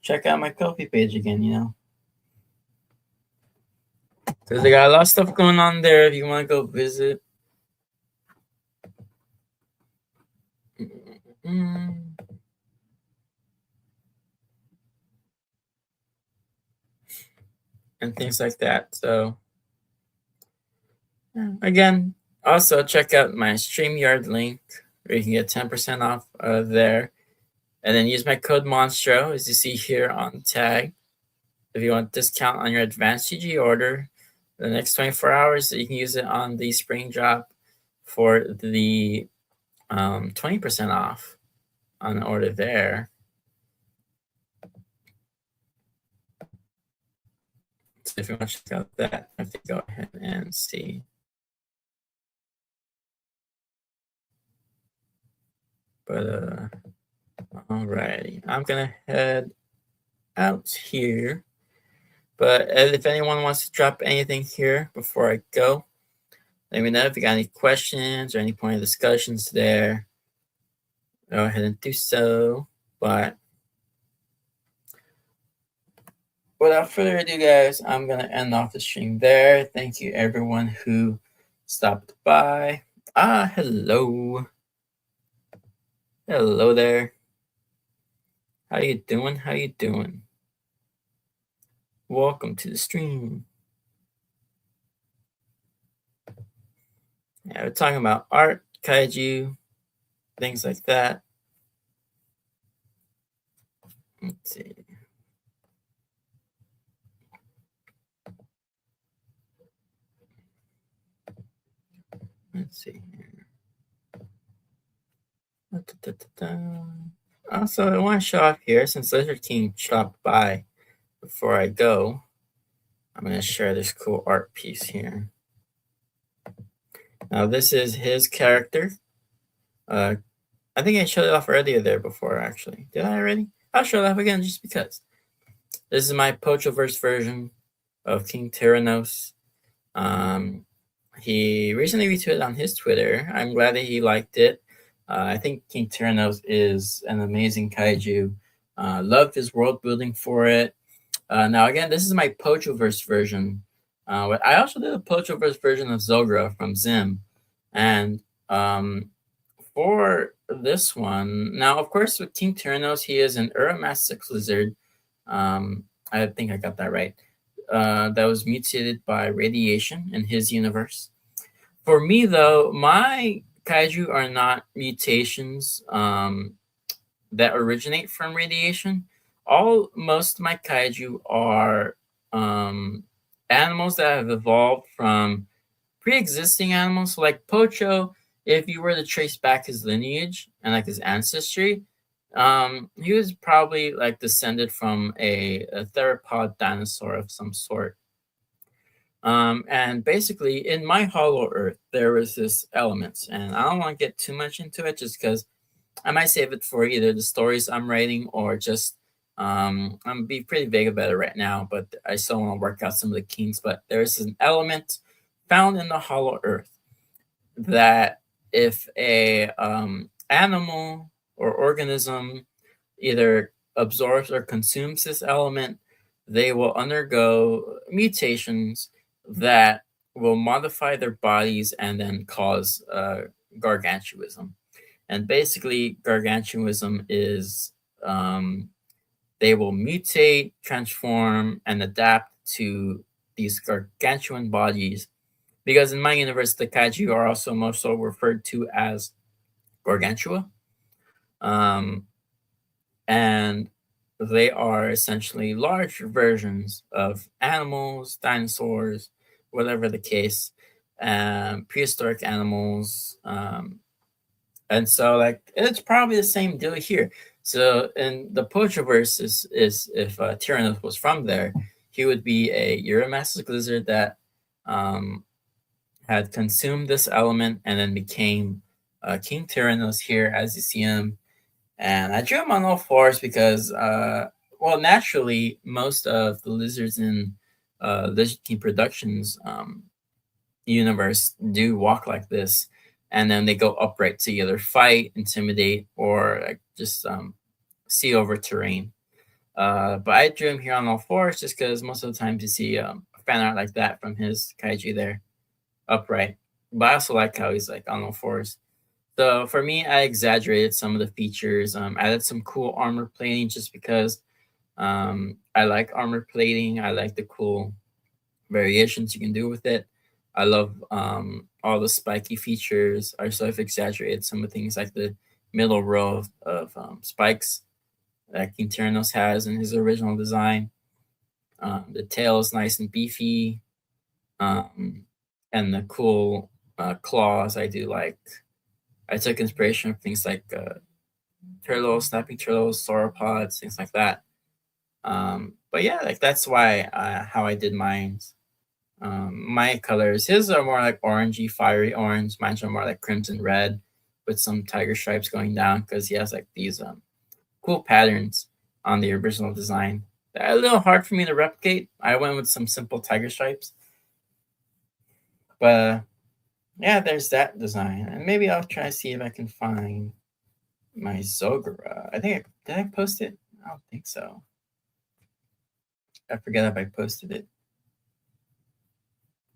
check out my Ko-fi page again. Because they got a lot of stuff going on there if you want to go visit. And things like that. So, again, also check out my StreamYard link where you can get 10% off there. And then use my code Monstro, as you see here on tag. If you want discount on your advanced CG order, the next 24 hours, you can use it on the spring drop for the 20% off on the order there. So if you want to check out that, I have to go ahead and see. But alrighty, I'm gonna head out here. But if anyone wants to drop anything here before I go, let me know if you got any questions or any point of discussions there. Go ahead and do so. But without further ado, guys, I'm going to end off the stream there. Thank you, everyone who stopped by. Hello. Hello there. How you doing? How you doing? Welcome to the stream. Yeah, we're talking about art, kaiju, things like that. Let's see. Let's see here. Also, I want to show off here, since Lizard King stopped by before I go, I'm going to share this cool art piece here. Now, this is his character. I think I showed it off earlier there before, actually. Did I already? I'll show it off again just because. This is my Pochoverse version of King Tyrannos. He recently retweeted on his Twitter. I'm glad that he liked it. I think King Tyrannos is an amazing kaiju. Loved his world building for it. Now, again, this is my Pochoverse version. But I also did a Pochoverse version of Zogra from Zim. And for this one, now, of course, with King Tyrannos, he is an Uramass 6 lizard. I think I got that right. That was mutated by radiation in his universe. For me, though, my kaiju are not mutations that originate from radiation. Most of my kaiju are animals that have evolved from pre-existing animals. So like Pocho, if you were to trace back his lineage and like his ancestry, he was probably like descended from a theropod dinosaur of some sort. And basically, in my Hollow Earth, there was this elements, and I don't want to get too much into it, just because I might save it for either the stories I'm writing or just I'm gonna be pretty vague about it right now, but I still want to work out some of the kinks. But there's an element found in the Hollow Earth that if a animal or organism either absorbs or consumes this element, they will undergo mutations that will modify their bodies and then cause gargantuism. And basically, gargantuism is they will mutate, transform, and adapt to these gargantuan bodies. Because in my universe, the kaiju are also most so referred to as gargantua. Um, and they are essentially large versions of animals, dinosaurs, whatever the case, prehistoric animals. And so, like, it's probably the same deal here. So, in the Pochoverse, is if Tyrannus was from there, he would be a Uromassic lizard that um, had consumed this element and then became King Tyrannus here, as you see him. And I drew him on all fours because, well, naturally, most of the lizards in Lizard King Productions universe do walk like this, and then they go upright to either fight, intimidate, or like, just see over terrain. But I drew him here on all fours just because most of the times you see fan art like that from his kaiju there, upright. But I also like how he's like on all fours. So for me, I exaggerated some of the features, added some cool armor plating just because I like armor plating. I like the cool variations you can do with it. I love all the spiky features. I also have exaggerated some of the things like the middle row of spikes that King Tyrannos has in his original design. The tail is nice and beefy, um, and the cool claws I do like. I took inspiration from things like turtles, snapping turtles, sauropods, things like that. But yeah, like that's why how I did mine. My colors, his are more like orangey, fiery orange. Mine are more like crimson red, with some tiger stripes going down because he has like these cool patterns on the original design. They're a little hard for me to replicate. I went with some simple tiger stripes, but yeah, there's that design, and maybe I'll try to see if I can find my Zogura. I think did I post it? I don't think so. I forget if I posted it.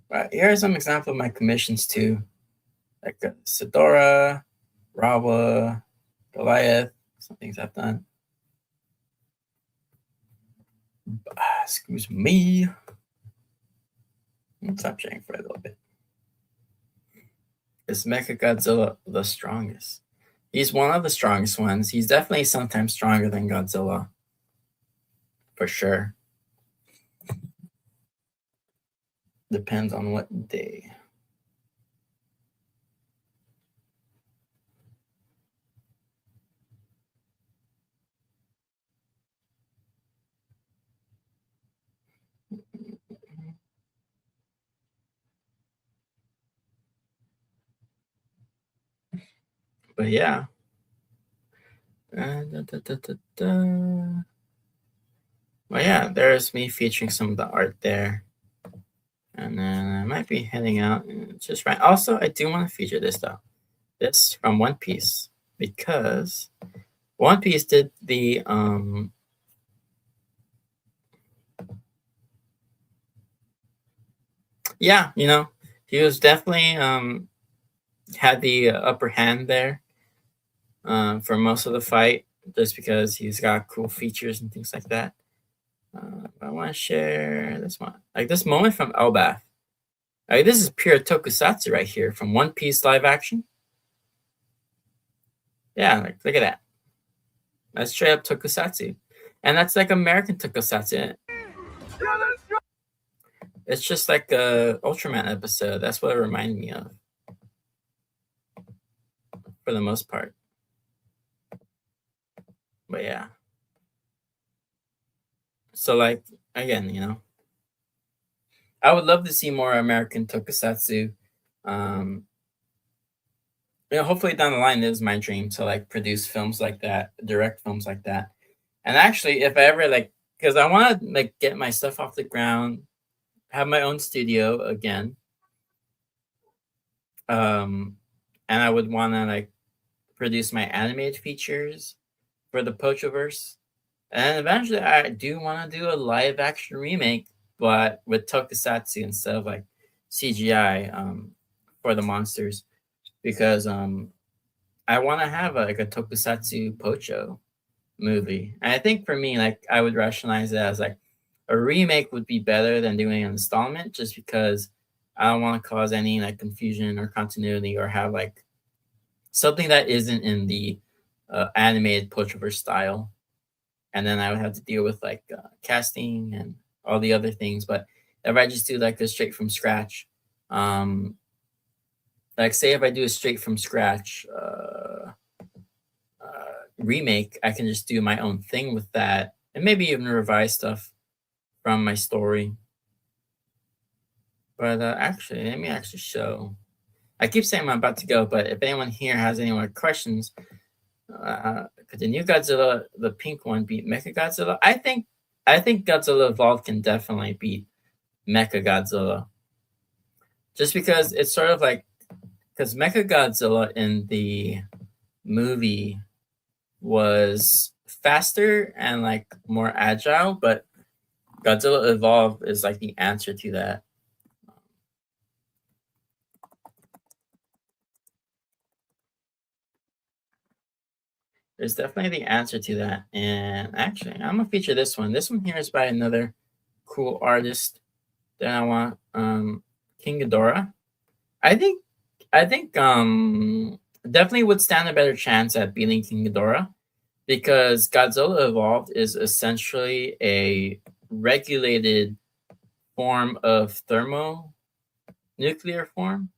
But here are some examples of my commissions too, like Sidora, Rawa, Goliath, some things I've done. Excuse me. Let's stop sharing for a little bit. Is Mecha Godzilla the strongest? He's one of the strongest ones. He's definitely sometimes stronger than Godzilla, for sure. Depends on what day. But yeah. Well, yeah, there's me featuring some of the art there. And then I might be heading out. Just right. Also, I do want to feature this though. This from One Piece because One Piece did the yeah, he was definitely had the upper hand there for most of the fight just because he's got cool features and things like that. I want to share this one, like this moment from Elbath. Like, this is pure tokusatsu right here from One Piece live action. Yeah, like look at that. That's straight up tokusatsu, and that's like American tokusatsu. It's just like a Ultraman episode. That's what it reminded me of, for the most part. But yeah. So like again, I would love to see more American tokusatsu. Um, hopefully down the line, it is my dream to like produce films like that, direct films like that. And actually, if I ever like, because I want to like get my stuff off the ground, have my own studio again, um, and I would want to like produce my animated features for the Pochoverse. And eventually, I do want to do a live action remake, but with tokusatsu instead of like CGI for the monsters, because I want to have like a tokusatsu Pocho movie. And I think for me, like I would rationalize it as like a remake would be better than doing an installment, just because I don't want to cause any like confusion or continuity or have like something that isn't in the animated Pochoverse style, and then I would have to deal with like casting and all the other things. But if I just do like a straight from scratch, um, like say if I do a straight from scratch remake, I can just do my own thing with that, and maybe even revise stuff from my story. But actually, let me actually show. I keep saying I'm about to go, but if anyone here has any more questions, could the new Godzilla, the pink one, beat Mecha Godzilla? I think Godzilla Evolved can definitely beat Mecha Godzilla, just because it's sort of like because Mecha Godzilla in the movie was faster and like more agile, but Godzilla Evolved is like the answer to that. There's definitely the answer to that. And actually, I'm gonna feature this one. This one here is by another cool artist that I want. King Ghidorah. I think I think definitely would stand a better chance at beating King Ghidorah, because Godzilla Evolved is essentially a regulated form of thermonuclear form.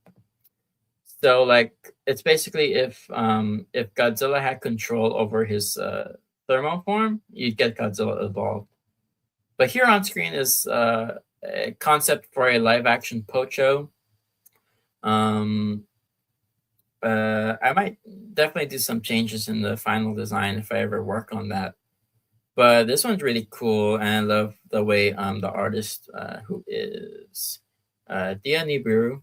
So like it's basically if Godzilla had control over his thermal form, you'd get Godzilla Evolved. But here on screen is a concept for a live action Pocho. Um, I might definitely do some changes in the final design if I ever work on that. But this one's really cool, and I love the way the artist who is Dia Nibiru,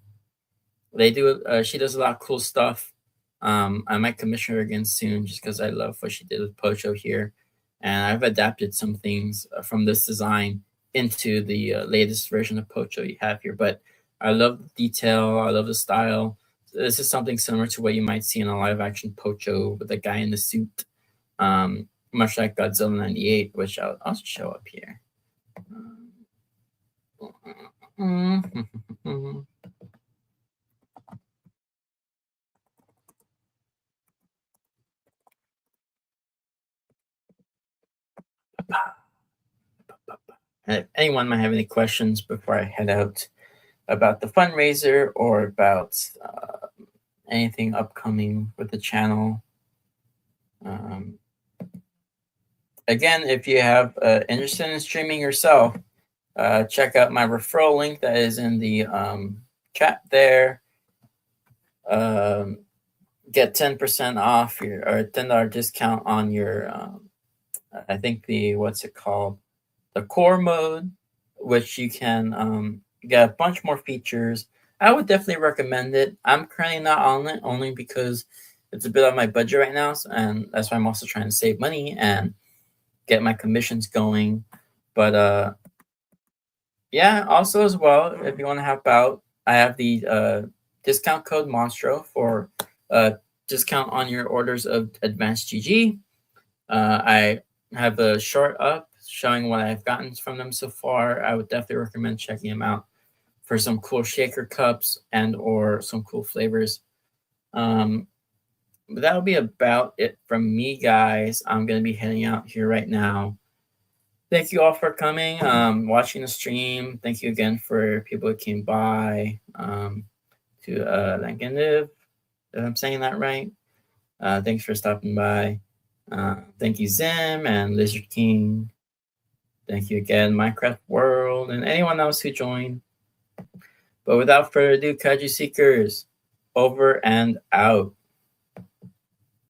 they do she does a lot of cool stuff. I might commission her again soon, just because I love what she did with Pocho here, and I've adapted some things from this design into the latest version of Pocho you have here. But I love the detail, I love the style. This is something similar to what you might see in a live action Pocho with a guy in the suit, much like Godzilla '98, which I'll also show up here. And if anyone might have any questions before I head out about the fundraiser or about anything upcoming with the channel. Um, Again, if you have interested in streaming yourself, check out my referral link that is in the chat there. Get 10% off your or $10 discount on your I think the what's it called, the core mode, which you can get a bunch more features. I would definitely recommend it. I'm currently not on it only because it's a bit on my budget right now, and that's why I'm also trying to save money and get my commissions going. But yeah, also as well, if you want to help out, I have the discount code Monstro for discount on your orders of Advanced GG. I have a short up showing what I've gotten from them so far. I would definitely recommend checking them out for some cool shaker cups and or some cool flavors. But that'll be about it from me, guys. I'm gonna be heading out here right now. Thank you all for coming, watching the stream. Thank you again for people who came by. To Langaniv, if I'm saying that right. Thanks for stopping by. Thank you, Zim and Lizard King. Thank you again, Minecraft World, and anyone else who joined. But without further ado, Kaiju Seekers, over and out.